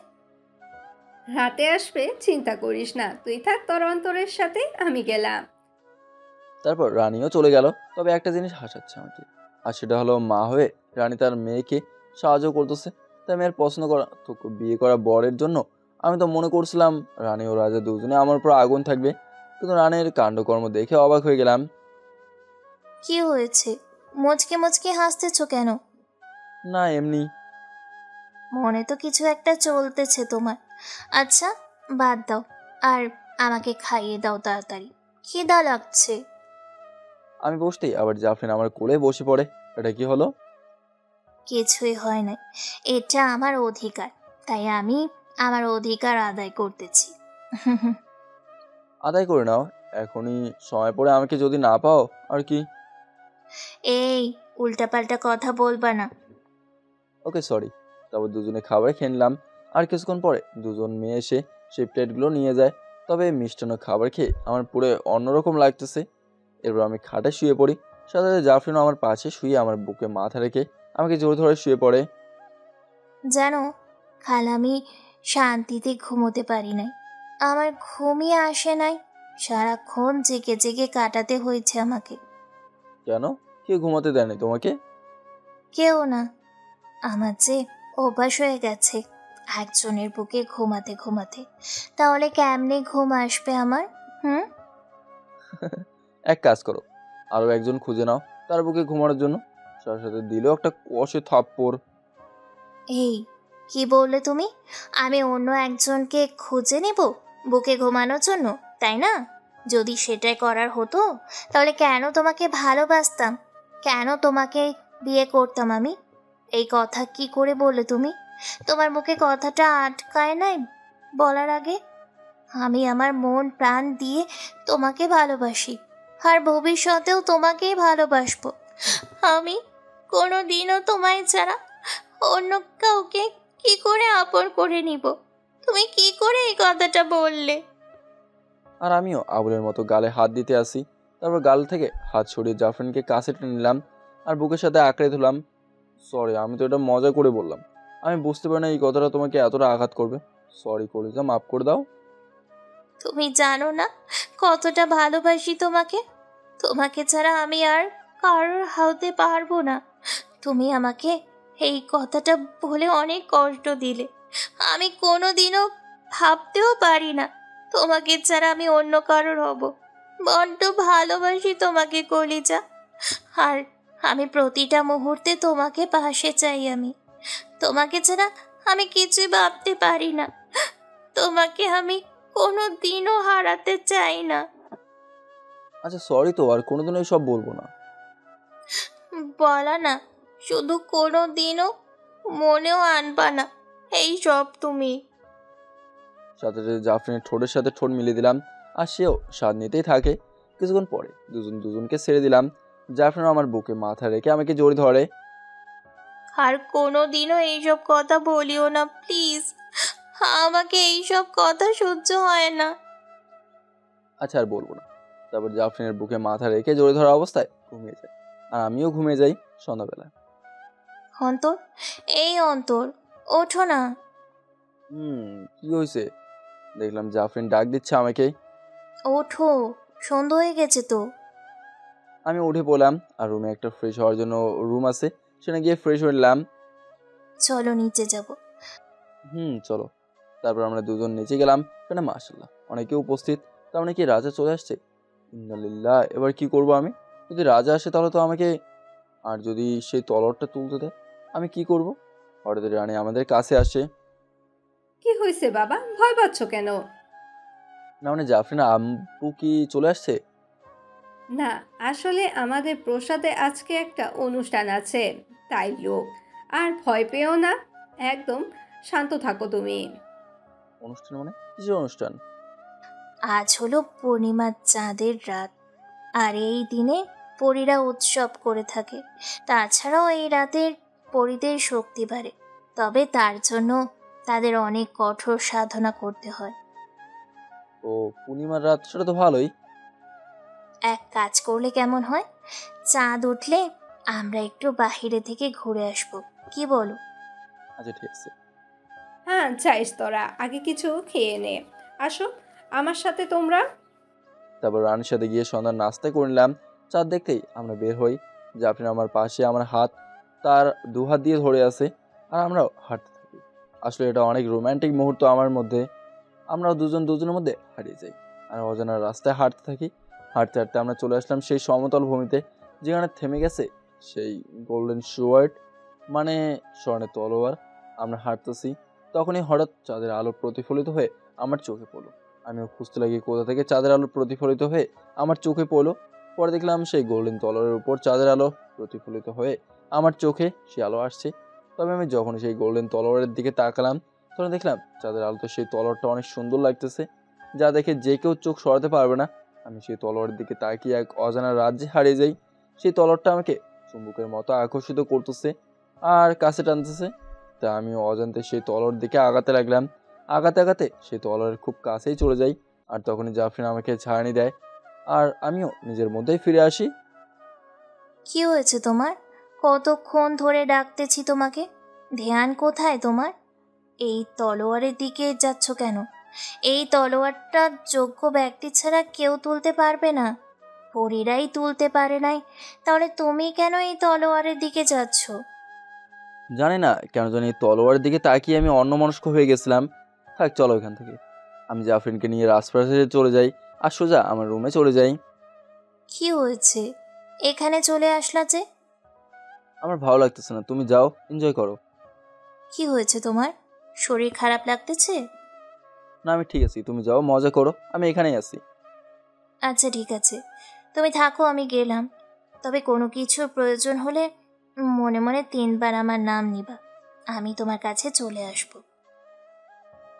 রাতে আসবে, চিন্তা করিস না, তুই থাক তোর অন্তরের সাথে, আমি গেলাম। তারপর রানীও চলে গেল। তবে একটা জিনিস হাসাচ্ছে আমাকে, আর সেটা হলো মা হয়ে রানী তার মেয়েকে সাহায্য করতেছে। তাই মেয়ের পছন্দ করা তো বিয়ে করা বরের জন্য আমি তো মনে করছিলাম রানী ও রাজা দুজনে আমার উপর আগুন থাকবে, কিন্তু রানীর কাণ্ডকর্ম দেখে অবাক হয়ে গেলাম। কি হয়েছে? মুচকে মুচকে হাসতেছ কেন? না এমনি। মনে তো কিছু একটা চলতেছে তোমার। আচ্ছা বাদ দাও, আর আমাকে খাইয়ে দাও তাড়াতাড়ি, খিদা লাগছে। আমি বসতেই আবার জাফরিন আমার কোলে বসে পড়ে। এটা কি হলো? কিছুই হয় নাই, এটা আমার অধিকার, তাই আমি আমার অধিকার আদায় করতেছি। আদায় করে নাও, এখনই সময় পড়ে আমাকে যদি না পাও আর কি। এই উল্টাপাল্টা কথা বলবা না। ওকে সরি। তারপর দুজনে খাবার খেয়ে নিলাম। আর কিছুক্ষণ পরে দুজন মেয়ে এসে সেই প্লেটগুলো নিয়ে যায়। তবে মিষ্টান্ন খাবার খেয়ে আমার পুরো অন্যরকম লাগতেছে। এরপর আমি খাটে শুয়ে পড়ি, সাথে সাথে জাফরিনও আমার পাশে শুয়ে আমার বুকে মাথা রেখে আমাকে জোর ধরে শুয়ে পড়ে। জানো কাল আমি শান্তিতে ঘুমোতে পারি নাই, আমার ঘুমই আসে নাই, সারাক্ষণ জেগে জেগে কাটাতে হয়েছে আমাকে। কেন? কে ঘুমাতে দেয়নি তোমাকে? কেউ না, আমার যে অভ্যাস হয়ে গেছে একজনের বুকে ঘুমাতে ঘুমাতে, তাহলে কেমনে ঘুম আসবে আমার? এক কাজ করো, আরও একজন খুঁজে নাও তার বুকে ঘুমানোর জন্য। সাথে সাথে দিলেও একটা কষে থাপ্পড়। এই কি বললে তুমি? আমি অন্য একজনকে খুঁজে নেব বুকে ঘুমানোর জন্য, তাই না? যদি সেটাই করার হতো তাহলে কেন তোমাকে ভালোবাসতাম, কেন তোমাকে বিয়ে করতাম আমি? এই কথা কি করে বললে তুমি? তোমার মুখে কথাটা আটকায় নাই বলার আগে? আমি আমার মন প্রাণ দিয়ে তোমাকে ভালোবাসি, আর ভবিষ্যতেও তোমাকেই ভালোবাসবো। আমি কোনো দিনও তোমায় ছাড়া অন্য কাউকে কি করে আপন করে নিব? তুমি কি করে এই কথাটা বললে? আর আমিও আবুলের মতো গালে হাত দিতে আসি। তারপর গাল থেকে হাত সরিয়ে জাফরিনকে কাছে টেনে নিলাম আর বুকের সাথে আঁকড়ে ধরলাম। সরি, আমি তো এটা মজা করে বললাম। আমি বুঝতে পারি না এই কথাটা তোমাকে এতটা আঘাত করবে। সরি কলিজা, মাফ করে দাও। তুমি জানো না কতটা ভালোবাসি তোমাকে, তোমাকে ছাড়া আমি আর কারোর হতে পারবো না। তুমি আমাকে এই কথাটা বলে অনেক কষ্ট দিলে। আমি কোনোদিনও ভাবতেও পারি না তোমাকে ছাড়া আমি অন্য কারোর হব। বড্ড ভালোবাসি তোমাকে কলিজা, আর আমি প্রতিটা মুহূর্তে তোমাকে পাশে চাই। আমি তোমাকে ছাড়া আমি কিছুই ভাবতে পারি না। তোমাকে আমি কোনো দিনও হারাতে চাই না। আচ্ছা সরি, তো আর কোনোদিনও সব বলবো না। বলা না, শুধু কোনো দিনও মনেও আনবা না এই সব তুমি। সাথে সাথে জাফরিনের ঠোঁটের সাথে ঠোঁট মিলিয়ে দিলাম, আর সেও স্বাদ নিতেই থাকে। কিছুক্ষণ পরে দুজনকে ছেড়ে দিলাম। জাফরিন আমার বুকে মাথা রেখে আমাকে জড়িয়ে ধরে। আর কোনো দিনও এইসব কথা বলিও না প্লিজ, আমাকে এইসব কথা সহ্য হয় না। আচ্ছা আর বলবো না। তারপর জাফরিনের বুকে মাথা রেখে জড়িয়ে ধরা অবস্থায় ঘুমিয়ে যায়, আর আমিও ঘুমিয়ে যাই সন্ধ্যাবেলা। অন্তর, এই অন্তর, ওঠো না। কি হয়েছে? দেখলাম জাফরিন ডাক দিচ্ছে আমাকে। ওঠো, সন্ধ্যা হয়ে গেছে তো। আমি উঠে পড়লাম, আর রুমে একটা ফ্রেশ হওয়ার জন্য রুম আছে, সেখানে গিয়ে ফ্রেশ হয়ে নিলাম। চলো নিচে যাব। চলো। তারপর আমরা দুজন নিচে গেলাম। সেখানে মাশাআল্লাহ অনেকে উপস্থিত। তার মানে কি রাজা চলে আসছে? ইন্নালিল্লাহ। এবার কি করব আমি? যদি রাজা আসে তাহলে তো আমাকে, আর যদি সেই তলোয়ারটা তুলতে দেয় আমি কি করব? হঠাৎ রানী আমাদের কাছে আসে। কি হয়েছে বাবা, ভয় পাচ্ছ কেন? না মানে জাফরিন আম্মু কি চলে আসছে? না, আসলে আমাদের প্রসাদে আজকে একটা অনুষ্ঠান আছে, তাই লোক। আর ভয় পেও না, একদম শান্ত থাকো তুমি। অনুষ্ঠান মানে কিসের অনুষ্ঠান? আজ হলো পূর্ণিমার চাঁদের রাত, আর এই দিনে পরীরা উৎসব করে থাকে। তাছাড়াও এই রাতের পরীদের শক্তি বাড়ে, তবে তার জন্য তাদের অনেক কঠোর সাধনা করতে হয়। ও পূর্ণিমার রাত, সেটা তো ভালোই। এক কাজ করলে কেমন হয়, চাঁদ উঠলে আমরা একটু বাহিরে থেকে ঘুরে আসব, কি বলো? আচ্ছা ঠিক আছে। হ্যাঁ যাইস, তোরা আগে কিছু খেয়ে নে। আসো আমার সাথে তোমরা। তারপর রানীর সাথে গিয়ে সন্ধ্যার নাস্তা করে নিলাম। চাঁদ দেখতেই আমরা বের হই। জাফরিন আমার পাশে, আমার হাত তার দু হাত দিয়ে ধরে আছে, আর আমরাও হাঁটতে থাকি। আসলে এটা অনেক রোম্যান্টিক মুহূর্ত আমার মধ্যে। আমরাও দুজনের মধ্যে হারিয়ে যাই, আর অজানা রাস্তায় হাঁটতে থাকি। হাঁটতে হাঁটতে আমরা চলে আসলাম সেই সমতল ভূমিতে, যেখানে থেমে গেছে সেই গোল্ডেন শোয়ার্ড, মানে স্বর্ণের তলোয়ার। আমরা হাঁটতেছি, তখনই হঠাৎ চাঁদের আলো প্রতিফলিত হয়ে আমার চোখে পড়লো। আমিও খুঁজতে লাগি কোথা থেকে চাঁদের আলো প্রতিফলিত হয়ে আমার চোখে পড়লো। পরে দেখলাম সেই গোল্ডেন তলোয়ারের উপর চাঁদের আলো প্রতিফলিত হয়ে আমার চোখে সে আলো আসছে। তবে আমি যখন সেই গোল্ডেন তলোয়ারের দিকে তাকালাম, তখন দেখলাম চাঁদের আলোতে সেই তলোয়ারটা অনেক সুন্দর লাগতেছে, যা দেখে যে কেউ চোখ সরাতে পারবে না। আমি সেই তলোয়ারের দিকে তাকিয়ে এক অজানা রাজ্যে হারিয়ে যাই। সেই তলোয়ারটা আমাকে চুম্বকের মতো আকর্ষিত করতেছে আর কাছে টানতেছে। তা আমিও অজান্তে সেই তলোয়ারের দিকে আগাতে লাগলাম। আগাতে আগাতে সেই তলোয়ারের খুব কাছেই চলে যাই, আর তখনই জাফরিন আমাকে ছাড়ানি দেয়, আর আমিও নিজের মধ্যেই ফিরে আসি। কি হয়েছে তোমার? কতক্ষণ ধরে ডাকতেছি তোমাকে, ধ্যান কোথায় তোমার? এই তলোয়ারের দিকে যাচ্ছ কেন? এই তলোয়ারটা যোগ্য ব্যক্তি ছাড়া কেউ তুলতে পারবে না, পরীরাই তুলতে পারে নাই, তাহলে তুমি কেন এই তলোয়ারের দিকে যাচ্ছ? জানি না কেন জানি তলোয়ারের দিকে তাকিয়ে আমি অন্যমনস্ক হয়ে গেছিলাম। থাক চলো এখান থেকে। আমি জাফরিনকে নিয়ে রাজপ্রাসাদে চলে যাই, আর সোজা আমার রুমে চলে যাই। কি হয়েছে, এখানে চলে আসলা যে? আমার ভালো লাগতেছে না, তুমি যাও, এনজয় করো। কি হয়েছে তোমার? শরীর খারাপ লাগতেছে? না আমি ঠিক আছি, তুমি যাও, মজা করো, আমি এখানেই আছি। আচ্ছা ঠিক আছে, তুমি থাকো, আমি গেলাম। তবে কোনো কিছুর প্রয়োজন হলে মনে মনে 3 বার আমার নাম নিবা, আমি তোমার কাছে চলে আসব।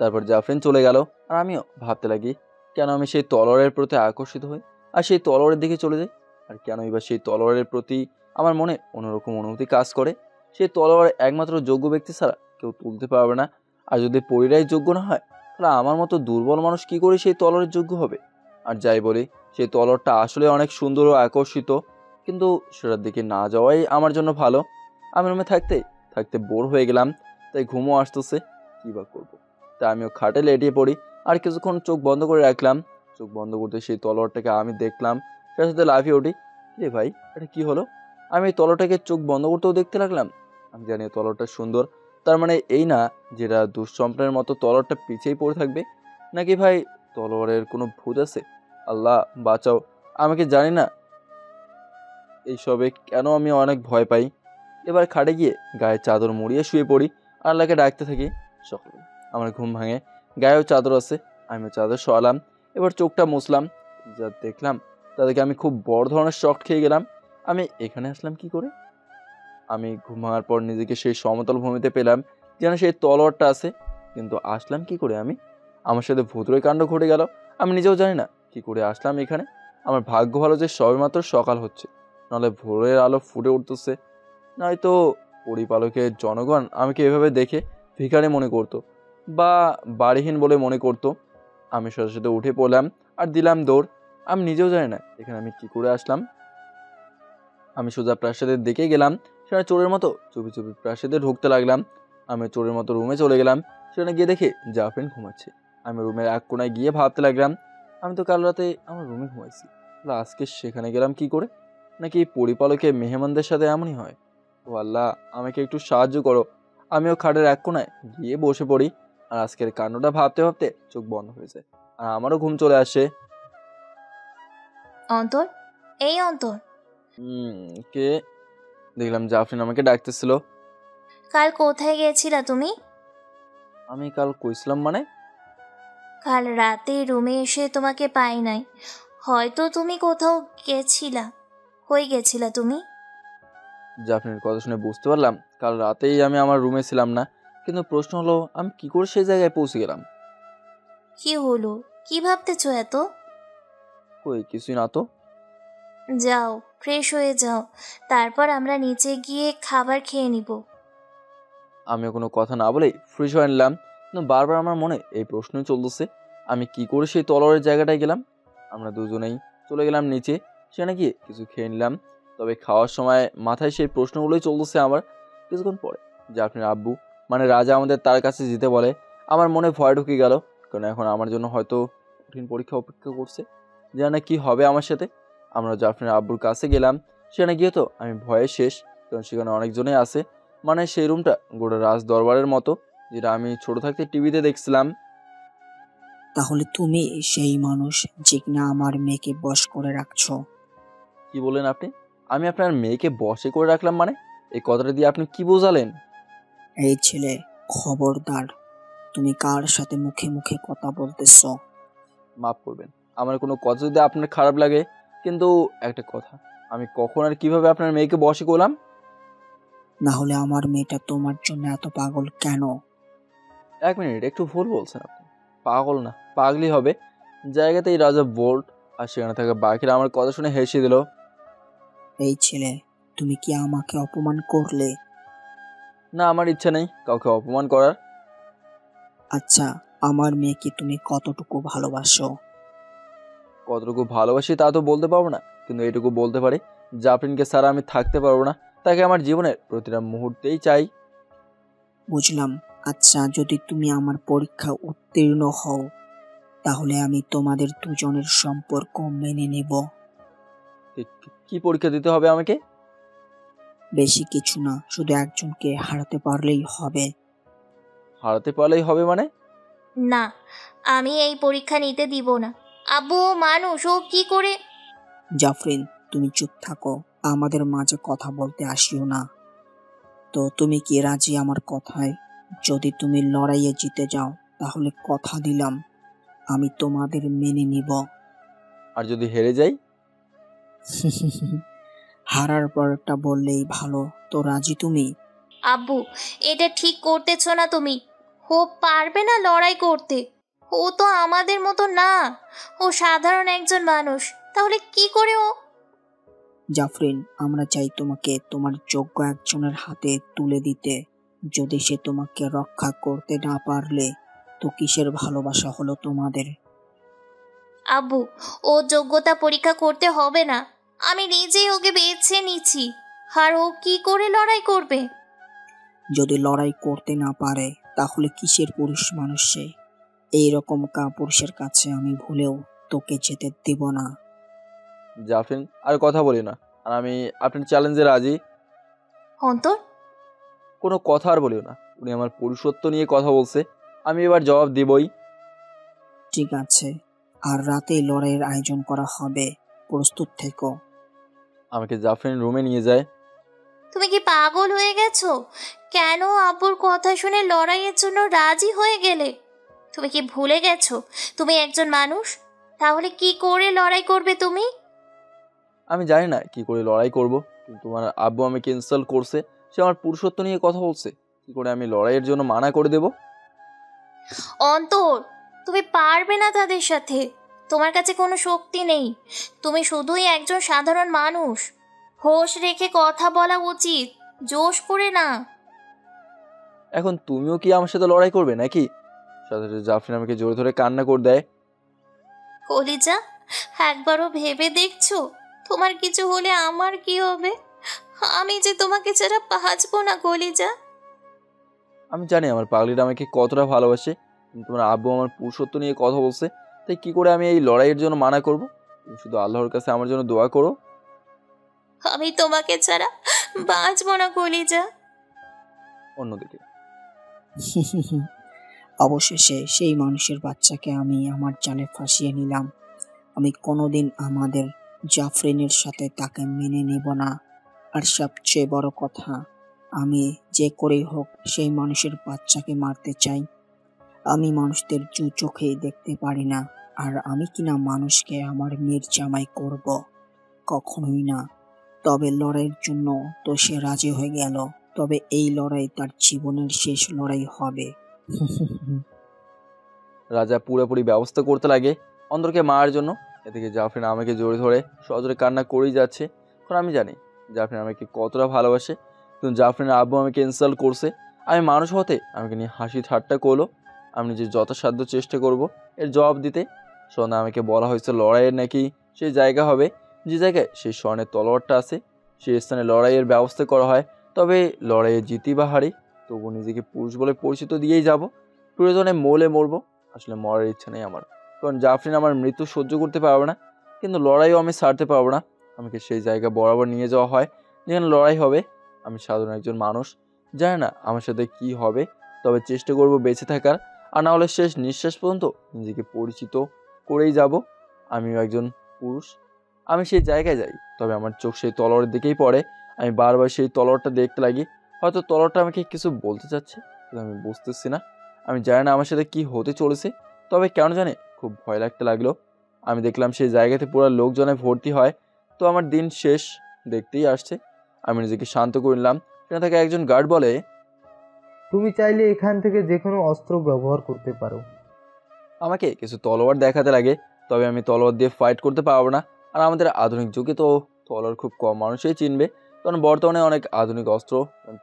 তারপর জাফরিন চলে গেল, আর আমিও ভাবতে লাগি কেন আমি সেই তলোয়ারের প্রতি আকর্ষিত হই আর সেই তলোয়ারের দিকে চলে যাই, আর কেন এবার সেই তলোয়ারের প্রতি আমার মনে অন্যরকম অনুভূতি কাজ করে। সেই তলোয়ার একমাত্র যোগ্য ব্যক্তি ছাড়া কেউ তুলতে পারবে না, আর যদি পরীরাই যোগ্য না হয় তাহলে আমার মতো দুর্বল মানুষ কি করে সেই তলোয়ারের যোগ্য হবে? আর যাই বলি, সেই তলোয়ারটা আসলে অনেক সুন্দর ও আকর্ষিত, কিন্তু সেটার দিকে না যাওয়াই আমার জন্য ভালো। আমি রুমে থাকতে থাকতে বোর হয়ে গেলাম, তাই ঘুমও আসতেছে, কী বা করবো। তা আমিও খাটে লেটিয়ে পড়ি, আর কিছুক্ষণ চোখ বন্ধ করে রাখলাম। চোখ বন্ধ করতে সেই তলোয়ারটাকে আমি দেখলাম, সেটার সাথে লাফিয়ে উঠি। রে ভাই, এটা কি হলো? আমি এই তলোয়ারটাকে চোখ বন্ধ করতেও দেখতে লাগলাম। আমি জানি তলোয়ারটা সুন্দর, তার মানে এই না যেটা দুঃস্বপ্নের মতো তলোয়ারটা পিছিয়েই পড়ে থাকবে, নাকি ভাই তলোয়ারের কোনো ভূত আছে? আল্লাহ বাঁচাও আমাকে, জানি না এইসবে কেন আমি অনেক ভয় পাই। এবার খাটে গিয়ে গায়ে চাদর মুড়িয়ে শুয়ে পড়ি, আর আল্লাহকে ডাকতে থাকি। সকালে আমার ঘুম ভাঙে, গায়েও চাদর আছে। আমিও চাদর সরালাম, এবার চোখটা মুছলাম। যা দেখলাম তাদেরকে আমি খুব বড় ধরনের শক খেয়ে গেলাম। আমি এখানে আসলাম কি করে? আমি ঘুমার পর নিজেকে সেই সমতল ভূমিতে পেলাম যেন সেই তলোয়ারটা আছে, কিন্তু আসলাম কি করে আমি? আমার সাথে ভূতুড়ে কাণ্ড ঘটে গেল। আমি নিজেও জানি না কি করে আসলাম এখানে। আমার ভাগ্য ভালো যে সবেমাত্র সকাল হচ্ছে, নাহলে ভোরের আলো ফুটে উঠতেছে। নয়তো পরিপালকের জনগণ আমাকে এভাবে দেখে ভিখারি মনে করতো বা বাড়িহীন বলে মনে করতো। আমি সাথে সাথে উঠে পড়লাম আর দিলাম দৌড়। আমি নিজেও জানি না এখানে আমি কি করে আসলাম। আমি সোজা প্রাসাদের দিকে গেলাম। সেখানে চোরের মতো চুপি চুপি প্রাসাদে ঢুকতে লাগলাম। আমি চোরের মতো রুমে চলে গেলাম। সেখানে গিয়ে দেখে জাফরিন ঘুমাচ্ছে। আমি রুমের এক কোনায় গিয়ে ভাবতে লাগলাম, আমি তো কাল রাতে আমার রুমে ঘুমাইছি, আজকে সেখানে গেলাম কি করে? নাকি পরিপালকের মেহমানদের সাথে এমনই হয়? ও আল্লাহ, আমাকে একটু সাহায্য করো। আমিও খাটের এক কোনায় গিয়ে বসে পড়ি। আর আজকের কাণ্ডটা ভাবতে ভাবতে চোখ বন্ধ হয়ে যায় আর আমারও ঘুম চলে আসে। অন্তর, এই অন্তর, কে? দেখলাম জাফরিন আমাকে ডাকতেছিল। কাল কোথায় গেছিলা তুমি? আমি কাল কইছিলাম মানে? কাল রাতে রুমে এসে তোমাকে পাই নাই। হয়তো তুমি কোথাও গেছিলা। কই গেছিলা তুমি? জাফরিনের কথা শুনে বুঝতে পারলাম কাল রাতেই আমি আমার রুমে ছিলাম না, কিন্তু প্রশ্ন হলো আমি কি করে সেই জায়গায় পৌঁছে গেলাম? কি হলো? কি ভাবতেছো এত? কই কিছুই না তো। যাও, ফ্রেশ হয়ে যাও, তারপর আমরা নিচে গিয়ে খাবার খেয়ে নিব। আমিও কোনো কথা না বলেই ফ্রেশ হয়ে নিলাম, কিন্তু বারবার আমার মনে এই প্রশ্নই চলতেছে, আমি কি করে সেই তলোয়ারের জায়গাটায় গেলাম? আমরা দুজনেই চলে গেলাম নিচে। সেখানে গিয়ে কিছু খেয়ে নিলাম। তবে খাওয়ার সময় মাথায় সেই প্রশ্নগুলোই চলতেছে আমার। কিছুক্ষণ পরে জাফরিনের আব্বু মানে রাজা আমাদের তার কাছে যেতে বলে। আমার মনে ভয় ঢুকে গেল, কারণ এখন আমার জন্য হয়তো কঠিন পরীক্ষা অপেক্ষা করছে। জানি কি হবে আমার সাথে। আমরা জাফরিনের আব্বুর কাছে গেলাম। সেখানে গিয়ে তো আমি ভয়ে শেষ, কারণ সেখানে অনেকজনই আছে। মানে সেই রুমটা গোটা রাজ দরবারের মতো, যেটা আমি ছোট থাকতে টিভিতে দেখছিলাম। তাহলে তুমি সেই মানুষ যে কিনা আমার মেয়েকে বশ করে রাখছো? কি বলেন আপনি? আমি আপনার মেয়েকে বশে করে রাখলাম মানে? এই কথাটা দিয়ে আপনি কি বোঝালেন? এই ছেলে, খবরদার, তুমি কার সাথে মুখে মুখে কথা বলতেছো? মাফ করবেন, আমার কোনো কথা যদি আপনার খারাপ লাগে, কিন্তু একটা কথা, আমি কখন আর কিভাবে আপনার মেয়েকে বশে করলাম? না হলে আমার মেয়েটা তোমার জন্য এত পাগল কেন? এক মিনিট, একটু ভুল বলছেন আপনি। পাগল না, পাগলি হবে। জায়গাতেই রাজা বোল্ট আর সেখানে থাকা বাকিরা আমার কথা শুনে হেসে দিল। এই ছেলে, তুমি কি আমাকে অপমান করলে? না, আমার ইচ্ছা নেই কাউকে অপমান করার। আচ্ছা, আমার মেয়েকে তুমি কতটুকু ভালোবাসো? কতটুকু ভালোবাসি তা তো বলতে পারবো না, কিন্তু এটুকু বলতে পারি, জাফরিনকে ছাড়া আমি থাকতে পারবো না। তাকে আমার জীবনের প্রতিটা মুহূর্তেই চাই। বুঝলাম। আচ্ছা, যদি তুমি আমার পরীক্ষা উত্তীর্ণ হও, তাহলে আমি তোমাদের দুজনের সম্পর্ক মেনে নেব। কি পরীক্ষা দিতে হবে আমাকে? বেশি কিছু না, শুধু একজনকে হারাতে পারলেই হবে। হারাতে পারলেই হবে মানে? না, আমি এই পরীক্ষা নিতে দিব না। আব্বু ও মানুষ, ও কি করে? জাফরিন, তুমি চুপ থাকো, আমাদের মাঝে কথা বলতে আসিও না। তো তুমি কি রাজি আমার কথায়? যদি তুমি লড়াইয়ে জিতে যাও, তাহলে কথা দিলাম আমি তোমাদের মেনে নিব। আর যদি হেরে যাই? হারার পরটা বললেই ভালো। তো রাজি তুমি? আব্বু, এটা ঠিক করতেছো না তুমি। ও পারবে না লড়াই করতে। ও তো আমাদের মতো না, ও সাধারণ একজন মানুষ। তাহলে কি করে ও? জাফরিন, আমরা চাই তোমাকে তোমার যোগ্য একজনের হাতে তুলে দিতে। যদি সে তোমাকে রক্ষা করতে না পারলে, তো কিসের ভালোবাসা হলো তোমাদের? আব্বু, ও যোগ্যতা পরীক্ষা করতে হবে না। আমি নিজেই ওকে বেছে নিচ্ছি। আর ও কি করে লড়াই করবে? যদি লড়াই করতে না পারে, তাহলে কিসের পুরুষ মানুষ সে? এইরকম পুরুষের কাছে আমি ভুলেও তোকে যেতে দেব না। জাফরিন, আর কথা বলি না। আর আমি আপনার চ্যালেঞ্জে রাজি। অন্তর, কোনো কথা আর বলিও না। উনি আমার পুরুষত্ব নিয়ে কথা বলছে, আমি এবার জবাব দিবই। ঠিক আছে, আর রাতে লড়াইয়ের আয়োজন করা হবে, প্রস্তুত থেকো। আমাকে জাফরিন রুমে নিয়ে যায়। তুমি কি পাগল হয়ে গেছো? কেন আব্বুর কথা শুনে লড়াইয়ের জন্য রাজি হয়ে গেলে? তুমি কি ভুলে গেছো তুমি একজন মানুষ? তাহলে কি করে লড়াই করবে তুমি? আমি জানি না কি করে লড়াই করব, কিন্তু তোমার আব্বু আমাকে ইনসাল্ট করছে, সে আমার পুরুষত্ব নিয়ে কথা বলছে, কি করে আমি লড়াইয়ের জন্য মানা করে দেব? অন্তর, তুমি পারবে না তাদের সাথে। তোমার কাছে কোনো শক্তি নেই। তুমি শুধুই একজন সাধারণ মানুষ। হোশ রেখে কথা বলা উচিত, জোশ করে না। এখন তুমিও কি আমার সাথে লড়াই করবে নাকি? সাথে সাথে জাফরিন আমাকে জোরে ধরে কান্না করে দেয়। কলিজা, একবারও ভেবে দেখছো তোমার কিছু হলে আমার কি হবে? আমি যে তোমাকে ছাড়া বাঁচবো না কলিজা। আমি জানি আমার পাগলিটা আমাকে কতটা ভালোবাসে, কিন্তু তোমার আব্বু আমার পুরুষত্ব নিয়ে কথা বলছে, তাই কি করে আমি এই লড়াইয়ের জন্য মানা করব? তুমি শুধু আল্লাহর কাছে আমার জন্য দোয়া করো। আমি তোমাকে ছাড়া বাঁচবো না কলিজা। অন্যদিকে অবশেষে সেই মানুষের বাচ্চাকে আমি আমার জালে ফাঁসিয়ে নিলাম। আমি কোনোদিন আমাদের জাফরিনের সাথে তাকে মেনে নেব না। আর সবচেয়ে বড় কথা, আমি যে করেই হোক সেই মানুষের বাচ্চাকে মারতে চাই। আমি মানুষদের চোখেই দেখতে পারি না, আর আমি কিনা মানুষকে আমার মেয়ের জামাই করব? কখনোই না। তবে লড়াইয়ের জন্য তো সে রাজি হয়ে গেল, তবে এই লড়াই তার জীবনের শেষ লড়াই হবে। রাজা পুরোপুরি ব্যবস্থা করতে লাগে অন্তরকে মারার জন্য। এদিকে জাফরিন আমাকে জোরে ধরে সজোরে কান্না করেই যাচ্ছে। কারণ আমি জানি জাফরিন আমাকে কতটা ভালোবাসে, কিন্তু জাফরিনের আব্বু আমাকে ইনসাল্ট করছে। আমি মানুষ হতে আমাকে নিয়ে হাসি ঠাট্টা করলো। আমি নিজের যথাসাধ্য চেষ্টা করব এর জবাব দিতে। সন্ধ্যা আমাকে বলা হয়েছে লড়াইয়ের নাকি সেই জায়গা হবে যে জায়গায় সেই স্বর্ণের তলোয়ারটা আছে, সেই স্থানে লড়াইয়ের ব্যবস্থা করা হয়। তবে লড়াইয়ে জিতি বা হারি, তবু নিজেকে পুরুষ বলে পরিচিত দিয়েই যাব। প্রয়োজনে মরলে মরবো, আসলে মরার ইচ্ছা নেই আমার। কারণ জাফরিন আমার মৃত্যু সহ্য করতে পারবে না, কিন্তু লড়াইও আমি ছাড়তে পারবো না। আমাকে সেই জায়গা বরাবর নিয়ে যাওয়া হয় যেখানে লড়াই হবে। আমি সাধারণ একজন মানুষ, জানি না আমার সাথে কি হবে, তবে চেষ্টা করব বেঁচে থাকার। আর না হলে শেষ নিঃশ্বাস পর্যন্ত নিজেকে পরিচিত করেই যাব আমিও একজন পুরুষ। আমি সেই জায়গায় যাই, তবে আমার চোখ সেই তলোয়ারের দিকেই পড়ে। আমি বারবার সেই তলোয়ারটা দেখতে লাগি। হয়তো তলোয়ারটা আমাকে কিছু বলতে চাচ্ছে, কিন্তু আমি বুঝতেছি না। আমি জানি না আমার সাথে কি হতে চলেছে, তবে কেন জানে খুব ভয় লাগতে লাগলো। আমি দেখলাম সেই জায়গাতে পুরো লোকজনে ভর্তি হয়, তো আমার দিন শেষ দেখতেই আসছে। আমি নিজেকে শান্ত করলাম। সেখানে থেকে একজন গার্ড বলে, তুমি চাইলে এখান থেকে যে কোনো অস্ত্র ব্যবহার করতে পারো। আমাকে কিছু তলোয়ার দেখাতে লাগে, তবে আমি তলোয়ার দিয়ে ফাইট করতে পারবো না। আর আমাদের আধুনিক যুগে তো তলোয়ার খুব কম মানুষই চিনবে, কারণ বর্তমানে অনেক আধুনিক অস্ত্র,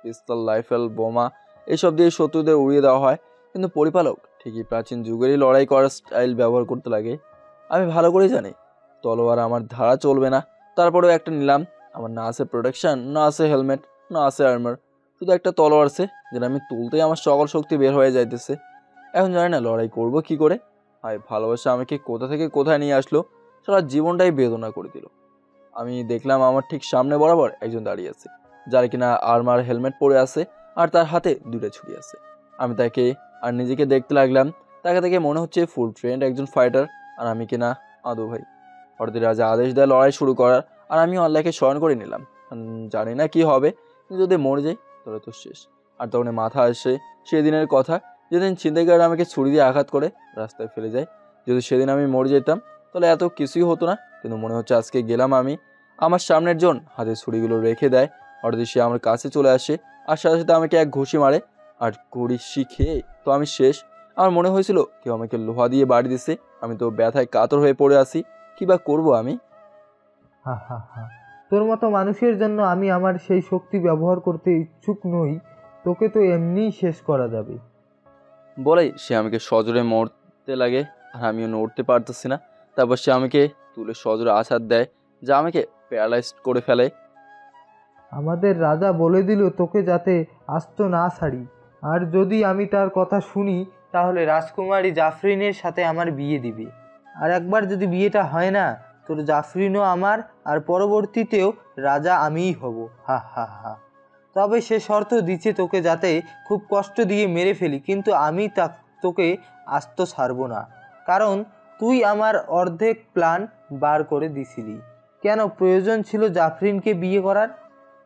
পিস্তল, রাইফেল, বোমা এইসব দিয়ে শত্রুদের উড়িয়ে দেওয়া হয়। কিন্তু পরিপালক ঠিকই প্রাচীন যুগেরই লড়াই করার স্টাইল ব্যবহার করতে লাগে। আমি ভালো করেই জানি তলোয়ার আমার ধারা চলবে না, তারপরেও একটা নিলাম। আমার না আছে প্রোটেকশন, না আছে হেলমেট, না আছে আর্মার, শুধু একটা তলোয়ার আছে, যেটা আমি তুলতেই আমার সকল শক্তি বের হয়ে যাইতেছে। এখন জানি না লড়াই করব কি করে। আর ভালোবাসা আমাকে কোথা থেকে কোথায় নিয়ে আসলো, সারা জীবনটাই বেদনা করে দিল। আমি দেখলাম আমার ঠিক সামনে বরাবর একজন দাঁড়িয়ে আছে, যার কিনা আর্মার হেলমেট পরে আছে, আর তার হাতে দুটো ছুরি আছে। আমি তাকে আর নিজেকে দেখতে লাগলাম। তাকে দেখে মনে হচ্ছে ফুল ট্রেন্ড একজন ফাইটার, আর আমি কিনা আদৌ ভাই। হঠাৎ রাজা আদেশ দেয় লড়াই শুরু করার, আর আমি আল্লাহকে স্মরণ করে নিলাম। জানি না কি হবে, কিন্তু যদি মরে যাই তাহলে তো শেষ। আর তখন মাথা আসে সেদিনের কথা, যেদিন ছিনতাইকাররা আমাকে ছুরি দিয়ে আঘাত করে রাস্তায় ফেলে যায়। যদি সেদিন আমি মরে যেতাম তাহলে এত কিছুই হতো না, কিন্তু মনে হচ্ছে আজকে গেলাম আমি। আমার সামনের জন হাতে ছুরিগুলো রেখে দেয়। হঠাৎ সে আমার কাছে চলে আসে, আর সাথে সাথে আমাকে এক ঘুষি মারে। আর ঘড়ি শিখে তো আমি শেষ। আমার মনে হয়েছিল কেউ আমাকে লোহা দিয়ে বাড়ি দিছে। আমি তো ব্যথায় কাতর হয়ে পড়ে আসি, কী বা করবো আমি। হা হা হা, তোর মতো মানুষের জন্য আমি আমার সেই শক্তি ব্যবহার করতে ইচ্ছুক নই। তোকে তো এমনিই শেষ করা যাবে। বলেই সে আমাকে সজোরে মরতে লাগে, আর আমিও নড়তে পারতেছি না। তারপর সে আমাকে তুলে সজোরে আছাড় দেয়, যা আমাকে প্যারালাইজড করে ফেলে। আমাদের রাজা বলে দিল তোকে যাতে আস্ত না ছাড়ি, আর যদি আমি তার কথা শুনি তাহলে রাজকুমারী জাফরিনের সাথে আমার বিয়ে দিবে। আর একবার যদি বিয়েটা হয় না, তোর জাফরিনও আমার, আর পরবর্তীতেও রাজা আমিই হব। হা হা হা। তবে সে শর্ত দিচ্ছে তোকে যাতে খুব কষ্ট দিয়ে মেরে ফেলি, কিন্তু আমি তোকে আস্ত ছাড়ব না, কারণ তুই আমার অর্ধেক প্ল্যান বার করে দিছিলি। কেন প্রয়োজন ছিল জাফরিনকে বিয়ে করার?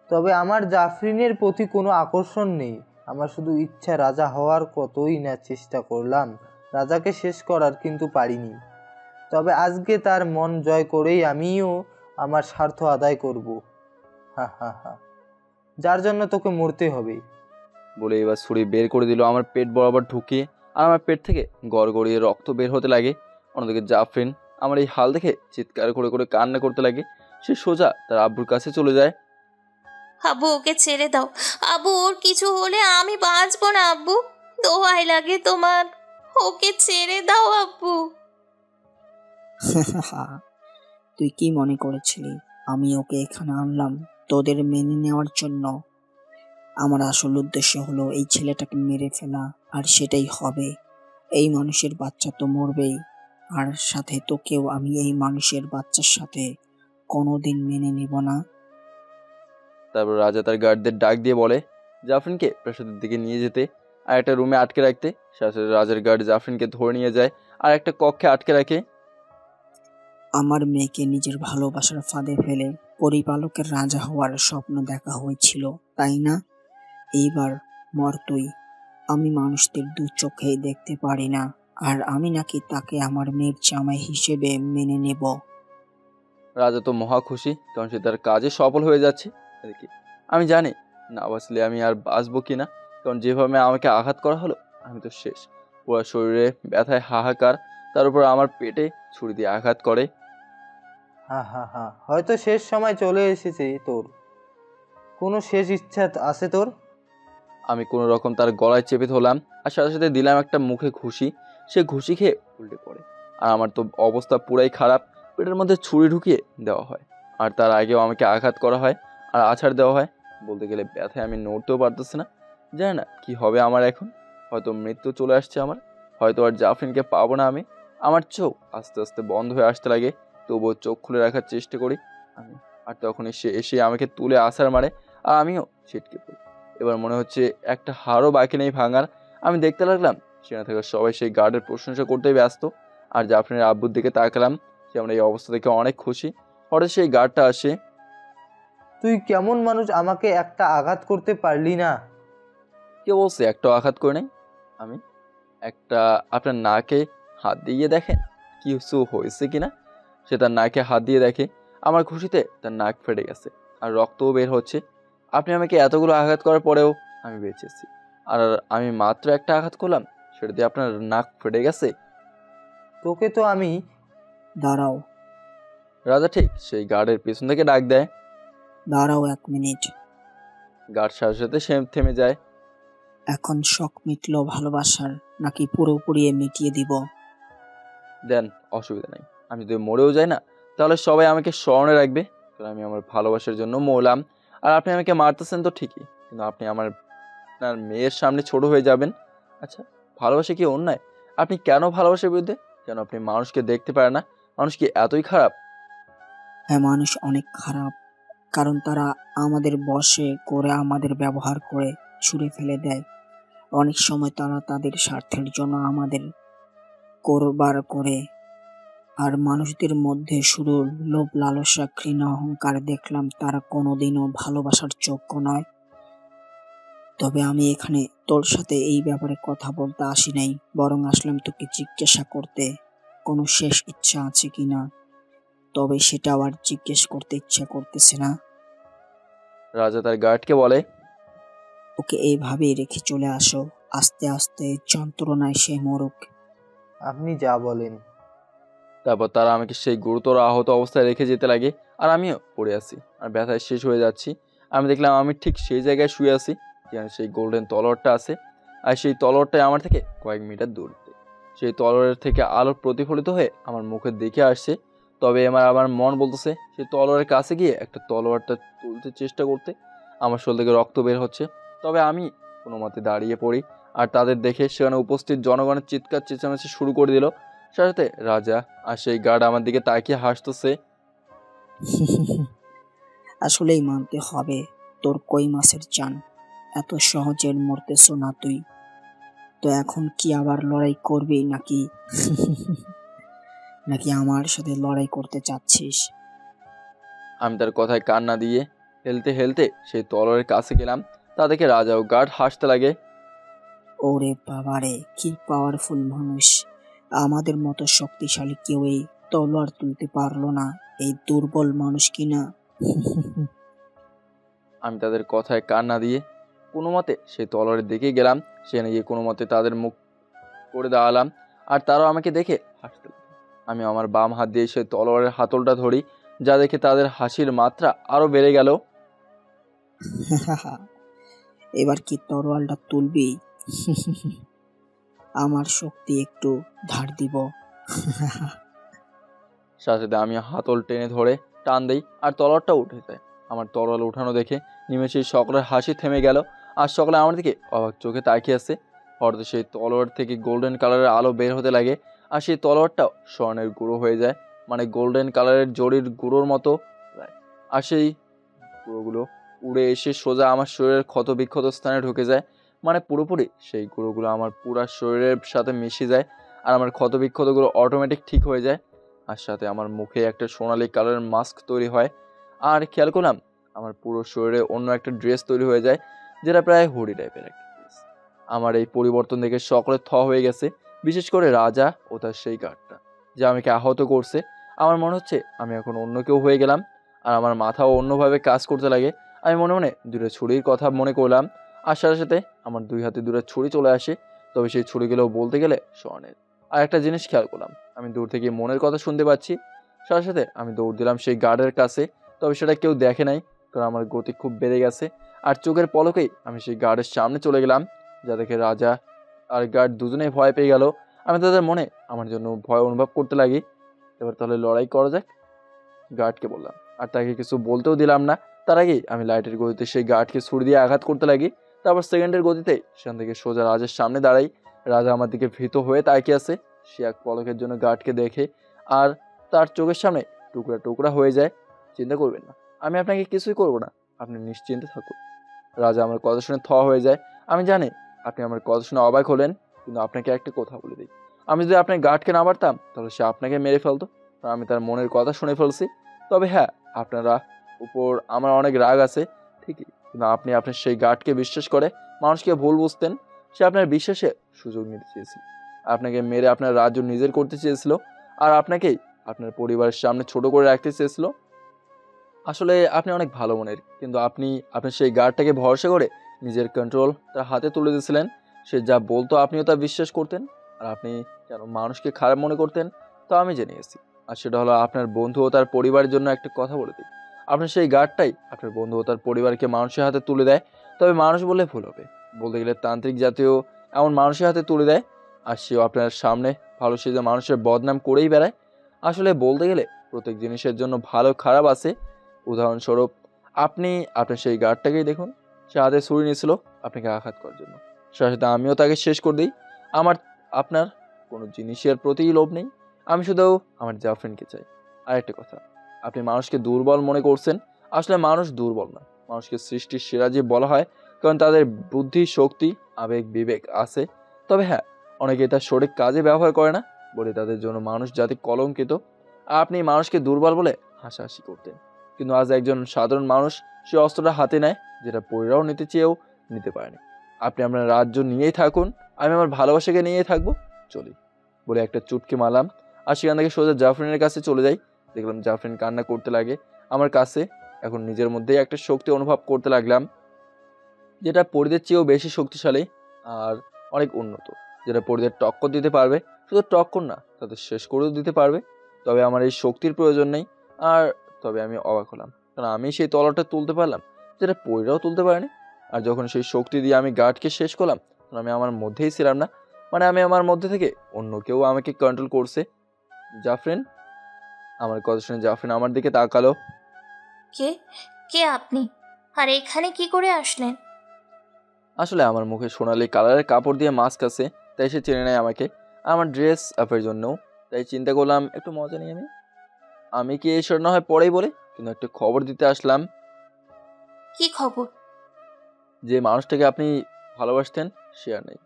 তবে আমার জাফরিনের প্রতি কোনো আকর্ষণ নেই। আমার শুধু ইচ্ছা রাজা হওয়ার। কতই না চেষ্টা করলাম রাজাকে শেষ করার কিন্তু পারিনি। তবে আজকে তার মন জয় করেই আমিও আমার স্বার্থ আদায় করব। হা হা হা, যার জন্য তোকে মরতে হবে। বলে এবার ছুরি বের করে দিল আমার পেট বরাবর ঢুকিয়ে, আর আমার পেট থেকে গড়গড়িয়ে রক্ত বের হতে লাগে। অন্যদিকে জাফরিন আমার এই হাল দেখে চিৎকার করে করে কান্না করতে লাগে। সে সোজা তার আব্বুর কাছে চলে যায়। আব্বু ওকে ছেড়ে দাও, আব্বু ওর কিছু হলে আমি বাঁচবো না আব্বু, দোহাই লাগে তোমার, ওকে ছেড়ে দাও আব্বু। তুই কি মনে করেছিলি আমি ওকে এখানে আনলাম তোদের মেনে নেওয়ার জন্য? আমার আসল উদ্দেশ্য হলো এই ছেলেটাকে মেরে ফেলা, আর সেটাই হবে। এই মানুষের বাচ্চা তো মরবেই, আর সাথে তোকেও আমি এই মানুষের বাচ্চার সাথে কোনোদিন মেনে নেব না। তারপর রাজা তার গার্ডদের ডাক দিয়ে বলে জাফরিনকে প্রাসাদের দিকে নিয়ে যেতে, আর একটা রুমে আটকে রাখতে। সাথে রাজার গার্ড জাফরিনকে ধরে নিয়ে যায় আর একটা কক্ষে আটকে রাখে। আমার মেয়েকে নিজের ভালোবাসার ফাঁদে ফেলে পরিপালকের রাজা হওয়ার স্বপ্ন দেখা হয়েছিল, তাই না? এইবার মর তুই। আমি মানুষদের দু চোখেই দেখতে পারি না, আর আমি নাকি তাকে আমার মেয়ের জামাই হিসেবে মেনে নেব। রাজা তো মহা খুশি, কারণ সে তার কাজে সফল হয়ে যাচ্ছে। এদিকে আমি জানি না বাঁচলে আমি আর বাঁচবো কিনা, কারণ যেভাবে আমাকে আঘাত করা হলো আমি তো শেষ। পুরো শরীরে ব্যথায় হাহাকার, তার উপর আমার পেটে ছুরি দিয়ে আঘাত করে। হা হা হা, হয়তো শেষ সময় চলে এসেছে তোর। কোনো শেষ ইচ্ছা আছে তোর? আমি কোনো রকম তার গলায় চেপে ধরলাম, আর সাথে সাথে দিলাম একটা মুখে ঘুষি। সে ঘুষি খেয়ে উল্টে পড়ে, আর আমার তো অবস্থা পুরাই খারাপ। পেটের মধ্যে ছুরি ঢুকিয়ে দেওয়া হয়, আর তার আগেও আমাকে আঘাত করা হয় আর আছাড় দেওয়া হয়। বলতে গেলে ব্যথায় আমি নড়তেও পারতেছি না। জানি না কি হবে আমার এখন। হয়তো মৃত্যু চলে আসছে আমার, হয়তো আর জাফরিনকে পাবো না আমি। আমার চোখ আস্তে আস্তে বন্ধ হয়ে আসতে লাগে, তবুও চোখ খুলে রাখার চেষ্টা করি আমি। আর তখনই সে এসে আমাকে তুলে আছাড় মারে, আর আমিও ছিটকে পড়ি। এবার মনে হচ্ছে একটা হাড়ও বাকি নেই ভাঙার। আমি দেখতে লাগলাম সেখানে থাকা সবাই সেই গার্ডের প্রশংসা করতেই ব্যস্ত, আর জাফরিনের আব্বুর দিকে তাকালাম। সে আমরা এই অবস্থা দেখে অনেক খুশি। হঠাৎ সেই গার্ডটা আসে। তুই কেমন মানুষ, আমাকে একটা আঘাত করতে পারলি না? কে বলছে একটা আঘাত করে নাই? আমি একটা আপনার নাকে হাত দিয়ে দেখেন কিছু হয়েছে কিনা। সে তার নাকে হাত দিয়ে দেখে আমার খুশিতে তার নাক ফেটে গেছে আর রক্তও বের হচ্ছে। আপনি আমাকে এতগুলো আঘাত করার পরেও আমি বেঁচেছি, আর আমি মাত্র একটা আঘাত করলাম, সেটা দিয়ে আপনার নাক ফেটে গেছে। তোকে তো আমি। দাঁড়াও। রাজা ঠিক সেই গার্ডের পেছন থেকে ডাক দেয়। দাঁড়াও 1 মিনিট। গার্ড সাথে সাথে সে থেমে যায়। এখন শখ মিটলো ভালোবাসার, নাকি পুরোপুরি মিটিয়ে দিব? দেন, অসুবিধা নাই। আমি যদি মরেও যাই না, তাহলে সবাই আমাকে স্মরণে রাখবে, কারণ আমি আমার ভালোবাসার জন্য মরলাম। আর আপনি আমাকে মারতেছেন তো ঠিকই, কিন্তু আপনি আপনার মেয়ের সামনে ছোট হয়ে যাবেন। আচ্ছা, ভালোবাসা কি অন্যায়? আপনি কেন ভালোবাসার বিরুদ্ধে? কেন আপনি মানুষকে দেখতে পারেন না? মানুষ কি এতই খারাপ? হ্যাঁ, মানুষ অনেক খারাপ, কারণ তারা আমাদের বশে করে আমাদের ব্যবহার করে ছুঁড়ে ফেলে দেয়। অনেক সময় তারা তাদের স্বার্থের জন্য আমাদের কোরবার করে। আর মানুষদের মধ্যে শুধু লোভ, লালসা, ঘৃণা, অহংকার দেখলাম, তারা কোনোদিনও ভালোবাসার যোগ্য নয়। তবে আমি এখানে তোর সাথে এই ব্যাপারে কথা বলতে আসি নাই, বরং আসলাম তোকে জিজ্ঞাসা করতে কোনো শেষ ইচ্ছা আছে কিনা। তবে সেটা আবার জিজ্ঞেস করতে ইচ্ছা করতেছে না। রাজা তার গার্ডকে বলে, ওকে এইভাবেই রেখে চলে আসো, আস্তে আস্তে যন্ত্রণায় সে মরুক। আপনি যা বলেন। তারপর তারা আমাকে সেই গুরুতর আহত অবস্থায় রেখে যেতে লাগে, আর আমিও পড়ে আছি আর ব্যথায় শেষ হয়ে যাচ্ছি। আমি দেখলাম আমি ঠিক সেই জায়গায় শুয়ে আছি যেখানে সেই গোল্ডেন তলোয়ারটা আছে, আর সেই তলোয়ারটাই আমার থেকে কয়েক মিটার দূরত্বে। সেই তলোয়ারের থেকে আলো প্রতিফলিত হয়ে আমার মুখের দিকে আসছে। তবে আমার মন বলতেছে সেই তলোয়ারের কাছে গিয়ে একটা তলোয়ারটা তুলতে চেষ্টা করতে। আমার শরীর থেকে রক্ত বের হচ্ছে, তবে আমি কোনো মতে দাঁড়িয়ে পড়ি। আর তাদের দেখে সেখানে উপস্থিত জনগণের চিৎকার চেঁচামেচি শুরু করে দিল। সাথে রাজা আর সেই গার্ড আমার দিকে তাকিয়ে হাসতেছে। আসলেই মানতে হবে, তোর কই মাসের চান, এত সহজে মরতেছ না তুই। তো এখন কি আবার লড়াই করবি নাকি? নাকি আমার সাথে লড়াই করতে চাচ্ছিস? আমি তার কথায় কান না দিয়ে হেলতে হেলতে সেই তলোয়ারের কাছে গেলাম। তা দেখে রাজা ও গার্ড হাসতে লাগে। ওরে বাবারে, কি পাওয়ারফুল মানুষ! আমাদের মতো শক্তিশালী কেউ এই তলোয়ার তুলতে পারলো না, এই দুর্বল মানুষ কিনা। আমি তাদের কথায় কান না দিয়ে কোনো মতে সেই তলোয়ারের দিকে গেলাম। সেখানে গিয়ে কোনো মতে তাদের মুখ করে দাঁড়ালাম, আর তারাও আমাকে দেখে হাসতে লাগলো। আমি আমার বাম হাত দিয়ে সেই তলোয়ারের হাতলটা ধরি, যা দেখে তাদের হাসির মাত্রা আরো বেড়ে গেল। এবার কি তরোয়ালটা তুলবি? আমার শক্তি একটু ধার দিব। সাথে সাথে আমি হাতল টেনে ধরে টান দেই, আর তলোয়ারটা উঠে যায়। আমার তলোয়ার উঠানো দেখে নিমেষেই সকলের হাসি থেমে গেল, আর সকলে আমার দিকে অবাক চোখে তাকিয়ে আছে। হঠাৎ সেই তলোয়ার থেকে গোল্ডেন কালারের আলো বের হতে লাগে, আর সেই তলোয়ারটাও স্বর্ণের গুঁড়ো হয়ে যায়, মানে গোল্ডেন কালারের জরির গুঁড়োর মতো। আর সেই গুঁড়োগুলো উড়ে এসে সোজা আমার শরীরের ক্ষত বিক্ষত স্থানে ঢুকে যায়, মানে পুরোপুরি সেই গুঁড়োগুলো আমার পুরো শরীরের সাথে মিশে যায়, আর আমার ক্ষত বিক্ষতগুলো অটোমেটিক ঠিক হয়ে যায়। আর সাথে আমার মুখে একটা সোনালি কালারের মাস্ক তৈরি হয়, আর খেয়াল করলাম আমার পুরো শরীরে অন্য একটা ড্রেস তৈরি হয়ে যায়, যেটা প্রায় হুডি টাইপের একটা ড্রেস। আমার এই পরিবর্তন দেখে সকলে থ হয়ে গেছে, বিশেষ করে রাজা ও তার সেই গার্ডটা, যে আমাকে আহত করছে। আমার মনে হচ্ছে আমি এখন অন্য কেউ হয়ে গেলাম, আর আমার মাথাও অন্যভাবে কাজ করতে লাগে। আমি মনে মনে দুটো ছুরির কথা মনে করলাম, আর সাথে সাথে আমার দুই হাতে দুটো ছুরি চলে আসে। তবে সেই ছুরিগুলো বলতে গেলে স্বর্ণের। আর একটা জিনিস খেয়াল করলাম, আমি দূর থেকে মনের কথা শুনতে পাচ্ছি। সাথে সাথে আমি দৌড় দিলাম সেই গার্ডের কাছে, তবে সেটা কেউ দেখে নাই, কারণ আমার গতি খুব বেড়ে গেছে। আর চোখের পলকেই আমি সেই গার্ডের সামনে চলে গেলাম, যা দেখে রাজা আর গার্ড দুজনেই ভয় পেয়ে গেল। আমি তাদের মনে আমার জন্য ভয় অনুভব করতে লাগি। এবার তাহলে লড়াই করা যাক, গার্ডকে বললাম, আর তাকে কিছু বলতেও দিলাম না। তার আগেই আমি লাইটের গতিতে সেই গার্ডকে ছুরি দিয়ে আঘাত করতে লাগি। তারপর সেকেন্ডের গতিতে সেখান থেকে সোজা রাজার সামনে দাঁড়াই। রাজা আমার দিকে ভীত হয়ে তাকিয়ে আছে। সে এক পলকের জন্য গার্ডকে দেখে, আর তার চোখের সামনে টুকরা টুকরা হয়ে যায়। চিন্তা করবেন না, আমি আপনাকে কিছুই করবো না, আপনি নিশ্চিন্তে থাকুন। রাজা আমার কথা শুনে থ হয়ে যায়। আমি জানি আপনি আমার কথা শুনে অবাক হলেন, কিন্তু আপনাকে একটা কথা বলে দিই, আমি যদি আপনার গার্ডকে না মারতাম তাহলে সে আপনাকে মেরে ফেলতো। আমি তার মনের কথা শুনে ফেলছি। তবে হ্যাঁ, আপনারা উপর আমার অনেক রাগ আছে ঠিকই, কিন্তু আপনি আপনার সেই গার্ডকে বিশ্বাস করে মানুষকে ভুল বুঝতেন। সে আপনার বিশ্বাসে সুযোগ নিতে চেয়েছিল, আপনাকে মেরে আপনার রাজ্য নিজের করতে চেয়েছিল, আর আপনাকেই আপনার পরিবারের সামনে ছোট করে রাখতে চেয়েছিল। আসলে আপনি অনেক ভালো মনের, কিন্তু আপনি আপনার সেই গার্ডটাকে ভরসা করে নিজের কন্ট্রোল তার হাতে তুলে দিয়েছিলেন। সে যা বলতো আপনিও তা বিশ্বাস করতেন, আর আপনি যেন মানুষকে খারাপ মনে করতেন, তা আমি জেনে গেছি। আর সেটা হলো আপনার বন্ধু ও তার পরিবারের জন্য একটা কথা বলে দিই, আপনার সেই গার্ডটাই আপনার বন্ধু ও তার পরিবারকে মানুষের হাতে তুলে দেয়। তবে মানুষ বললে ভুল হবে, বলতে গেলে তান্ত্রিক জাতীয় এমন মানুষের হাতে তুলে দেয়, আর সেও আপনার সামনে ভালো সেজে মানুষের বদনাম করেই বেড়ায়। আসলে বলতে গেলে প্রত্যেক জিনিসের জন্য ভালো খারাপ আছে। উদাহরণস্বরূপ আপনি আপনার সেই গার্ডটাকেই দেখুন, সে হাতে ছুরি নিয়েছিল আপনাকে আঘাত করার জন্য। সাথে সাথে আমিও তাকে শেষ করে দিই। আমার আপনার কোনো জিনিসের প্রতিই লোভ নেই, আমি শুধু আমার জাফরিনকে চাই। আর একটা কথা, আপনি মানুষকে দুর্বল মনে করছেন, আসলে মানুষ দুর্বল না, মানুষকে সৃষ্টির সেরা জীব বলা হয়, কারণ তাদের বুদ্ধি, শক্তি, আবেগ, বিবেক আছে। তবে হ্যাঁ, অনেকে তার সঠিক কাজে ব্যবহার করে না বলে তাদের জন্য মানুষ জাতি কলঙ্কিত। আপনি মানুষকে দুর্বল বলে হাসাহাসি করতেন, কিন্তু আজ একজন সাধারণ মানুষ সে অস্ত্রটা হাতে নেয়, যেটা পরিরাও নিতে চেয়েও নিতে পারেনি। আপনি আপনার রাজ্য নিয়েই থাকুন, আমি আমার ভালোবাসাকে নিয়েই থাকবো, চলি বলে একটা চুটকি মারলাম, আর সেখান থেকে সোজা জাফরিনের কাছে চলে যাই। দেখলাম জাফরিন কান্না করতে লাগে আমার কাছে। এখন নিজের মধ্যেই একটা শক্তি অনুভব করতে লাগলাম, যেটা পরিদের চেয়েও বেশি শক্তিশালী আর অনেক উন্নত, যেটা পরিদের টক্কর দিতে পারবে। শুধু টক্কর না, তাদের শেষ করেও দিতে পারবে। তবে আমার এই শক্তির প্রয়োজন নেই। আর তবে আমি অবাক হলাম, কারণ আমি সেই তলাটা তুলতে পারলাম, যেটা পরিরাও তুলতে পারেনি। আর যখন সেই শক্তি দিয়ে আমি গার্ডকে শেষ করলাম, তখন আমি আমার মধ্যেই ছিলাম না, মানে আমি আমার মধ্যে থেকে অন্য কেউ আমাকে কন্ট্রোল করছে। জাফরিন, আমার কথা শুনে জাফরিন আমার দিকে তাকালো। কে কে আপনি, আর এখানে কি করে আসলেন? আসলে আমার মুখে সোনালি কালারের কাপড় দিয়ে মাস্ক আছে, তাই সে চেনে নেয় আমাকে। আমার ড্রেস আপের জন্য, তাই চিন্তা করলাম একটু মজা নিই। আমি কি এসব না হয় পরেই বলে, কিন্তু একটা খবর দিতে আসলাম। কি খবর? যে মানুষটাকে আপনি ভালোবাসতেন সে আর নেই।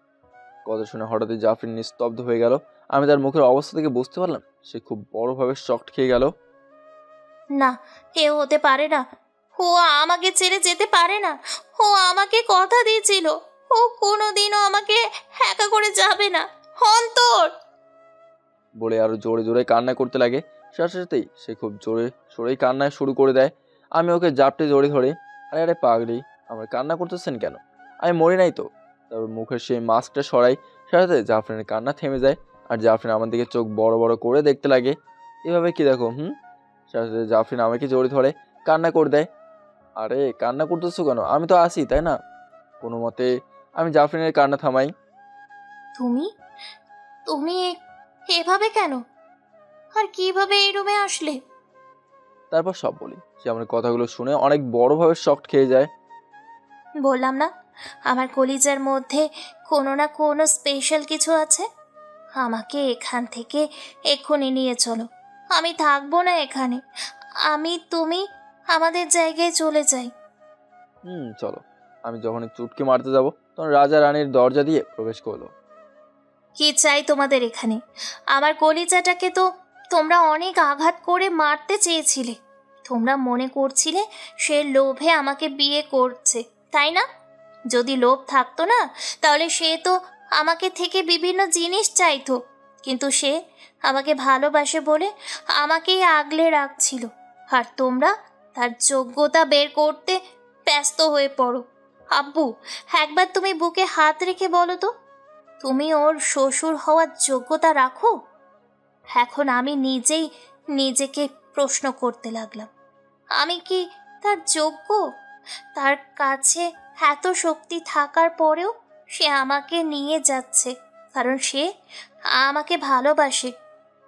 কথা শুনে হঠাৎই জাফরিন নিস্তব্ধ হয়ে গেল। আমি তার মুখের অবস্থা থেকে বুঝতে পারলাম সে খুব বড়ভাবে শক খেয়ে গেল। না, এ হতে পারে না। ও আমাকে ছেড়ে যেতে পারে না। ও আমাকে কথা দিয়েছিল, ও ও কোনোদিনও আমাকে একা করে যাবে না। অন্তর, বলে আরো জোরে জোরে কান্না করতে লাগে। সাথে সাথেই সে খুব জোরে সরেই কান্নায় শুরু করে দেয়। আমি ওকে জাপটে জড়ে ধরে, আরে আরে পাগলি, আমার কান্না করতেছেন কেন? আমি মরি নাই তো। তারপর মুখের সেই মাস্কটা সরাই। সাথে সাথে জাফরিনের কান্না থেমে যায়। আর জাফরিন আমার দিকে চোখ বড় বড় করে দেখতে লাগে, এভাবে কি দেখো? সাথে সাথে জাফরিন আমাকে জড়ে ধরে কান্না করে দেয়। আরে কান্না করতেছো কেন? আমি তো আসি, তাই না? কোনো মতে আমি জাফরিনের কান্না থামাই। তুমি তুমি এভাবে কেন? আর কিভাবে এই রুমে আসলে? তারপর সব বলি। সে আমার কথাগুলো শুনে অনেক বড়ভাবে শক খেয়ে যায়। বললাম না, আমার কলিজার মধ্যে কোনো না কোনো স্পেশাল কিছু আছে। আমাকে এখান থেকে এক্ষুনি নিয়ে চলো। আমি থাকবো না এখানে। তুমি আমাদের জায়গায় চলে যাই। চলো। আমি যখন চুটকি মারতে যাব তখন রাজা রানীর দরজা দিয়ে প্রবেশ করলো। কি চাই তোমাদের এখানে? আমার কলিজাটাকে তো তোমরা অনেক আঘাত করে মারতে চেয়েছিলে। তোমরা মনে করছিলে সে লোভে আমাকে বিয়ে করছে, তাই না? যদি লোভ থাকতো না, তাহলে সে তো আমাকে থেকে বিভিন্ন জিনিস চাইতো। কিন্তু সে আমাকে ভালোবাসে বলে আমাকেই আগলে রাখছিল। আর তোমরা তার যোগ্যতা বের করতে ব্যস্ত হয়ে পড়ো। আব্বু, একবার তুমি বুকে হাত রেখে বলো তো, তুমি ওর শ্বশুর হওয়ার যোগ্যতা রাখো? এখন আমি নিজেই নিজেকে প্রশ্ন করতে লাগলাম, আমি কি তার যোগ্য? তার কাছে এত শক্তি থাকার পরেও সে আমাকে নিয়ে যাচ্ছে কারণ সে আমাকে ভালোবাসে।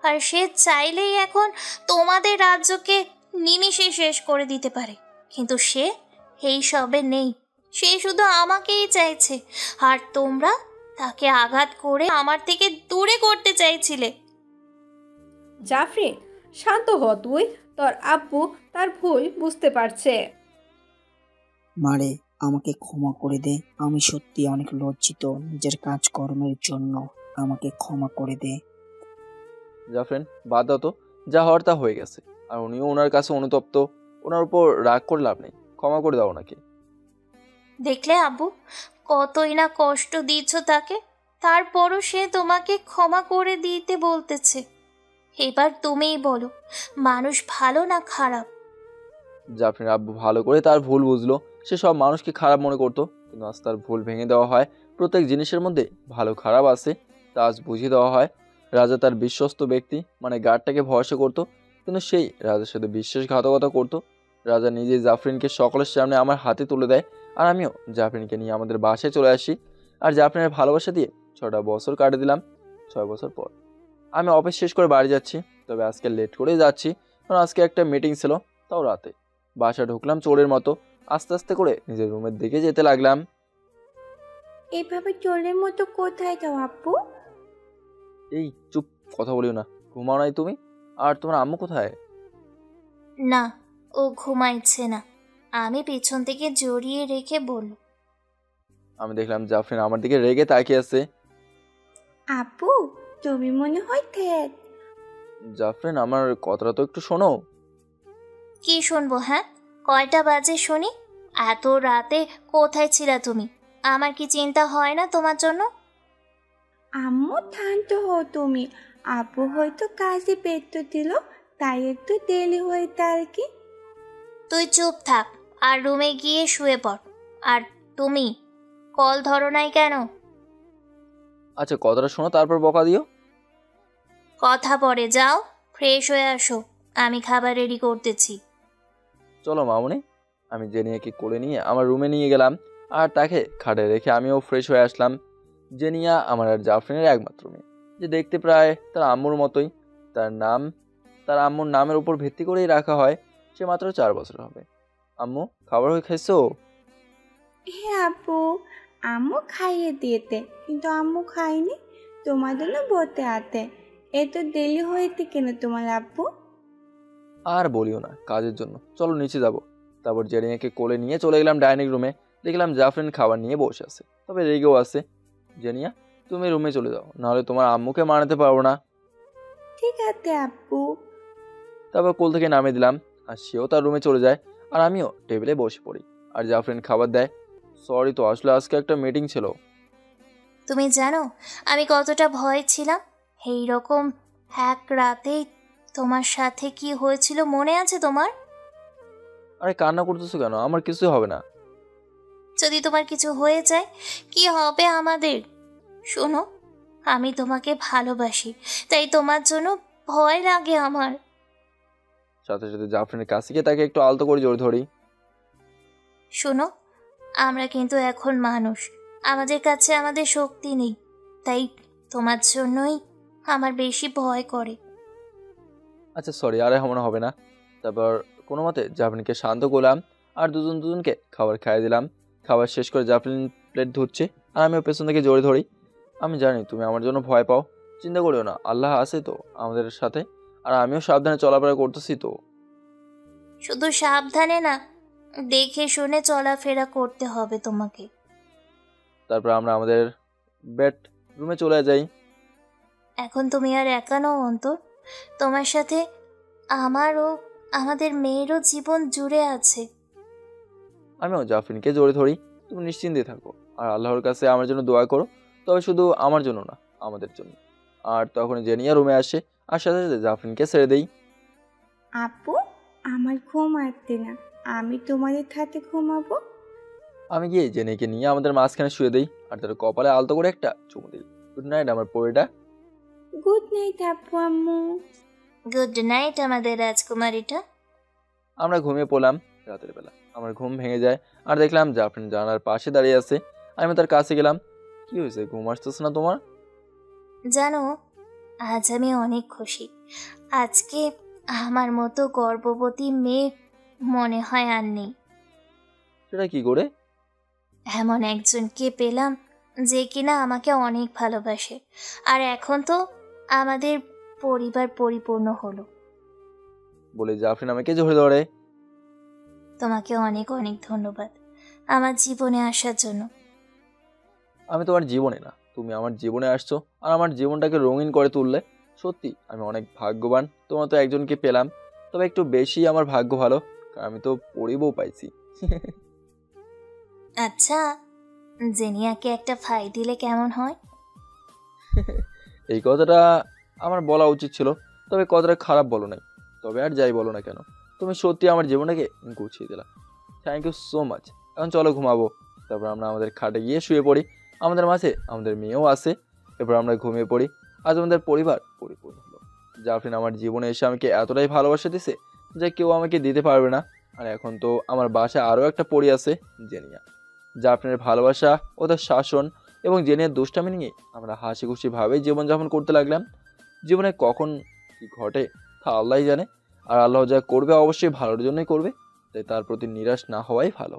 আর সে চাইলেই এখন তোমাদের রাজ্যকে নিমিষে শেষ করে দিতে পারে। কিন্তু সে এই সবে নেই। সে শুধু আমাকেই চাইছে। আর তোমরা তাকে আঘাত করে আমার থেকে দূরে করতে চাইছিলে। জাফরিন, শান্ত হ তুই। তোর আব্বু তার ভুল বুঝতে পারছে। মারে, আমাকে ক্ষমা করে দে। আমি সত্যি অনেক লজ্জিত নিজের কাজকর্মের জন্য। আমাকে ক্ষমা করে দে। জাফরিন, বাদ দাও তো, যা হওয়ার তা হয়ে গেছে। আর উনিও ওনার কাছে অনুতপ্ত। ওনার উপর রাগ করে লাভ নেই, ক্ষমা করে দাও ওনাকে। দেখলে আব্বু, কতই না কষ্ট দিচ্ছ তাকে, তারপরও সে তোমাকে ক্ষমা করে দিতে বলতেছে। এবার তুমিই বলো, মানুষ ভালো না খারাপ? জাফরিন আব্বু ভালো করে তার ভুল বুঝলো। সে সব মানুষকে খারাপ মনে করতো, কিন্তু আজ তার ভুল ভেঙে দেওয়া হয়। প্রত্যেক জিনিসের মধ্যে ভালো খারাপ আছে, তা আজ বুঝিয়ে দেওয়া হয়। রাজা তার বিশ্বস্ত ব্যক্তি মানে গার্ডটাকে ভরসা করতো, কিন্তু সেই রাজার সাথে বিশ্বাসঘাতকতা করতো। রাজা নিজে জাফরিনকে সকলের সামনে আমার হাতে তুলে দেয়। আর আমিও জাফরিনকে নিয়ে আমাদের বাসায় চলে আসি। আর জাফরিনের ভালোবাসা দিয়ে 6টা বছর কাটিয়ে দিলাম। 6 বছর পর আমি অফিস শেষ করে বাড়ি যাচ্ছি। তবে আজকে লেট করেই যাচ্ছি, কারণ আজকে একটা মিটিং ছিল, তাও রাতে। বাসা ঢুকলাম চোরের মতো, আস্তে আস্তে করে নিজের রুমের দিকে যেতে লাগলাম। এভাবে চোরের মতো কোথায় যাও আব্বু? এই চুপ, কথা বলিও না। ঘুমাও নাই তুমি? আর তোমার আম্মু কোথায়? না, ও ঘুমাইছে না। আমি পেছন থেকে জড়িয়ে রেখে বলল। আমি দেখলাম জাফরিন আমার দিকে রেগে তাকিয়ে আছে। আব্বু, তুমি মনে হয় ঠেক। জাফরিন, আমার কথাটা তো একটু শোনো। কি শুনবো? হ্যাঁ, কয়টা বাজে শুনি? এত রাতে কোথায় ছিলা তুমি? আমার কি চিন্তা হয় না তোমার জন্য? আম্মু, শান্ত হও তুমি। আব্বু হয়তো কাজে ব্যস্ত দিল, তাই একটু দেরি হয়েছে আর কি। তুই চুপ থাক আর রুমে গিয়ে শুয়ে পড়। আর তুমি কল ধরো নাই কেন? আচ্ছা, কথাটা শোনো, তারপর বকা দিও। কথা পরে যাও, ফ্রেশ হয়ে আসো। আমি খাবার রেডি করতেছি। চলো মামুনি। আমি জেনিয়াকে কোলে নিয়ে আমার রুমে নিয়ে গেলাম, আর তাকে খাটে রেখে আমিও ফ্রেশ হয়ে আসলাম। জেনিয়া আমার আর জাফরিনের একমাত্র মেয়ে, যে দেখতে প্রায় তার আম্মুর মতোই। তার আম্মুর নামের উপর ভিত্তি করেই রাখা হয়। সে মাত্র 4 বছর হবে। আম্মু, খাবার হয়ে খাইছো? হ্যাঁ আব্বু, আম্মু খাইয়ে দিয়েতে, কিন্তু আম্মু খাইনি। তোমার জন্য বলতে আতে। এত দেরি হয়েছে কেন তোমার আব্বু? আর বলিও না, কাজের জন্য। চলো নিচে যাব। তারপর জেনিয়াকে কোলে নিয়ে চলে গেলাম ডাইনিং রুমে। দেখলাম জাফরিন খাবার নিয়ে বসে আছে, তবে রেগেও আছে। জেনিয়া, তুমি রুমে চলে যাও, নাহলে তোমার আম্মুকে মানাতে পারবো না। ঠিক আছে আব্বু। তারপর কোল থেকে নামিয়ে দিলাম, আর সেও তার রুমে চলে যায়। আর আমিও টেবিলে বসে পড়ি, আর জাফরিন খাবার দেয়। সরি তো, আসলে আজকে একটা মিটিং ছিল। তুমি জানো আমি কতটা ভয় ছিলাম? এই রকম এক রাতেই তোমার সাথে কি হয়েছিল মনে আছে তোমার? আরে কান্না করতেছো কেন? আমার কিছুই হবে না। যদি তোমার কিছু হয়ে যায় কি হবে আমাদের? শোনো, আমি তোমাকে ভালোবাসি, তাই তোমার জন্য ভয় লাগে আমার। সাথে সাথে জাফরিনের কাছে গিয়ে তাকে একটু আলতো করে জোরে ধরি। শোনো, আমরা কিন্তু এখন মানুষ, আমাদের কাছে আমাদের শক্তি নেই, তাই তোমার জন্যই আমার বেশি ভয় করে। আচ্ছা সরি, আর এমন হবে না। তারপর কোনো মতে জাফরিনকে শান্ত করলাম আর দুজনকে খাবার খাইয়ে দিলাম। খাবার শেষ করে জাফরিন প্লেট ধুচ্ছে আর আমিও পেছন থেকে জোরে ধরি। আমি জানি তুমি আমার জন্য ভয় পাও, চিন্তা করিও না, আল্লাহ আছে তো আমাদের সাথে, আর আমিও সাবধানে চলাফেরা করতেছি তো। শুধু সাবধানে না, দেখে শুনে চলাফেরা করতে হবে তোমাকে। তারপর আমরা আমাদের বেড রুমে চলে যাই। এখন তুমি আর একা নও অন্তর, তোমার সাথে আমারও আমাদের মেয়েরও জীবন জুড়ে আছে। আমিও জাফরিনকে জোরে ধরি। তুমি নিশ্চিন্তে থাকো আর আল্লাহর কাছে আমার জন্য দোয়া করো, তবে শুধু আমার জন্য না, আমাদের জন্য। আর তখন জেনিয়া রুমে আসে আর সাথে সাথে জাফরিনকে ছেড়ে দেই। আপু, আমার ঘুম আসছে না, আমি তোমাদের সাথে ঘুমাবো। আমি গিয়ে জেনিকে নিয়ে আমাদের মাঝখানে শুয়ে দেই আর তার কপালে আলতো করে একটা চুমু দিই। গুড নাইট আমার পরিটা। গুড নাইট আপু আম্মু। গুড নাইট আমাদের রাজকুমারীটা। আমরা ঘুমিয়ে পড়লাম। রাতের বেলা আমার ঘুম ভেঙে যায় আর দেখলাম জাফরিন জানালার পাশে দাঁড়িয়ে আছে। আমি তার কাছে গেলাম। কি হয়েছে, ঘুম আসতেছে না তোমার? জানো, আজ আমি অনেক খুশি। আজকে আমার মতো গর্ভবতী মেয়ে মনে হয় আর নেই। সেটা কি করে? এমন একজনকে পেলাম যে কিনা আমাকে অনেক ভালোবাসে, আর এখন তো আমাদের পরিবার পরিপূর্ণ হলো। বলে জাফরিন আমাকে জড়িয়ে ধরে। তোমাকে অনেক অনেক ধন্যবাদ আমার জীবনে আসার জন্য। আমি তোমার জীবনে না, তুমি আমার জীবনে আসছো আর আমার জীবনটাকে রঙিন করে তুললে। সত্যি আমি অনেক ভাগ্যবান, তোমার তো একজনকে পেলাম। তবে একটু বেশি আমার ভাগ্য ভালো, কারণ আমি তো পরিবও পাইছি। আচ্ছা, জেনিয়াকে একটা ফাই দিলে কেমন হয়? এই কথাটা আমার বলা উচিত ছিল, তবে কথাটা খারাপ বলো নাই। তবে আর যাই বলো না কেন, তুমি সত্যি আমার জীবনটাকে গুছিয়ে দিলা। Thank you so much. এখন চলো ঘুমাবো। তারপর আমরা আমাদের খাটে গিয়ে শুয়ে পড়ি। আমাদের মাঝে আমাদের মেয়েও আছে। এরপর আমরা ঘুমিয়ে পড়ি। আজ আমাদের পরিবার পরিপূর্ণ হলো। জাফরিন আমার জীবনে এসে আমাকে এতটাই ভালোবাসা দিছে যে কেউ আমাকে দিতে পারবে না। আর এখন তো আমার বাসায় আরও একটা পরি আছে, জেনিয়া। জাফরিনের ভালোবাসা, ওদের শাসন এবং জেনিয়ার দুষ্টামি নিয়ে আমরা হাসি খুশিভাবেই জীবনযাপন করতে লাগলাম। জীবনে কখন কি ঘটে তা আল্লাহই জানে, আর আল্লাহ যা করবে অবশ্যই ভালোর জন্যই করবে, তাই তার প্রতি নিরাশ না হওয়াই ভালো।